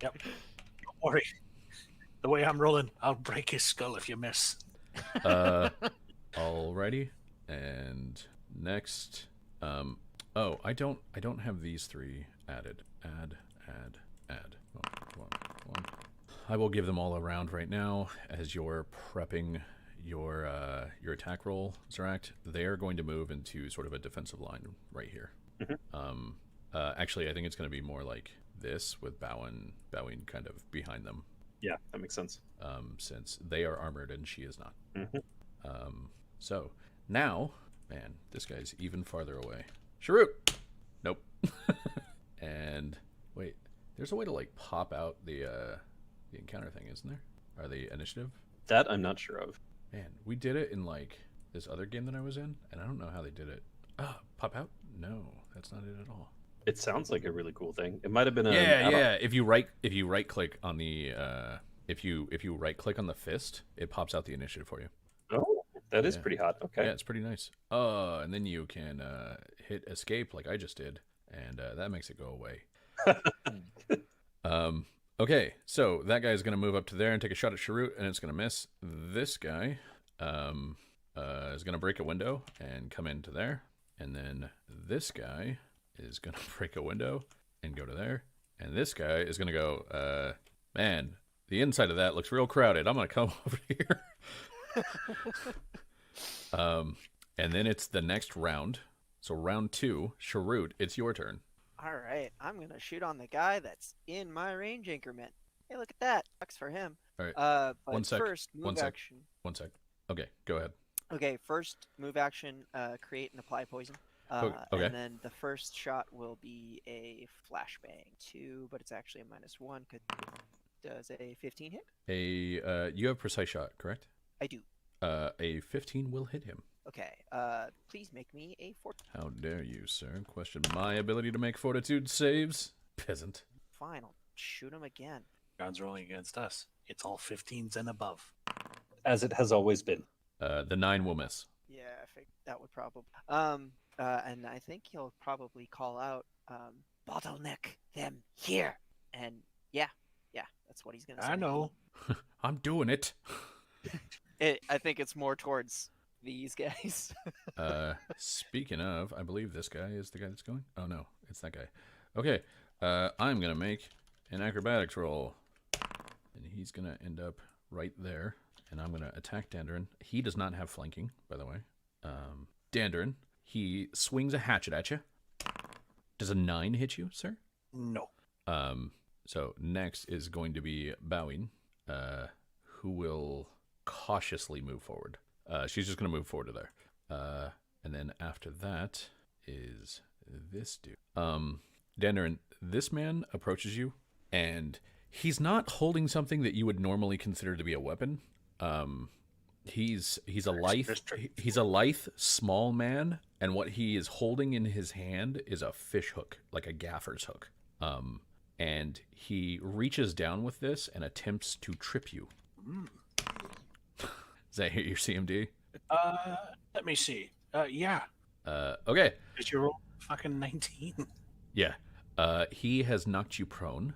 Yep. Don't worry. The way I'm rolling, I'll break his skull if you miss. Alrighty. And next, oh, I don't have these 3 added. Add. One. I will give them all a round right now as you're prepping your attack roll, Zeract. They are going to move into sort of a defensive line right here. Mm-hmm. Actually, I think it's going to be more like this with bowing kind of behind them. Yeah, that makes sense. Since they are armored and she is not. Mm-hmm. So now, man, this guy's even farther away. Sharut! Nope. And wait, there's a way to like pop out the encounter thing, isn't there? Or the initiative? That I'm not sure of. Man, we did it in like this other game that I was in, and I don't know how they did it. Ah, pop out? No, that's not it at all. It sounds like a really cool thing. It might have been a Yeah. If you right click on the if you right click on the fist, it pops out the initiative for you. Oh, that is pretty hot. Okay. Yeah, it's pretty nice. And then you can hit escape like I just did, and that makes it go away. Okay, so that guy's gonna move up to there and take a shot at Sharut, and it's gonna miss. This guy is gonna break a window and come into there, and then this guy is gonna break a window and go to there, and this guy is gonna go, man, the inside of that looks real crowded. I'm gonna come over here. And then it's the next round. So round 2, Sharut, it's your turn. All right, I'm gonna shoot on the guy that's in my range increment. Hey, look at that. Sucks for him. All right. But One sec. first, move action. One sec. Okay, go ahead. Okay, first move action. Create and apply poison. Okay. And then the first shot will be a flashbang 2, but it's actually a -1. Does a 15 hit? You have precise shot, correct? I do. A 15 will hit him. Okay. Please make me a 14. How dare you, sir? Question my ability to make fortitude saves? Peasant. Fine, I'll shoot him again. God's rolling against us. It's all 15s and above. As it has always been. The 9 will miss. Yeah, I think that would probably. And I think he'll probably call out, bottleneck them here. And yeah, that's what he's gonna say. I know. I'm doing it. I think it's more towards these guys. Speaking of, I believe this guy is the guy that's going. Oh no, it's that guy. Okay, I'm gonna make an acrobatics roll, and he's gonna end up right there. And I'm gonna attack Dandarin. He does not have flanking, by the way. Dandarin, he swings a hatchet at you. Does a 9 hit you, sir? No. So next is going to be Bowing, who will cautiously move forward. She's just going to move forward to there. And then after that is this dude. Dandarin, this man approaches you, and he's not holding something that you would normally consider to be a weapon. He's a lithe, small man, and what he is holding in his hand is a fish hook, like a gaffer's hook. And he reaches down with this and attempts to trip you. Is that your CMD? Let me see. Yeah. Okay. Did you roll fucking 19? Yeah. He has knocked you prone.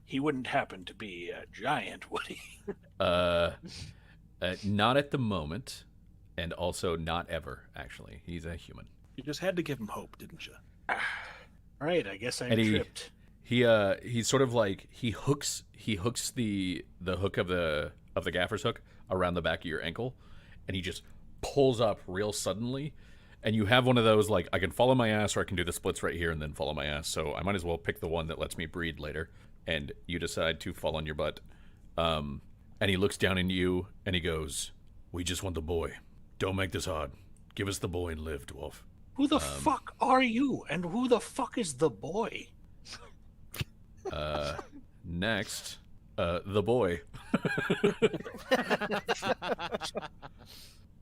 He wouldn't happen to be a giant, would he? Not at the moment, and also not ever, actually. He's a human. You just had to give him hope, didn't you? Right, I guess I And tripped. He's sort of like he hooks the hook of the gaffer's hook around the back of your ankle, and he just pulls up real suddenly, and you have one of those like, I can follow my ass or I can do the splits right here and then follow my ass, so I might as well pick the one that lets me breathe later. And you decide to fall on your butt. And he looks down at you and he goes, "We just want the boy. Don't make this hard. Give us the boy and live, dwarf." Who the fuck are you? And who the fuck is the boy? Next, the boy.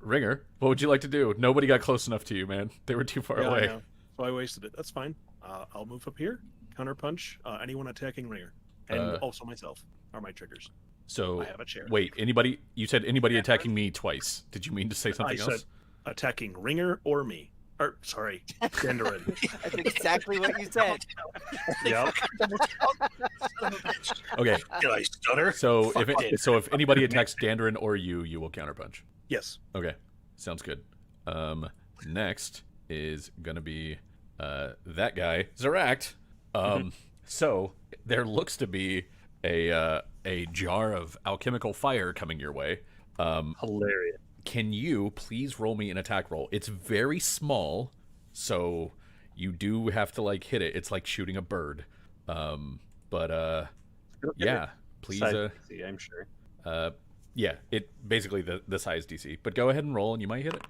Ringer, what would you like to do? Nobody got close enough to you, man. They were too far Yeah, I away. know. So I wasted it. That's fine. I'll move up here, counterpunch anyone attacking Ringer, and also myself are my triggers. So, I have a chair. wait, anybody? You said anybody attacking me twice. Did you mean to say something I else? said attacking Ringer or me. Or, sorry, Dandarin. That's exactly what you said. Yep. Okay, Did I stutter? so Fuck it. if anybody attacks Dandarin or you will counterpunch. Yes. Okay, sounds good. Next is gonna be that guy, Zeract. So there looks to be a jar of alchemical fire coming your way. Hilarious. Can you please roll me an attack roll? It's very small, so you do have to like hit it. It's like shooting a bird. But yeah, please. Size DC, I'm sure. Yeah, it basically the size DC. But go ahead and roll, and you might hit it.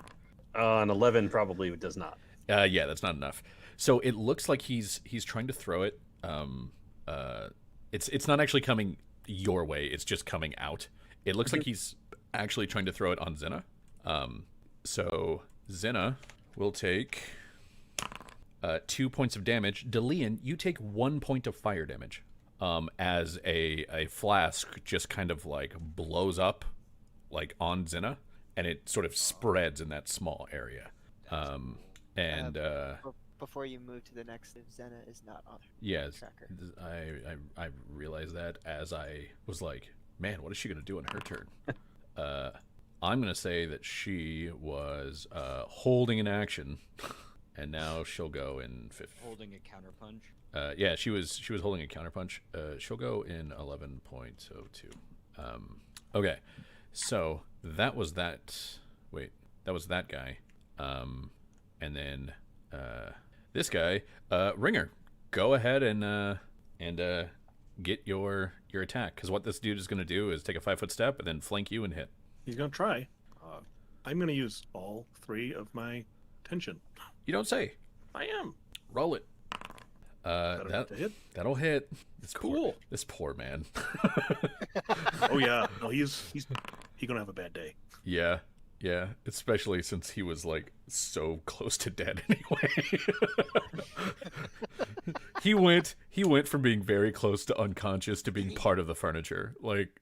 An 11 probably does not. Yeah, that's not enough. So it looks like he's trying to throw it. It's not actually coming your way. It's just coming out. It looks like he's actually trying to throw it on Zinna. So Zinna will take 2 points of damage. Delian, you take 1 point of fire damage. As a flask just kind of like blows up like on Zinna, and it sort of spreads in that small area. Before you move to the next, if Zenna is not on Yes, tracker. I realized that as I was like, man, what is she gonna do in her turn? I'm gonna say that she was holding an action, and now she'll go in fifth. Holding a counterpunch. Yeah, she was holding a counterpunch. She'll go in 11.02. Okay, so that was that. Wait, that was that guy. And then this guy, Ringer. Go ahead and get your attack, because what this dude is gonna do is take a 5-foot step and then flank you and hit. He's gonna try. I'm gonna use all 3 of my tension. You don't say. I am. Roll it. To hit. That'll hit. It's Cool. This poor man. Oh yeah. No, he's gonna have a bad day. Yeah, especially since he was like so close to dead anyway. he went from being very close to unconscious to being part of the furniture. Like,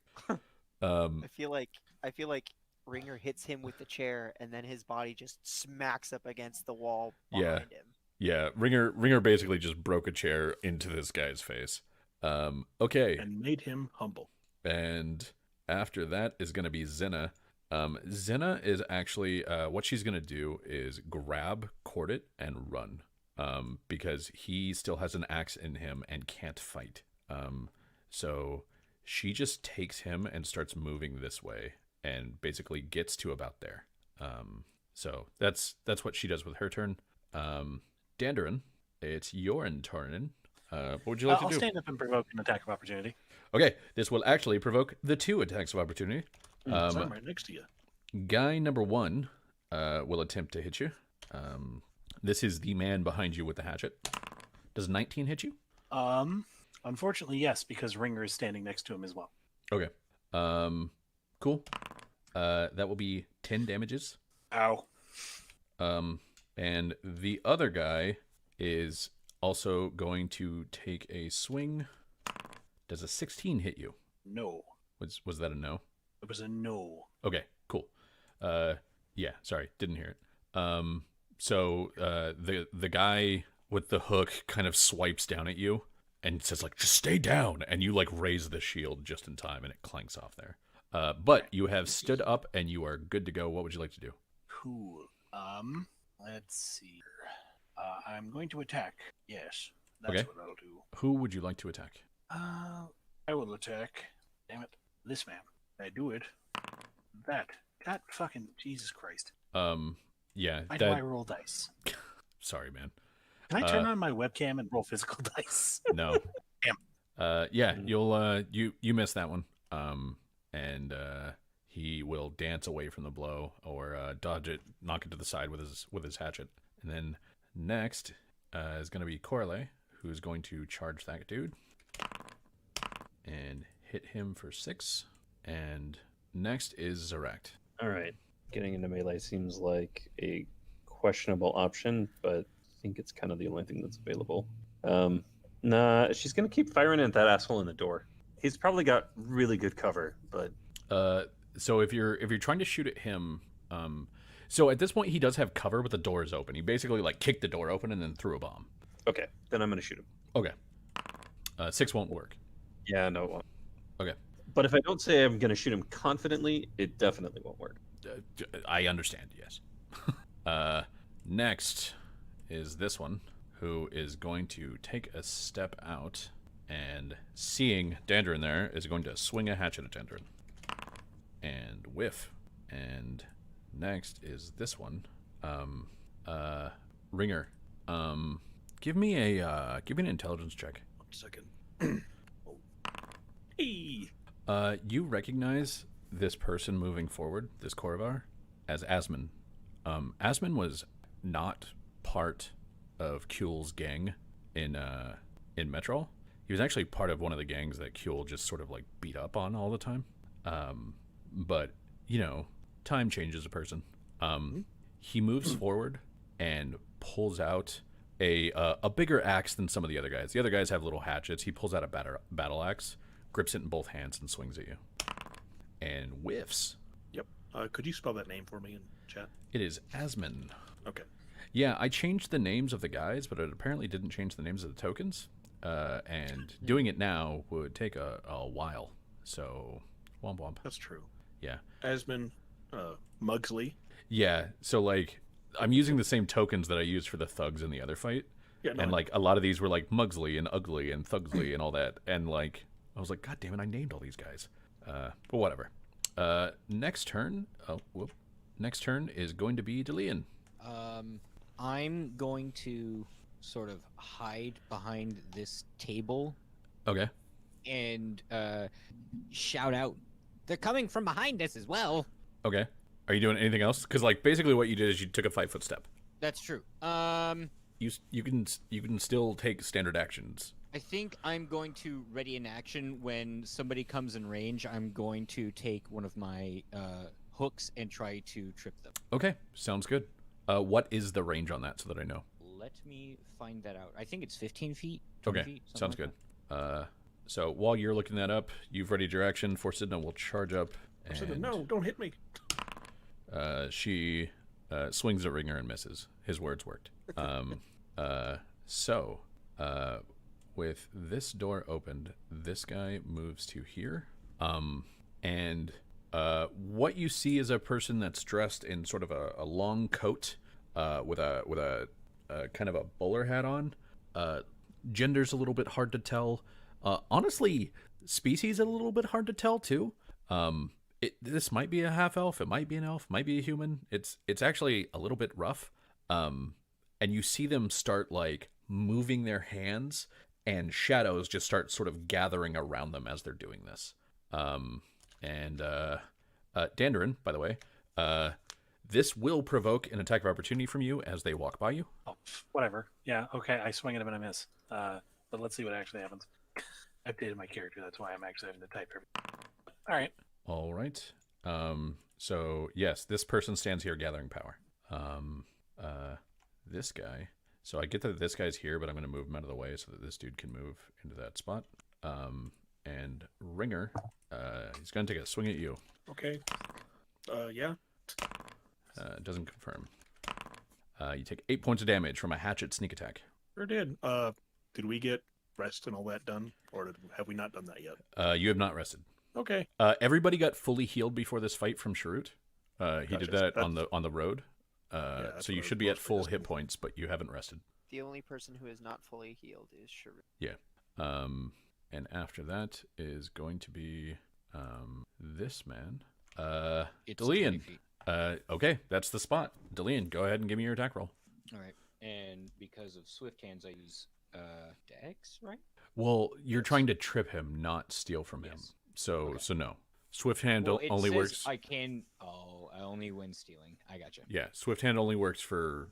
I feel like Ringer hits him with the chair, and then his body just smacks up against the wall behind him. Yeah, Ringer basically just broke a chair into this guy's face. Okay. And made him humble. And after that is going to be Zinna. Zinna is actually, what she's going to do is grab Cordit and run. Because he still has an axe in him and can't fight. So she just takes him and starts moving this way and basically gets to about there. So that's what she does with her turn. Dandarin, it's your turn. What would you like to do? I'll stand up and provoke an attack of opportunity. Okay, this will actually provoke the 2 attacks of opportunity. So I'm right next to you. Guy number 1 will attempt to hit you. This is the man behind you with the hatchet. Does 19 hit you? Unfortunately, yes, because Ringer is standing next to him as well. Okay. Cool. That will be 10 damages. Ow. And the other guy is also going to take a swing. Does a 16 hit you? No. Was that a no? It was a no. Okay, cool. Yeah, sorry, didn't hear it. So the guy with the hook kind of swipes down at you and says like, just stay down, and you like raise the shield just in time and it clanks off there. But you have stood up and you are good to go. What would you like to do? Cool. Let's see. I'm going to attack. Yes, that's Okay. what I'll do. Who would you like to attack? I will attack. Damn it, this man. I do it. That. God fucking Jesus Christ. Yeah. Why do I roll dice? Sorry, man. Can I turn on my webcam and roll physical dice? No. Damn. Yeah, you'll you miss that one. And he will dance away from the blow or dodge it, knock it to the side with his hatchet. And then next is going to be Corley, who's going to charge that dude and hit him for 6. And next is Zarekt. All right. Getting into melee seems like a questionable option, but I think it's kind of the only thing that's available. Nah, she's going to keep firing at that asshole in the door. He's probably got really good cover, but... So if you're trying to shoot at him... So at this point, he does have cover, but the door is open. He basically like kicked the door open and then threw a bomb. Okay, then I'm going to shoot him. Okay. 6 won't work. Yeah, no, it won't. Okay. But if I don't say I'm going to shoot him confidently, it definitely won't work. I understand, yes. Next is this one, who is going to take a step out and, seeing Dandarin there, is going to swing a hatchet at Dandarin. And whiff. And next is this one. Ringer. Give me an intelligence check. 1 second. Oh. Hey. You recognize this person moving forward, this Korvar, as Asmon. Asmon was not part of Kuhl's gang in Metro. He was actually part of one of the gangs that Kuhl just sort of like beat up on all the time. But you know, time changes a person. He moves forward and pulls out a bigger axe than some of the other guys. The other guys have little hatchets. He pulls out a battle axe, grips it in both hands, and swings at you. And whiffs. Yep. Could you spell that name for me in chat? It is Asmin. Okay. Yeah, I changed the names of the guys, but it apparently didn't change the names of the tokens. And doing it now would take a while. So, womp womp. That's true. Yeah. Asmin, Mugsley. Yeah, so like, I'm using the same tokens that I used for the thugs in the other fight. Yeah, no, And like, a lot of these were like Mugsley and Ugly and Thugsley and all that. And like, I was like, God damn it, I named all these guys. But whatever. Next turn. Next turn is going to be Delian. I'm going to sort of hide behind this table Okay. and shout out, "They're coming from behind us as well." Okay. Are you doing anything else? Because like, basically what you did is you took a 5-foot step. That's true. You can still take standard actions. I think I'm going to ready an action when somebody comes in range. I'm going to take one of my hooks and try to trip them. Okay, sounds good. What is the range on that so that I know? Let me find that out. I think it's 15 feet. 20 Okay, feet, sounds like good. So while you're looking that up, you've readied your action. Forsidna will charge up. And, No, don't hit me. she swings at Ringer and misses. His words worked. So, with this door opened, this guy moves to here. And what you see is a person that's dressed in sort of a long coat with a kind of a bowler hat on. Gender's a little bit hard to tell. Honestly, species a little bit hard to tell too. This might be a half elf. It might be an elf. Might be a human. It's actually a little bit rough. And you see them start like moving their hands, and shadows just start sort of gathering around them as they're doing this. Dandarin, by the way, this will provoke an attack of opportunity from you as they walk by you. Oh, whatever. Yeah, okay. I swing at him and I miss. But let's see what actually happens. I updated my character. That's why I'm actually having to type everything. All right. All right. So yes, this person stands here gathering power. This guy. So I get that this guy's here, but I'm going to move him out of the way so that this dude can move into that spot. And Ringer, he's going to take a swing at you. Okay. Yeah. Doesn't confirm. You take 8 points of damage from a hatchet sneak attack. Sure did. Did we get rest and all that done, or have we not done that yet? You have not rested. Okay. Everybody got fully healed before this fight from Sharut. He Gotcha. did that on the road. So you should be at full hit point. points, but you haven't rested. The only person who is not fully healed is Sharut. Yeah. And after that is going to be this man. It's 20 Delian. feet. Okay, that's the spot. Delian, go ahead and give me your attack roll. All right. And because of swift hands, I use Dex, right? Well, you're trying to trip him, not steal from him. Yes. So Okay. so no. Swift hand Well, it only says works. I can. Oh, I only when stealing. I gotcha. Yeah, swift hand only works for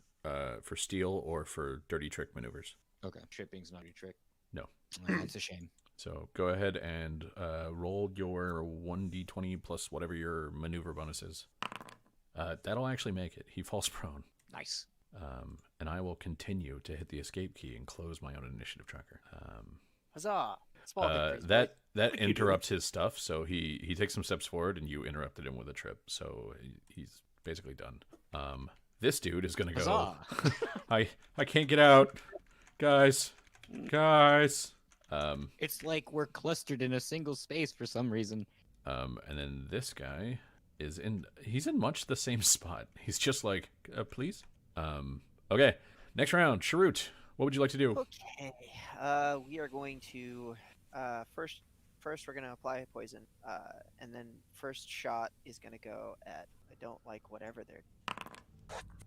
steal or for dirty trick maneuvers. Okay. Tripping's not a trick. No. That's a shame. So go ahead and roll your 1d20 plus whatever your maneuver bonus is. That'll actually make it. He falls prone. Nice. And I will continue to hit the escape key and close my own initiative tracker. Huzzah! Small victories, That What you interrupts his stuff, so he takes some steps forward, and you interrupted him with a trip, so he's basically done. This dude is gonna go. Huzzah. I can't get out, guys. It's like we're clustered in a single space for some reason. And then this guy he's in much the same spot. He's just like, please. Okay, next round, Sharut. What would you like to do? Okay. We are going to first we're going to apply poison, and then first shot is going to go at I don't like whatever they're.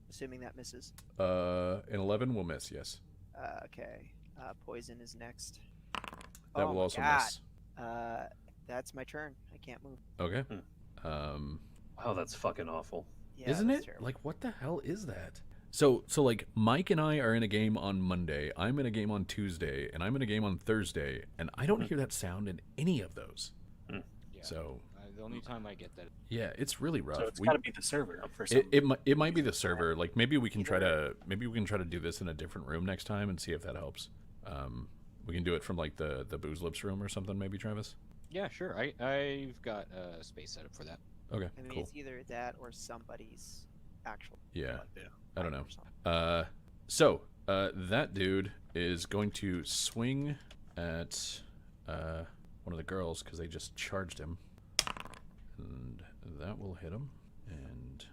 Assuming that misses. An 11 will miss. Yes, Okay. Poison is next. that Oh will my also God. miss. That's my turn. I can't move. Okay. Wow, that's fucking awful. Yeah, Isn't that's it? terrible. Like, what the hell is that? So like Mike and I are in a game on Monday. I'm in a game on Tuesday, and I'm in a game on Thursday, and I don't hear that sound in any of those. Yeah. So The only time I get that. yeah, it's really rough. So it's got to be the server for some. It might be the server. Like maybe we can try to do this in a different room next time and see if that helps. We can do it from like the booze lips room or something. Maybe Travis. Yeah, sure. I've got a space set up for that. Okay, I mean, cool. it's either that or somebody's actual. Yeah, Yeah. I don't know. So that dude is going to swing at one of the girls because they just charged him, and that will hit him. And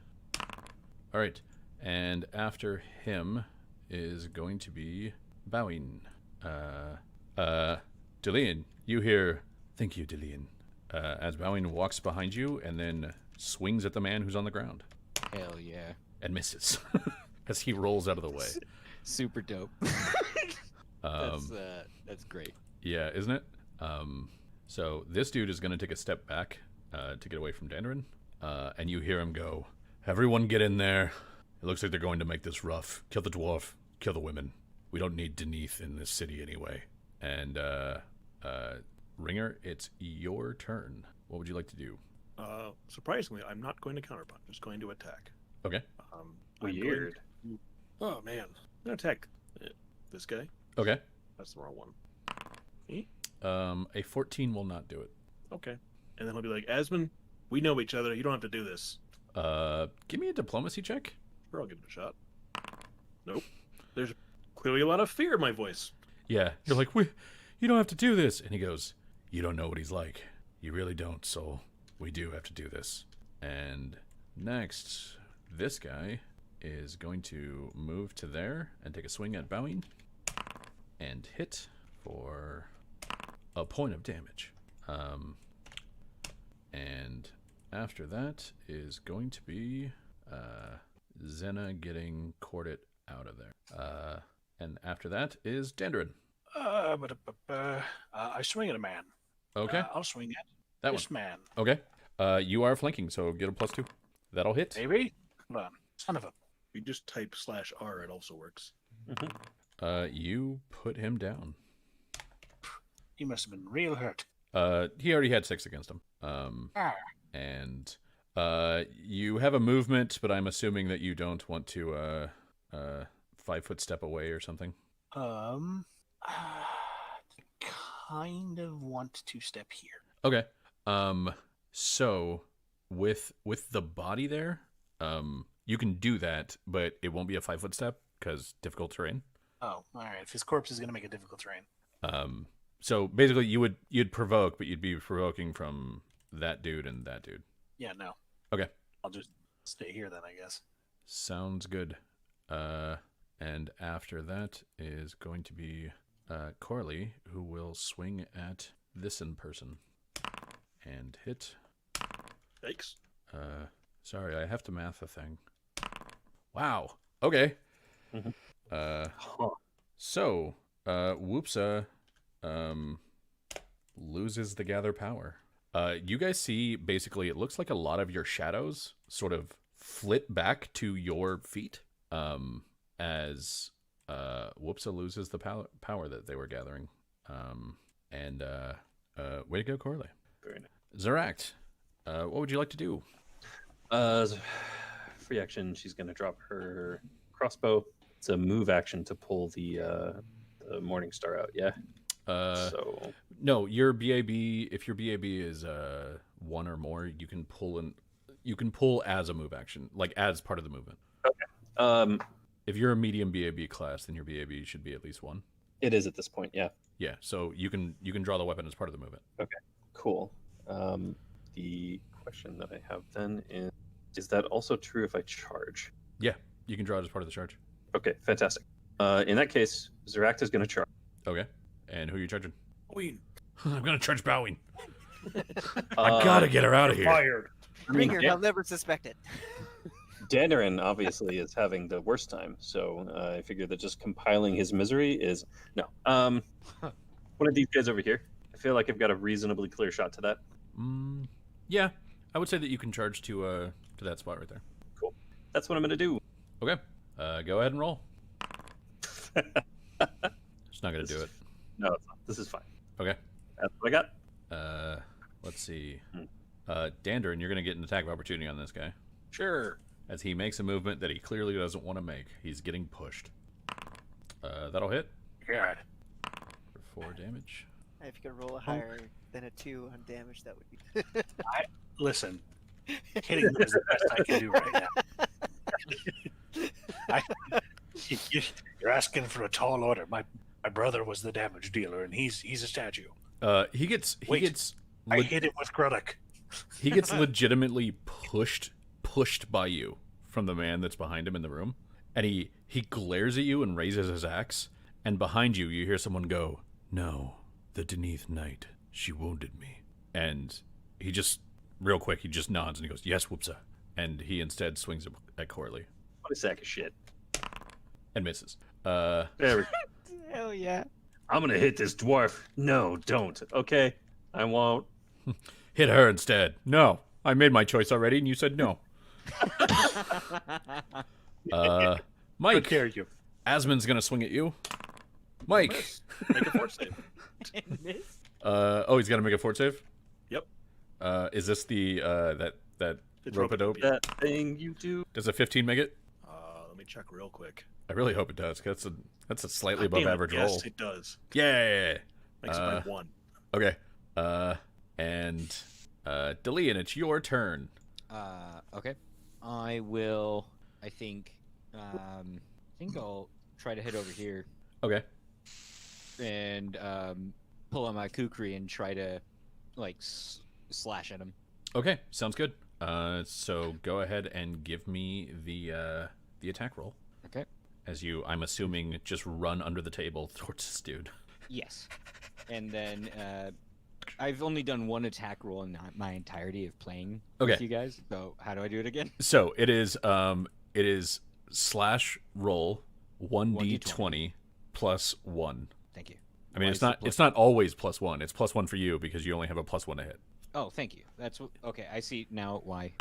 all right, and after him is going to be Bowing. Delian, you hear? Thank you, Delian. As Bowing walks behind you and then swings at the man who's on the ground Hell yeah. and misses as he rolls out of the way. Super dope. That's great. Yeah, isn't it? So this dude is going to take a step back to get away from Dandarin, and you hear him go, "Everyone get in there. It looks like they're going to make this rough. Kill the dwarf. Kill the women. We don't need Deneth in this city anyway." And Ringer, it's your turn. What would you like to do? Surprisingly, I'm not going to counterpunch. I'm just going to attack. Okay. I'm going Weird. to- Oh man, I'm gonna attack this guy. Okay. That's the wrong one. A 14 will not do it. Okay. And then he'll be like, Asmund, we know each other. You don't have to do this. Give me a diplomacy check. Sure, I'll give it a shot. Nope. There's clearly a lot of fear in my voice. Yeah. You're like, you don't have to do this. And he goes, you don't know what he's like. You really don't, Soul. We do have to do this. And next, this guy is going to move to there and take a swing at Bowing and hit for a point of damage. And after that is going to be Zena getting Cordit out of there. And after that is Dandarin. I swing at a man. Okay. I'll swing at That this one. man. Okay. You are flanking, so get a +2. That'll hit. Maybe? Hold on. Son of a... If you just type /R, it also works. You put him down. He must have been real hurt. He already had 6 against him. And you have a movement, but I'm assuming that you don't want to 5-foot step away or something. Kind of want to step here. Okay. So with the body there, you can do that, but it won't be a 5-foot step because difficult terrain. Oh, all right. If his corpse is going to make a difficult terrain. So basically, you'd provoke, but you'd be provoking from that dude and that dude. Yeah, no. Okay. I'll just stay here then, I guess. Sounds good. And after that is going to be Corley, who will swing at this in person and hit. Yikes. Sorry, I have to math a thing. Wow. Okay. So, Whoopsa loses the gather power. You guys see, basically, it looks like a lot of your shadows sort of flit back to your feet as Whoopsa loses the power that they were gathering. And way to go, Corley. Very nice. Zeract, what would you like to do? Free action. She's gonna drop her crossbow. It's a move action to pull the Morning Star out. Yeah. So no, your BAB. If your BAB is 1 or more, you can pull You can pull as a move action, like as part of the movement. okay. If you're a medium BAB class, then your BAB should be at least 1. It is at this point. Yeah. Yeah. So you can draw the weapon as part of the movement. Okay. Cool. The question that I have then is that also true if I charge? Yeah, you can draw it as part of the charge. Okay, fantastic. In that case, Zeract is going to charge. Okay. And who are you charging? Queen. I'm gonna charge Bowing. I gotta get her out of here. Fired. I mean, Ringer, he'll never suspect it. Dandarin obviously is having the worst time, so I figure that just compiling his misery is no. One of these guys over here. I feel like I've got a reasonably clear shot to that. Yeah, I would say that you can charge to that spot right there. Cool. That's what I'm going to do. Okay. Go ahead and roll. It's not gonna do it. No, it's not. This is fine. Okay. That's what I got. Let's see. Dandarin, you're gonna get an attack of opportunity on this guy Sure. as he makes a movement that he clearly doesn't want to make. He's getting pushed. That'll hit God. for 4 damage. If you could roll a higher than a 2 on damage, that would be. Listen, hitting him is the best I can do right now. You're asking for a tall order. My brother was the damage dealer, and he's a statue. He gets I hit him with Gruddock. he gets legitimately pushed by you from the man that's behind him in the room, and he glares at you and raises his axe, and behind you hear someone go, "No, the Deneth Knight, she wounded me," and he just real quick he just nods and he goes, "Yes, Whoopsa," and he instead swings at Corley What a sack of shit. and misses. There we go. Hell yeah. I'm gonna hit this dwarf. No, don't. Okay, I won't. Hit her instead. No, I made my choice already, and you said no. Good Mike, care of you. Asmon's gonna swing at you. Mike. Miss. Make a force save. He's got to make a fort save. Yep. Is this the that It's rope-a-dope? rope-a-dope, That thing you do. Does a 15 make it? Let me check real quick. I really hope it does. 'Cause that's a slightly God above damn it, average yes, roll. it does. Yeah. Makes it by 1. Okay. And Delian, it's your turn. Okay. I will. I think I'll try to head over here Okay. and pull out my kukri and try to like slash at him. Okay. Sounds good. So go ahead and give me the attack roll. Okay. As you, I'm assuming, just run under the table towards this dude. Yes. And then I've only done one attack roll in my entirety of playing with Okay. you guys. So how do I do it again? So it is slash roll 1d20 plus 1. Thank you. I mean, Why it's is it not plus- it's not always plus 1. It's plus 1 for you because you only have a plus 1 to hit. Oh, thank you. Okay. I see now why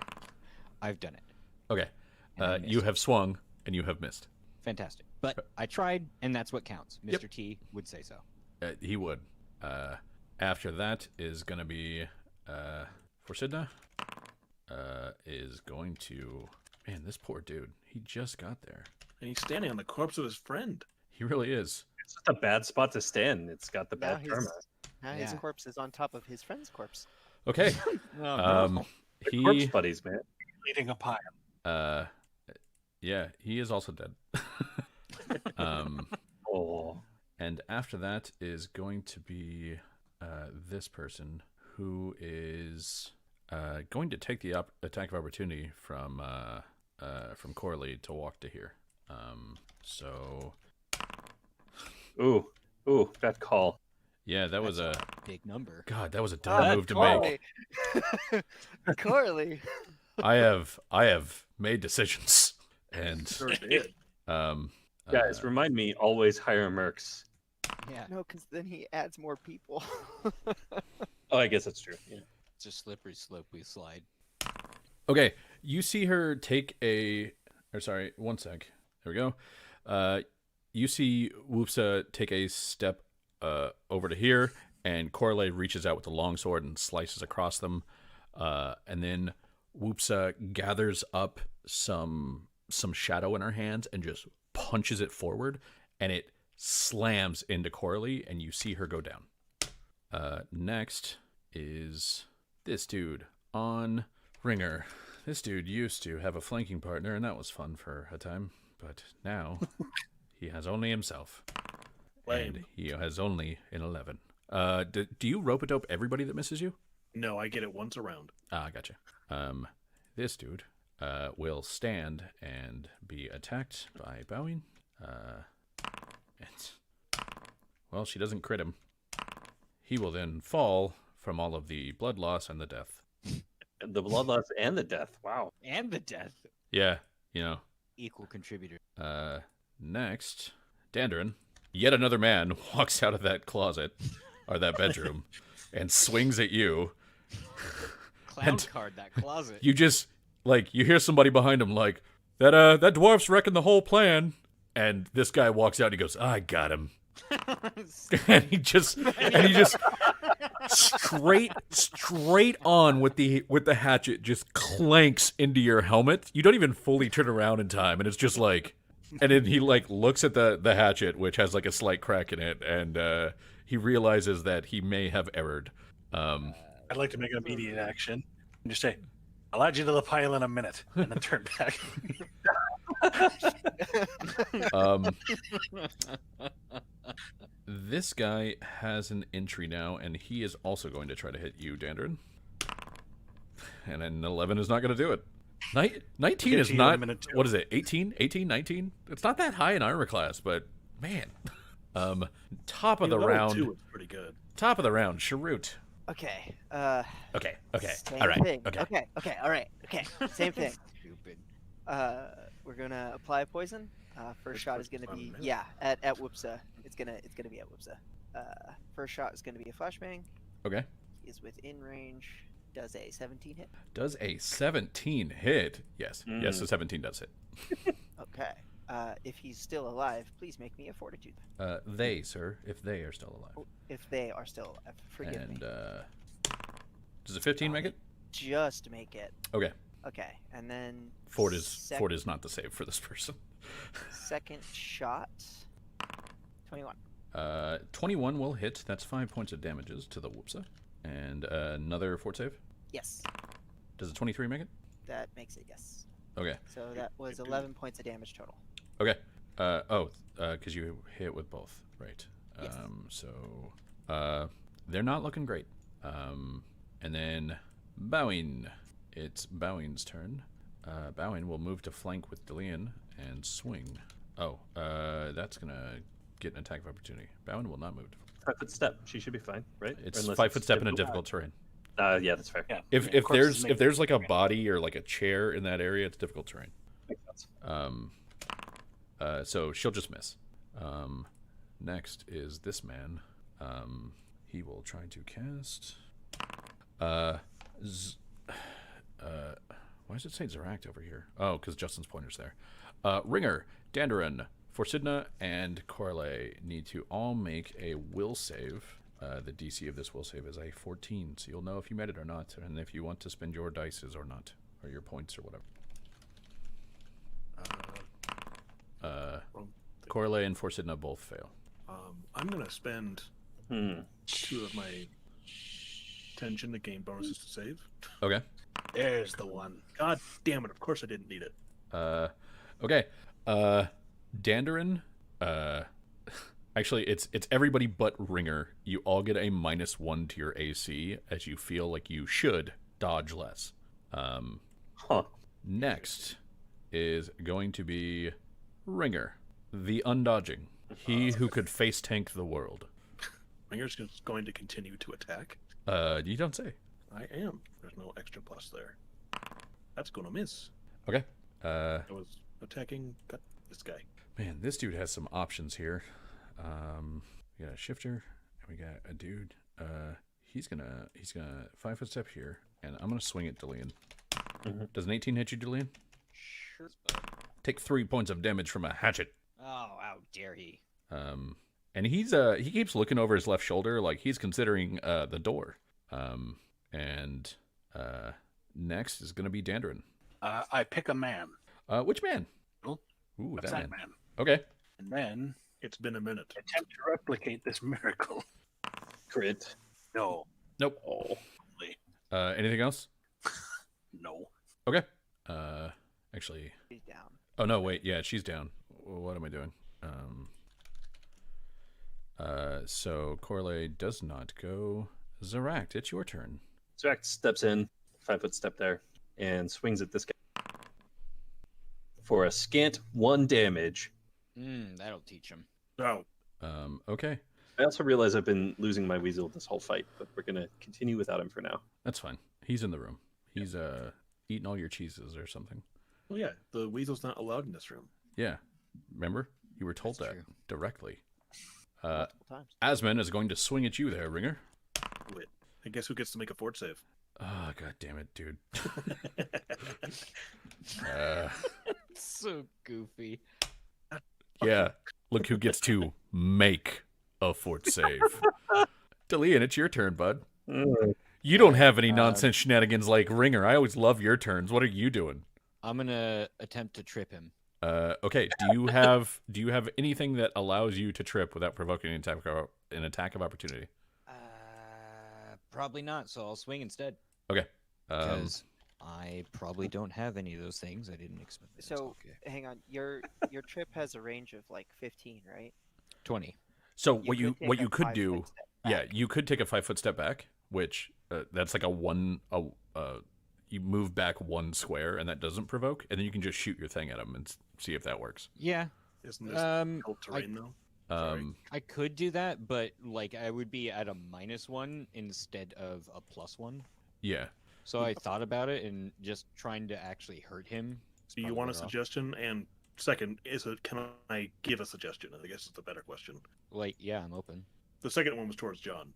I've done it. Okay. And I You missed. have swung and you have missed. Fantastic. But I tried, and that's what counts. Mr. Yep. T would say so. He would. After that is going to be Forsidna is going to... Man, this poor dude. He just got there. And he's standing on the corpse of his friend. He really is. It's just a bad spot to stand. It's got the Now bad he's- karma. Now his Yeah. corpse is on top of his friend's corpse. Okay. Corpse He... buddies, man. Leading a pile. Yeah, he is also dead. Oh, And after that is going to be this person who is going to take the attack of opportunity from Corley to walk to here. So ooh, that call. yeah, that was a big number. God. That was a dumb move to make. Corley. I have made decisions, and Sure did. Guys, remind me always hire mercs. Yeah, No, because then he adds more people. Oh, I guess that's true. Yeah. it's a slippery slope we slide. okay. You see her take a. Or sorry, one sec. There we go. You see Woopsa take a step over to here, and Corley reaches out with a long sword and slices across them. And then Woopsa gathers up some shadow in her hands and just punches it forward, and it slams into Corley, and you see her go down. Next is this dude on Ringer. This dude used to have a flanking partner, and that was fun for a time. But now he has only himself. Lame. And he has only an 11. Do you rope-a-dope everybody that misses you? No, I get it once around. Ah, gotcha. This dude will stand and be attacked by bowing. Well, she doesn't crit him. He will then fall from all of the blood loss and the death. The blood loss and the death. Wow. And the death. Yeah, you know. Equal contributor. Next, Dandarin, yet another man walks out of that closet or that bedroom and swings at you. Clown card that closet. You just, like, you hear somebody behind him, like, that dwarf's wrecking the whole plan. And this guy walks out and he goes, I got him. and he just straight on with the hatchet just clanks into your helmet. You don't even fully turn around in time, and it's just like, and then he like looks at the hatchet, which has like a slight crack in it, and he realizes that he may have erred. I'd like to make an immediate action and just say, I'll add you to the pile in a minute, and then turn back. This guy has an entry now, and he is also going to try to hit you, Dandrin. And an 11 is not going to do it. 19 is not... What is it, 18? 18, 19? It's not that high in armor class, but man. Top of the round... Level 2 is pretty good. Top of the round, Sharut. Okay. Okay. Same All right. thing. Okay. All right. Okay. Same thing. Stupid. We're gonna apply poison. First shot is gonna be at Whoopsa. It's gonna be at Whoopsa. First shot is gonna be a flashbang. Okay. He is within range. Does a 17 hit? Does a 17 hit? Yes. Yes, a 17 does hit. Okay. If he's still alive, please make me a fortitude. They, sir, if they are still alive. Oh, if they are still alive, forgive me. Does a 15 make it? Just make it. Okay. Okay, and then Ford is not the save for this person. second shot. 21. 21 will hit. That's 5 points of damages to the Whoopsa. And another fort save. Yes, Does a 23 make it? that makes it yes. Okay. So that was 11 points of damage total. Okay. Because you hit with both, right? Yes. They're not looking great. And then Bowing. It's Bowing's turn. Bowing will move to flank with Delian and swing. That's gonna get an attack of opportunity. Bowing will not move. 5 foot step. She should be fine, right? It's Unless 5 foot step in a difficult. difficult terrain. Yeah, that's fair. Yeah. If there's like a body or like a chair in that area, it's difficult terrain. Makes sense. So she'll just miss. Next is this man. He will try to cast. Why does it say Zeract over here? Oh, because Justin's pointer's there. Ringer, Dandarin, Forsidna, and Corley need to all make a will save. The DC of this will save is a 14, so you'll know if you made it or not, and if you want to spend your dices or not, or your points or whatever. Corley and Forsidna both fail. I'm gonna spend 2 of my tension to gain bonuses to save. Okay. There's the one. God damn it! Of course I didn't need it. Okay. Dandarin. Actually, it's everybody but Ringer. You all get a -1 to your AC as you feel like you should dodge less. Next is going to be Ringer, the undodging. He who could face tank the world. Ringer's just going to continue to attack. You don't say. I am. There's no extra plus there. That's gonna miss. Okay. I was attacking this guy. Man, this dude has some options here. We got a shifter, and we got a dude. He's gonna 5 foot step here, and I'm gonna swing at Delian. Does an 18 hit you, Delian? Sure. Take 3 points of damage from a hatchet. Oh, how dare he? And he keeps looking over his left shoulder like he's considering the door. And next is gonna be Dandarin. I pick a man. Which man? Oh, Ooh, that's that that man. man. Okay. And then It's been a minute. attempt to replicate this miracle. Crit. No. Nope. Anything else? No. Okay. Actually. He's down. Oh no, wait. Yeah, she's down. What am I doing? So Corley does not go. Zeract, it's your turn. Zeract steps in, 5 foot step there, and swings at this guy for a scant 1 damage. That'll teach him. Oh, Okay. I also realize I've been losing my weasel this whole fight, but we're gonna continue without him for now. That's fine. He's in the room. He's eating all your cheeses or something. well, yeah. The weasel's not allowed in this room. Yeah. Remember? You were told That's that true. directly. Multiple times. Asman is going to swing at you there, Ringer. Wait. And guess who gets to make a fort save? Oh, god damn it, dude. so goofy. Yeah. Look who gets to make a fort save. Delian, it's your turn, bud. You don't have any nonsense shenanigans like Ringer. I always love your turns. What are you doing? I'm gonna attempt to trip him. Okay. Do you have anything that allows you to trip without provoking an attack of opportunity? Probably not. So I'll swing instead. Okay. Because I probably don't have any of those things. I didn't expect that. So Okay. hang on, your trip has a range of like 15, right? 20. So what you take a could do, 5-foot step yeah, back. you could take a 5-foot step back, which that's like you move back 1 square and that doesn't provoke, and then you can just shoot your thing at him and see if that works. Yeah. Isn't this difficult terrain though? Sorry. I could do that, but like I would be at a -1 instead of a +1. Yeah. So I thought about it and just trying to actually hurt him. is Do you probably want a better off. suggestion? And second, can I give a suggestion? I guess it's a better question. Like, yeah, I'm open. The second one was towards John.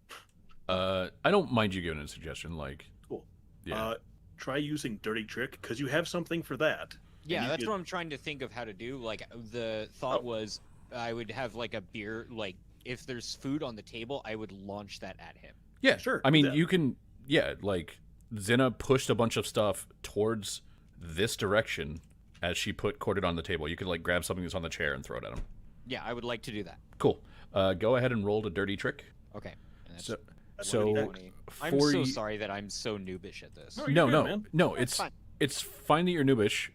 I don't mind you giving a suggestion. Like, Cool. yeah. Try using Dirty Trick, because you have something for that. Yeah, you that's could- what I'm trying to think of how to do. Like, the thought was I would have like a beer, like if there's food on the table, I would launch that at him. Yeah, Sure, I do mean, that. you can. Yeah, like Zena pushed a bunch of stuff towards this direction as she put corded on the table. You could like grab something that's on the chair and throw it at him. Yeah, I would like to do that. Cool. Go ahead and roll a dirty trick. Okay. And that's So, That's so what it 20. I'm for so you- sorry that I'm so noobish at this. No, you're No, good, no, man. no. That's It's fine. it's fine that you're noobish.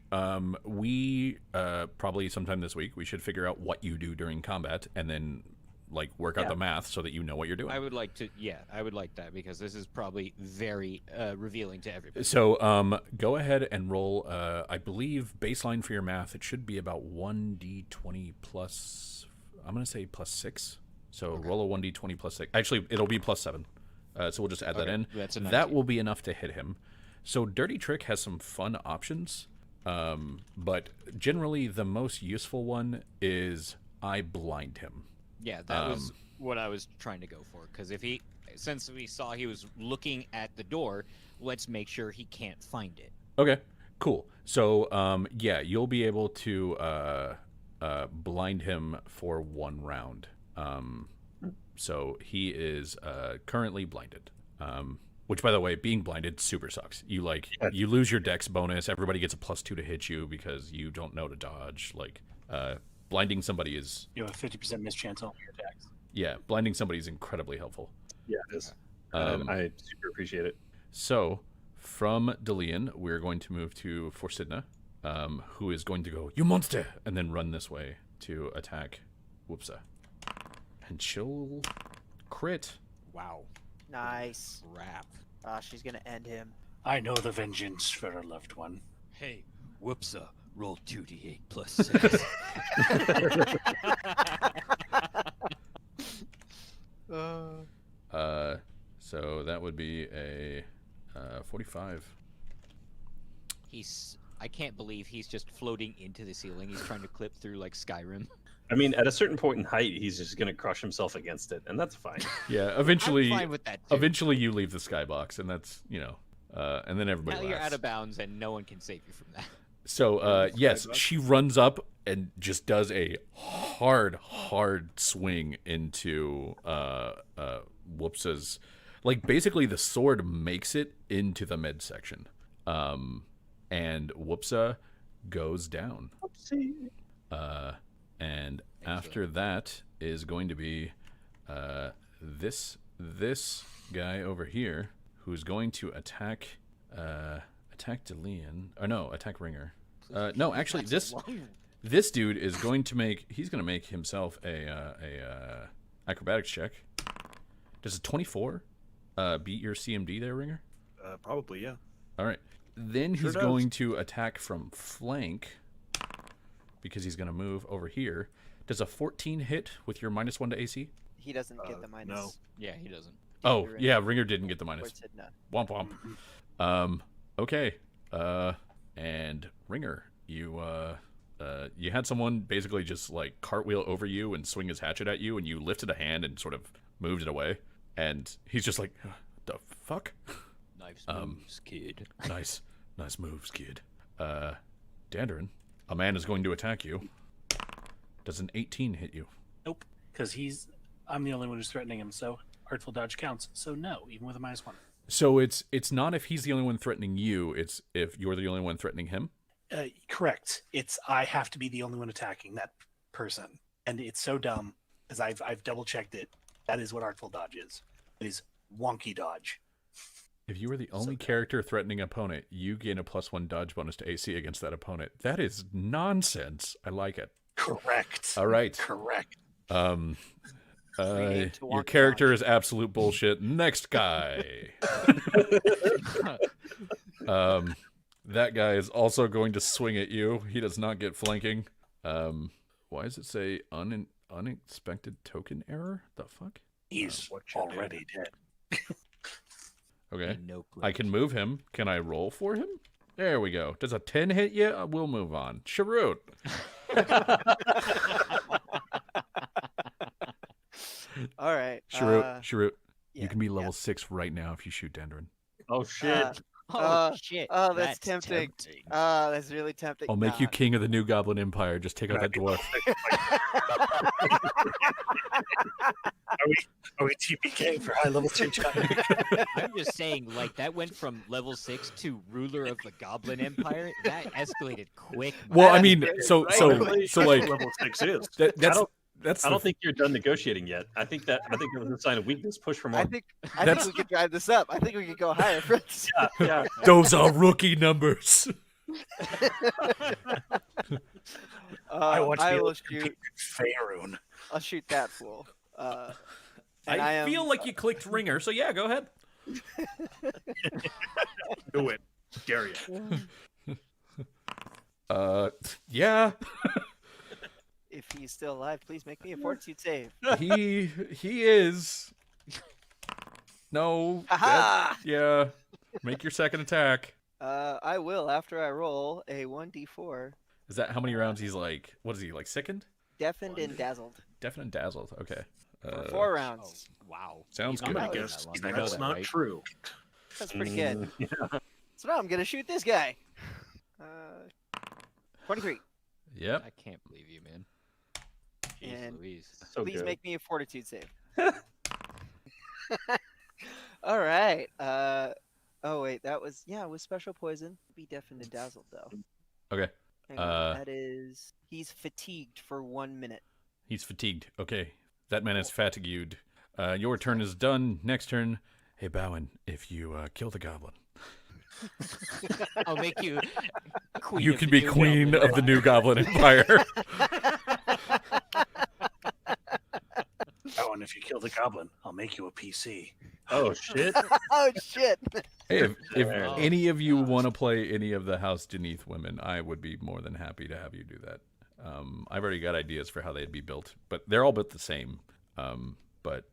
We probably sometime this week we should figure out what you do during combat and then like work out Yeah. the math so that you know what you're doing. I would like to, yeah, I would like that because this is probably very revealing to everybody. So go ahead and roll. I believe baseline for your math it should be about 1d20 plus. I'm gonna say +6. So roll a 1d20 +6. Actually, it'll be +7. So we'll just add that Okay, in. that's a that 19. will be enough to hit him. So Dirty Trick has some fun options, but generally the most useful one is I blind him. Yeah, that was what I was trying to go for. Because since we saw he was looking at the door, let's make sure he can't find it. Okay, cool. So yeah, you'll be able to blind him for 1 round. So he is currently blinded. Which, by the way, being blinded super sucks. You you lose your dex bonus. Everybody gets a +2 to hit you because you don't know to dodge. Like blinding somebody is You have a 50% mischance on your attacks. blinding somebody is incredibly helpful. Yeah, it is. I super appreciate it. So from Delian, we're going to move to Forsidna, who is going to go, "You monster!" and then run this way to attack Whoopsa. And she'll crit. Wow. Nice. Crap. She's gonna end him. I know the vengeance for a loved one. Hey, whoopsa. Roll 2d8 plus 6. So that would be a 45. I can't believe he's just floating into the ceiling. He's trying to clip through like Skyrim. I mean, at a certain point in height, he's just going to crush himself against it, and that's fine. Yeah, eventually, I'm fine with that too. eventually you leave the skybox, and that's and then everybody Now laughs. you're out of bounds and no one can save you from that. So yes, she runs up and just does a hard swing into Whoopsa's. Like basically, the sword makes it into the midsection, and Whoopsa goes down. And after that is going to be this guy over here who's going to attack Delian. Or no, attack Ringer. No, actually, this dude is going to make himself a acrobatics check. Does a 24 beat your CMD there, Ringer? Probably, yeah. All right. Then Sure he's does. going to attack from flank because he's going to move over here. Does a 14 hit with your -1 to AC? He doesn't get the minus. no. Yeah, he doesn't. Oh, Ringer. yeah, Ringer didn't get the minus. Or Sidna. Womp womp. Okay. And Ringer, you had someone basically just like cartwheel over you and swing his hatchet at you, and you lifted a hand and sort of moved it away. And he's just like, the fuck? Nice moves, kid. Nice moves, kid. Dandarin, A man is going to attack you. Does an 18 hit you? Nope, because I'm the only one who's threatening him, so artful dodge counts. So no, even with a -1. So it's not if he's the only one threatening you, it's if you're the only one threatening him? Correct. It's I have to be the only one attacking that person. And it's so dumb, because I've double-checked it. That is what artful dodge is. It is wonky dodge. If you were the only character threatening an opponent, you gain a +1 dodge bonus to AC against that opponent. That is nonsense. I like it. Correct. All right. Correct. Your character is absolute bullshit. Next guy. That guy is also going to swing at you. He does not get flanking. Why does it say unexpected token error? The fuck? He's already dead. Okay. No clue. I can move him. Can I roll for him? There we go. Does a 10 hit you? We'll move on. Sharut. All right. Sharut. Yeah, You can be level 6 right now if you shoot Dendron. Oh shit! Shit. oh, that's tempting. That's really tempting. I'll make you king of the New Goblin Empire. Just take out that dwarf. Are we TPK for high level change? I'm just saying, like, that went from level 6 to ruler of the Goblin Empire. That escalated quick. Well, I mean, so like level 6 is. That's I don't think you're done negotiating yet. I think that was a sign of weakness. Push for more. I think we could drive this up. I think we could go higher, friends. Yeah. those are rookie numbers. I want to be will able to shoot. compete with Faerun. I'll shoot that fool. I feel like you clicked ringer, so yeah, go ahead. Do it. Dare you. Yeah. If he's still alive, please make me a fortitude save. He is. No. Aha! Yeah. Make your second attack. I will after I roll a 1d4. Is that how many rounds he's like? What is he like? Sickened? Deafened and dazzled. Deafened and dazzled. Okay. For 4 rounds. Wow. Sounds He's good. not I gonna guess live that long. You know that's that, not right? true. That's pretty good. Yeah. So now I'm gonna shoot this guy. 23. Yep. I can't believe you, man. Jeez And Louise. So Please good. make me a fortitude save. All right. Oh wait, that was it was special poison. Be deafened and dazzled though. Okay. Hang on, that is he's fatigued for 1 minute. He's fatigued. Okay. That man is fatigued. Your turn is done. Next turn. Hey, Bowen, if you kill the goblin, I'll make you queen. you of can the be New queen Goblin of the New Goblin Empire. Oh, and if you kill the goblin, I'll make you a PC. Oh shit! Oh shit! Hey, if Oh, any of you gosh. want to play any of the House Deneath women, I would be more than happy to have you do that. I've already got ideas for how they'd be built, but they're all built the same. But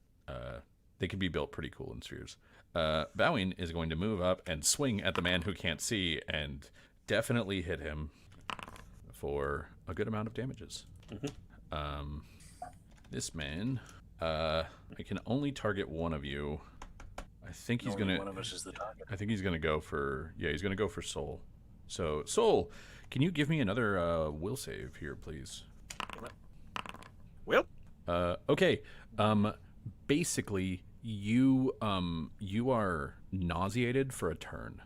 they can be built pretty cool in spheres. Bowing is going to move up and swing at the man who can't see and definitely hit him for a good amount of damages. This man, I can only target one of you. I think he's Only gonna. one of us is the target. I think he's gonna go for. Yeah, he's gonna go for Soul. So Soul, can you give me another will save here, please? Well, Okay. Basically, you are nauseated for a turn.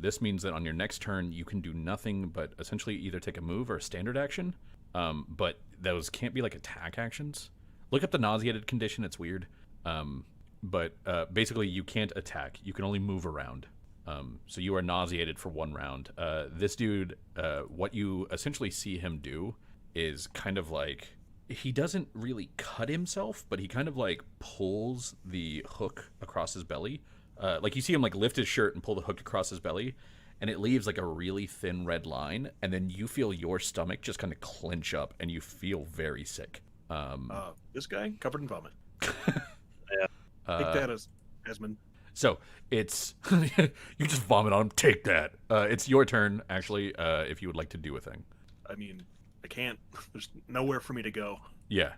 This means that on your next turn, you can do nothing but essentially either take a move or a standard action. But those can't be like attack actions. Look up the nauseated condition. It's weird. But basically, you can't attack. You can only move around. So you are nauseated for 1 round. This dude, what you essentially see him do is kind of like, he doesn't really cut himself, but he kind of like pulls the hook across his belly. Like you see him like lift his shirt and pull the hook across his belly, and it leaves like a really thin red line, and then you feel your stomach just kind of clench up, and you feel very sick. this guy covered in vomit. Uh, Take that as Esmond. So it's you just vomit on him. Take that. It's your turn, actually. If you would like to do a thing. I mean, I can't. There's nowhere for me to go. Yeah.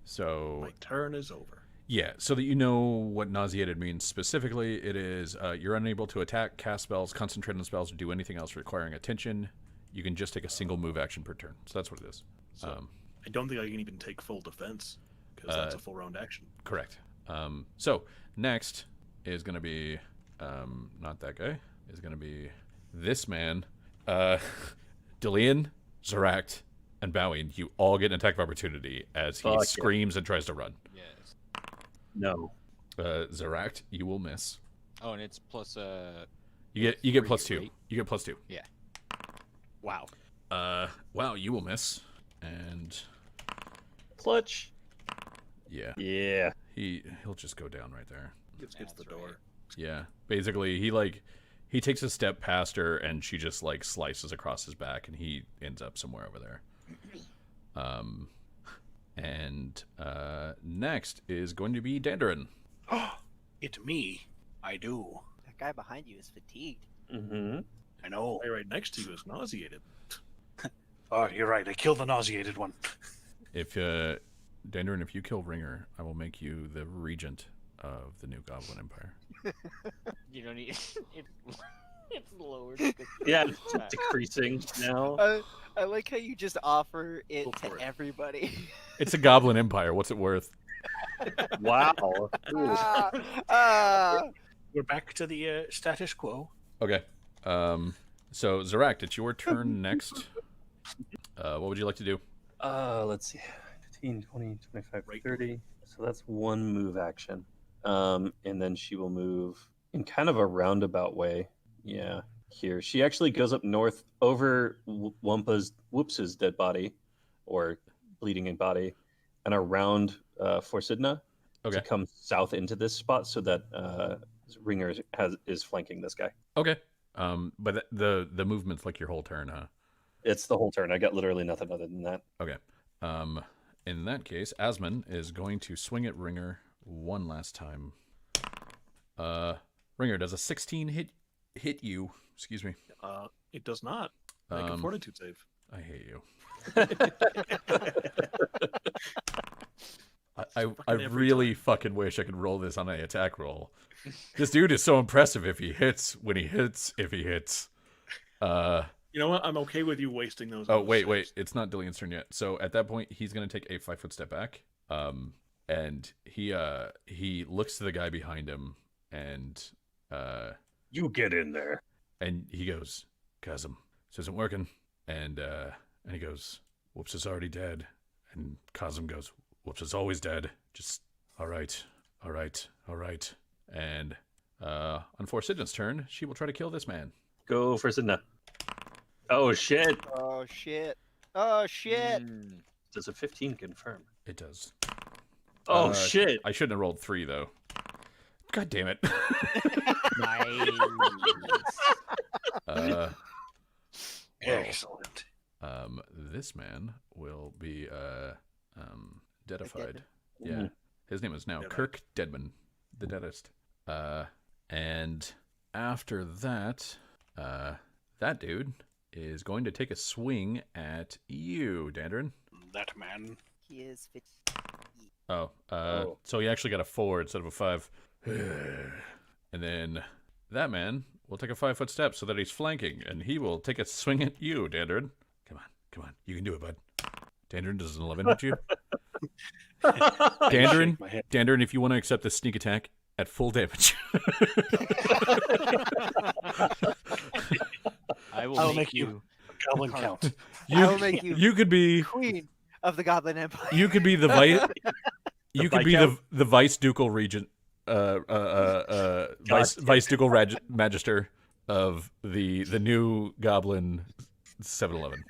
So My turn is over. yeah. So that you know what nauseated means specifically, it is you're unable to attack, cast spells, concentrate on spells, or do anything else requiring attention. You can just take a single move action per turn. So that's what it is. So I don't think I can even take full defense because that's a full round action. Correct. So next is going to be not that guy. Is going to be this man. Delian, Zaract, and Bowing. You all get an attack of opportunity as he screams and tries to run. Yes. No. Zaract, you will miss. Oh, and it's plus You get three, plus 2. right? You get plus 2. Yeah. Wow. Wow, you will miss. And Clutch. yeah. Yeah. He'll just go down right there. It's the That's door. right. Yeah. Basically, he takes a step past her and she just like slices across his back and he ends up somewhere over there. And next is going to be Dandarin. It's me. I do. That guy behind you is fatigued. Mm-hmm. I know. The guy right next to you is nauseated. Oh, you're right. I killed the nauseated one. If Dandarin, if you kill Ringer, I will make you the regent of the new Goblin Empire. You don't need. It's lowered. Yeah, it's decreasing now. I like how you just offer it Go to for it. everybody. It's a Goblin Empire. What's it worth? Wow. Ah, ah. We're back to the status quo. Okay. So Zaract, it's your turn next. What would you like to do? Let's see. 15, 20, 25, Right. 30. So that's one move action. And then she will move in kind of a roundabout way. Yeah, here. She actually goes up north over Whoops's dead body, or bleeding in body, and around Forsidna Okay. to come south into this spot so that Ringer is flanking this guy. Okay. But the movement's like your whole turn, huh? It's the whole turn. I got literally nothing other than that. Okay. In that case, Asmon is going to swing at Ringer one last time. Ringer, does a 16 hit you? Excuse me. It does not. Make a fortitude save. I hate you. I really fucking wish I could roll this on an attack roll. This dude is so impressive if he hits, when he hits, if he hits. You know what? I'm okay with you wasting those. Oh, on wait. saves. It's not Dillian's turn yet. So at that point, he's going to take a 5-foot step back. And he looks to the guy behind him and You get in there. and he goes, Chasm, this isn't working. And he goes, Whoops is already dead. And Chasm goes, Whoops is always dead. Just all right. And on Forsidna's turn, she will try to kill this man. Go for Sidna. Oh shit. Oh shit! Oh shit! Mm. Does a 15 confirm? It does. Oh shit. I shouldn't have rolled 3 though. God damn it. Nice. Excellent. This man will be deadified. Yeah. Mhm. His name is now Deadite. Kirk Deadman, the deadest. And after that, that dude is going to take a swing at you, Dandarin. That man. He is fatigued. Oh, Oh. so he actually got a 4 instead of a 5. And then that man will take a 5-foot step so that he's flanking, and he will take a swing at you, Dandarin. Come on, you can do it, bud. Dandarin, does an 11 hit you? Dandarin, Shake my head. Dandarin, if you want to accept this sneak attack at full damage. I will I'll make make you Goblin count. I will make you You could be queen of the Goblin Empire. you could be the vice. You could be Viscount. the vice ducal regent, vice ducal magister of the new Goblin 7-Eleven.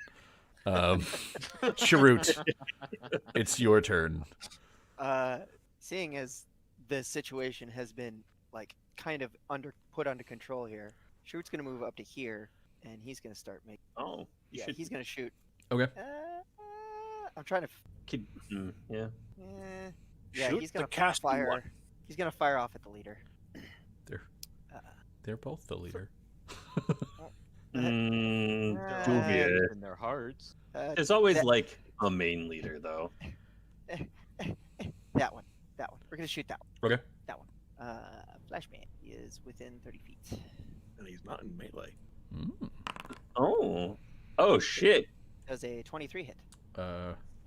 Sharut, it's your turn. Seeing as the situation has been like kind of put under control here, Shoot's gonna move up to here, and he's gonna start making. Oh, you Yeah, should. he's gonna shoot. Okay. I'm trying to. Yeah. Yeah, Shoot he's the gonna casting fire. one. He's gonna fire off at the leader. They're both the leader. Dubious. in their hearts. There's always that- like a main leader, though. That one. We're gonna shoot that one. Okay. That one. Flashman is within 30 feet. And he's not in melee. Mm. Oh, Oh shit! Does a 23 hit?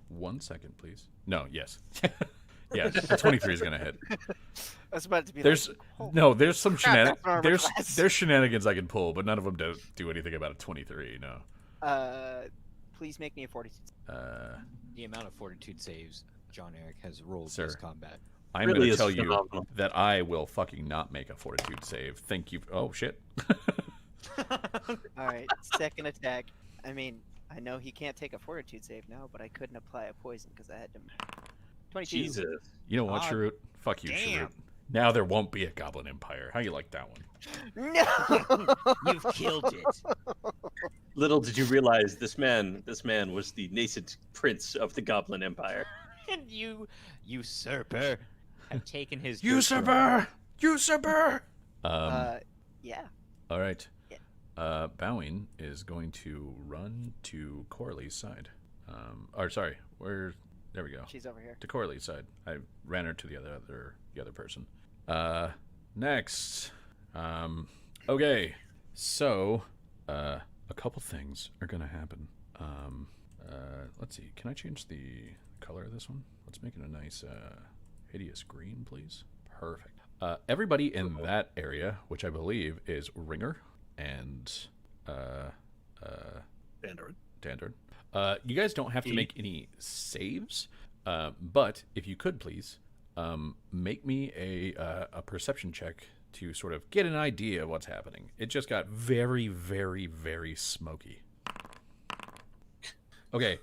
1 second, please. No, yes. Yeah, the 23 is gonna hit. I was about to be There's like, oh, there's some crap, that's an armor class. there's shenanigans I can pull, but none of them do anything about a 23. No. please make me a fortitude. The amount of fortitude saves John Eric has rolled Sir. this combat. I'm Really going to is tell you phenomenal. that I will fucking not make a fortitude save. Thank you. Oh shit. All right, second attack. I mean, I know he can't take a fortitude save now, but I couldn't apply a poison because I had to. 22. Jesus. You know what, Ah, Sharut? Fuck you, damn. Sharut. Now there won't be a Goblin Empire. How you like that one? No. You've killed it. Little did you realize this man was the nascent prince of the Goblin Empire. And you, usurper, have taken his Usurper! Usurper! Yeah. All right. Yeah. Bowing is going to run to Corley's side. Or sorry, where? There we go. She's over here. To Corley's side. I ran her to the other person. Next. Okay. So, a couple things are gonna happen. Let's see. Can I change the color of this one? Let's make it a nice, hideous green, please. Perfect. Everybody in that area, which I believe is Ringer and Dandard. You guys don't have to make any saves, but if you could please, make me a perception check to sort of get an idea of what's happening. It just got very, very, very smoky. Okay.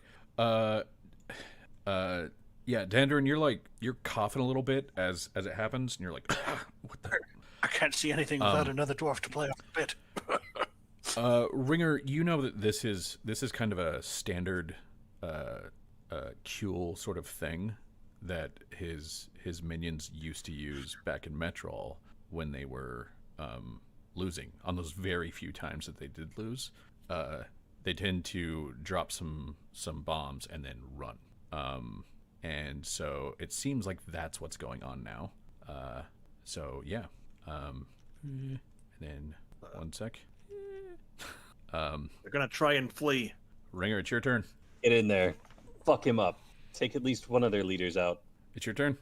Yeah, Dandrin, you're coughing a little bit as it happens, and you're like, what the? I can't see anything without another dwarf to play off the bit. Ringer, you know that this is kind of a standard Kuel sort of thing that his minions used to use back in Metrol when they were losing. On those very few times that they did lose, they tend to drop some bombs and then run. And so it seems like that's what's going on now. So yeah. And then 1 sec. They're gonna try and flee. Ringer, it's your turn. Get in there. Fuck him up. Take at least one of their leaders out. It's your turn.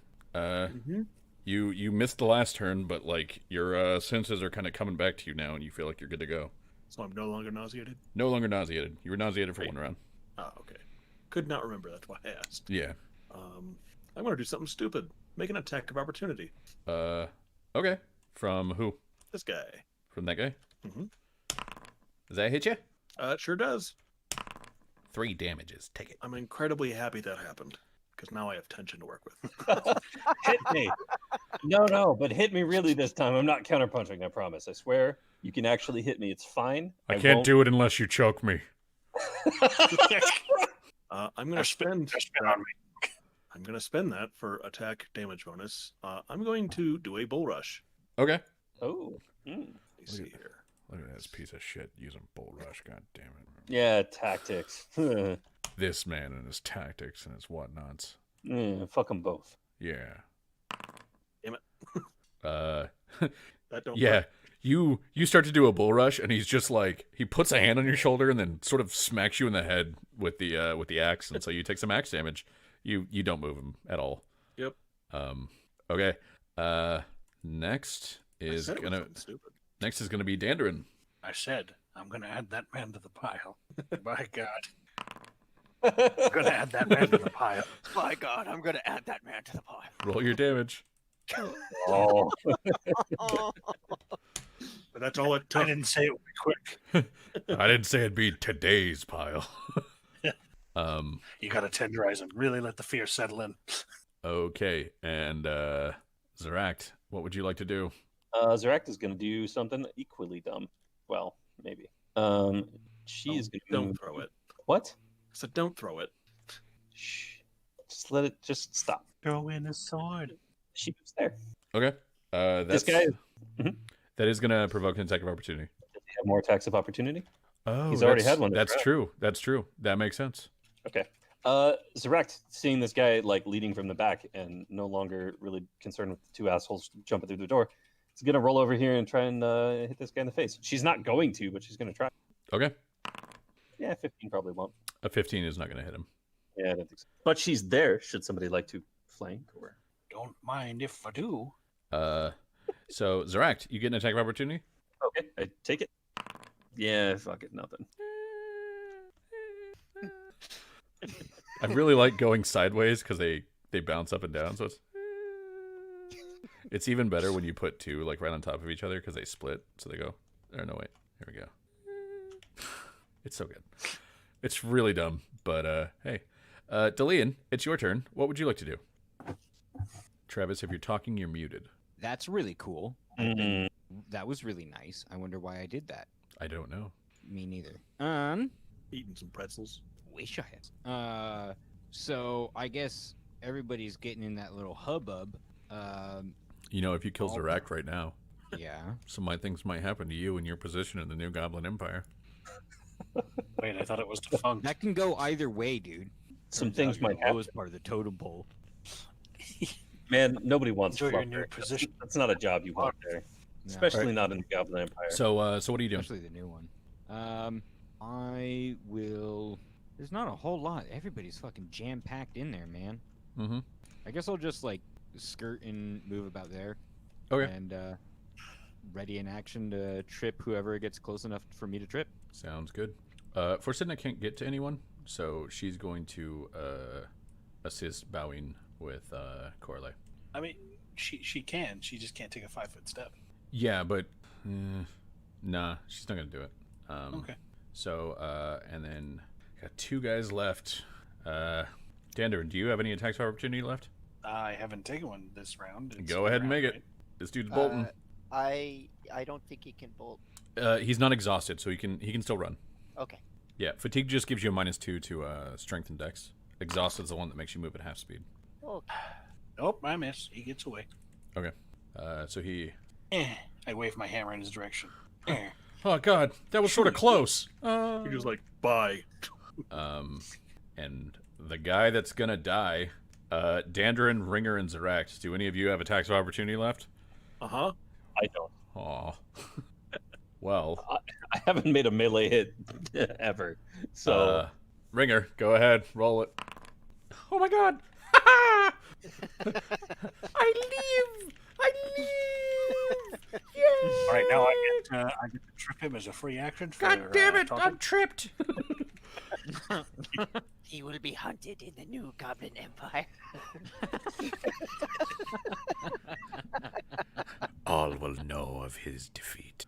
You missed the last turn, but like your senses are kind of coming back to you now, and you feel like you're good to go. So I'm no longer nauseated? No longer nauseated. You were nauseated for one round. Oh, okay. Could not remember. That's why I asked. Yeah. I'm gonna do something stupid. Make an attack of opportunity. Okay. From who? This guy. From that guy? Mhm. Does that hit you? It sure does. 3 damages. Take it. I'm incredibly happy that happened because now I have tension to work with. Hit me. No, but hit me really this time. I'm not counterpunching, I promise. I swear. You can actually hit me. It's fine. I can't won't- do it unless you choke me. I'm gonna spend that for attack damage bonus. I'm going to do a bull rush. Okay. Oh. Let me see at- here. Look at this piece of shit using bull rush. God damn it. Yeah, tactics. This man and his tactics and his whatnots. Fuck them both. Yeah. Damn it. That don't Yeah. work. You start to do a bull rush, and he's just like, he puts a hand on your shoulder and then sort of smacks you in the head with the axe, and so you take some axe damage. You don't move him at all. Yep. Okay. Next is I said it was gonna something stupid. be Dandrin. I said, I'm going to add that man to the pile. My God. I'm going to add that man to the pile. My God, I'm gonna add that man to the pile. Roll your damage. Oh. Oh. But that's all it I took. didn't say it would be quick. I didn't say it'd be today's pile. You got to tenderize him. Really let the fear settle in. Okay, and Zeract, what would you like to do? Zeract is going to do something equally dumb. Well, maybe. She's going to Don't throw it. What? So don't throw it. Shh. Just let it. Just stop. Throw in a sword. She was there. Okay. This guy. That is gonna provoke an attack of opportunity. Does he have more attacks of opportunity? Oh, He's already had one. That's true. That's true. That makes sense. Okay. Zeract, seeing this guy like leading from the back and no longer really concerned with the two assholes jumping through the door, is gonna roll over here and try and hit this guy in the face. She's not going to, but she's gonna try. Okay. Yeah, 15 probably won't. A 15 is not going to hit him. Yeah, I don't think so. But she's there. Should somebody like to flank or? Don't mind if I do. So Zarakt, you get an attack of opportunity. Okay, I take it. Yeah, fuck it, nothing. I really like going sideways because they bounce up and down. So it's even better when you put two like right on top of each other because they split. So they go. Or no, wait. Here we go. It's so good. It's really dumb, but hey, Delian, it's your turn. What would you like to do? Travis, if you're talking, you're muted. That's really cool. Mm. That was really nice. I wonder why I did that. I don't know. Me neither. Eating some pretzels. Wish I had. So I guess everybody's getting in that little hubbub. You know, if you kill Zarakt right now, Yeah. some things might happen to you in your position in the New Goblin Empire. Wait, I thought it was defunct. That can go either way, dude. Some Turns things out you're might the happen. lowest part of the totem pole. Man, nobody wants Enjoy your fluff new there. position. That's not a job you want there, especially not in the Goblin Empire. So what are you doing? Especially the new one. I will. There's not a whole lot. Everybody's fucking jam packed in there, man. Mm-hmm. I guess I'll just like skirt and move about there. Okay. And ready in action to trip whoever gets close enough for me to trip. Sounds good. Forsidna can't get to anyone, so she's going to assist bowing with Corley. I mean, she can. She just can't take a 5-foot step. Yeah, but nah, she's not gonna do it. Okay. So and then got two guys left. Dander, do you have any attacks of opportunity left? I haven't taken one this round. It's Go ahead and round, make it. right? This dude's bolting. I don't think he can bolt. He's not exhausted, so he can still run. Okay. Yeah, fatigue just gives you a -2 to strength and dex. Exhausted's the one that makes you move at half speed. Okay. Nope, I miss. He gets away. Okay. So he. I wave my hammer in his direction. Eh. Oh God, that was sort of close. You're just like, bye. And the guy that's gonna die, Dandarin, Ringer, and Zarakt. Do any of you have attacks of opportunity left? Uh-huh. I don't. Aw. Well, I haven't made a melee hit ever. So Ringer, go ahead, roll it. Oh my God! I live! Yay! All right, now I get to trip him as a free action. For, God damn it! talking. I'm tripped. He will be hunted in the New Goblin Empire. All will know of his defeat.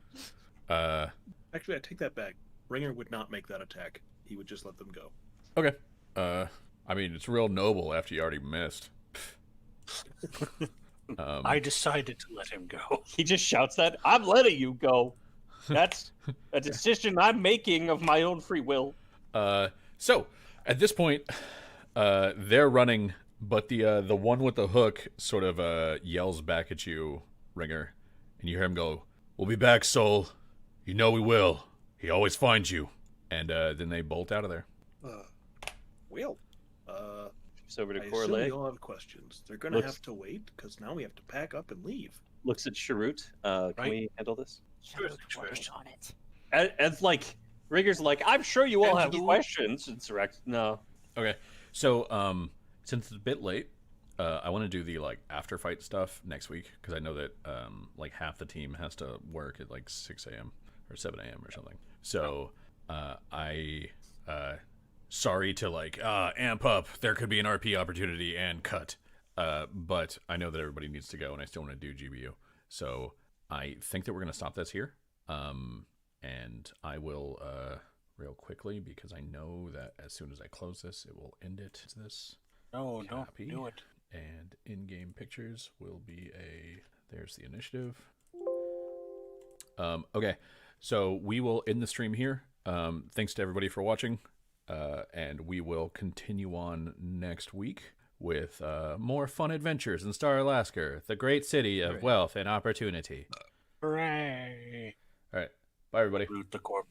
Actually, I take that back. Ringer would not make that attack. He would just let them go. Okay. I mean, it's real noble after you already missed. I decided to let him go. he just shouts that I'm letting you go. That's a decision I'm making of my own free will. So at this point, they're running, but the one with the hook sort of yells back at you, Ringer, and you hear him go, "We'll be back, Soul. You know we will. He always finds you." And then they bolt out of there. Well, It's over to I assume Corley. we all have questions. They're going to Looks- have to wait, because now we have to pack up and leave. Looks at Sharut. Can Right. we handle this? Sure, Shadows sure. working on it. As like Rigger's like, I'm sure you all have Absolutely. questions. It's Rex. No. Okay. So since it's a bit late, I want to do the like after fight stuff next week because I know that like half the team has to work at like 6 a.m. or 7 a.m. or something. So sorry to like amp up. There could be an RP opportunity and cut. But I know that everybody needs to go, and I still want to do GBU. So I think that we're gonna stop this here. And I will real quickly because I know that as soon as I close this, it will end it. This No, Copy. don't do it. and in-game pictures will be there's the initiative. Okay, so we will end the stream here. Thanks to everybody for watching, and we will continue on next week with more fun adventures in Starilaskur, the great city of wealth and opportunity. Hooray! All right, bye everybody. Root the corp.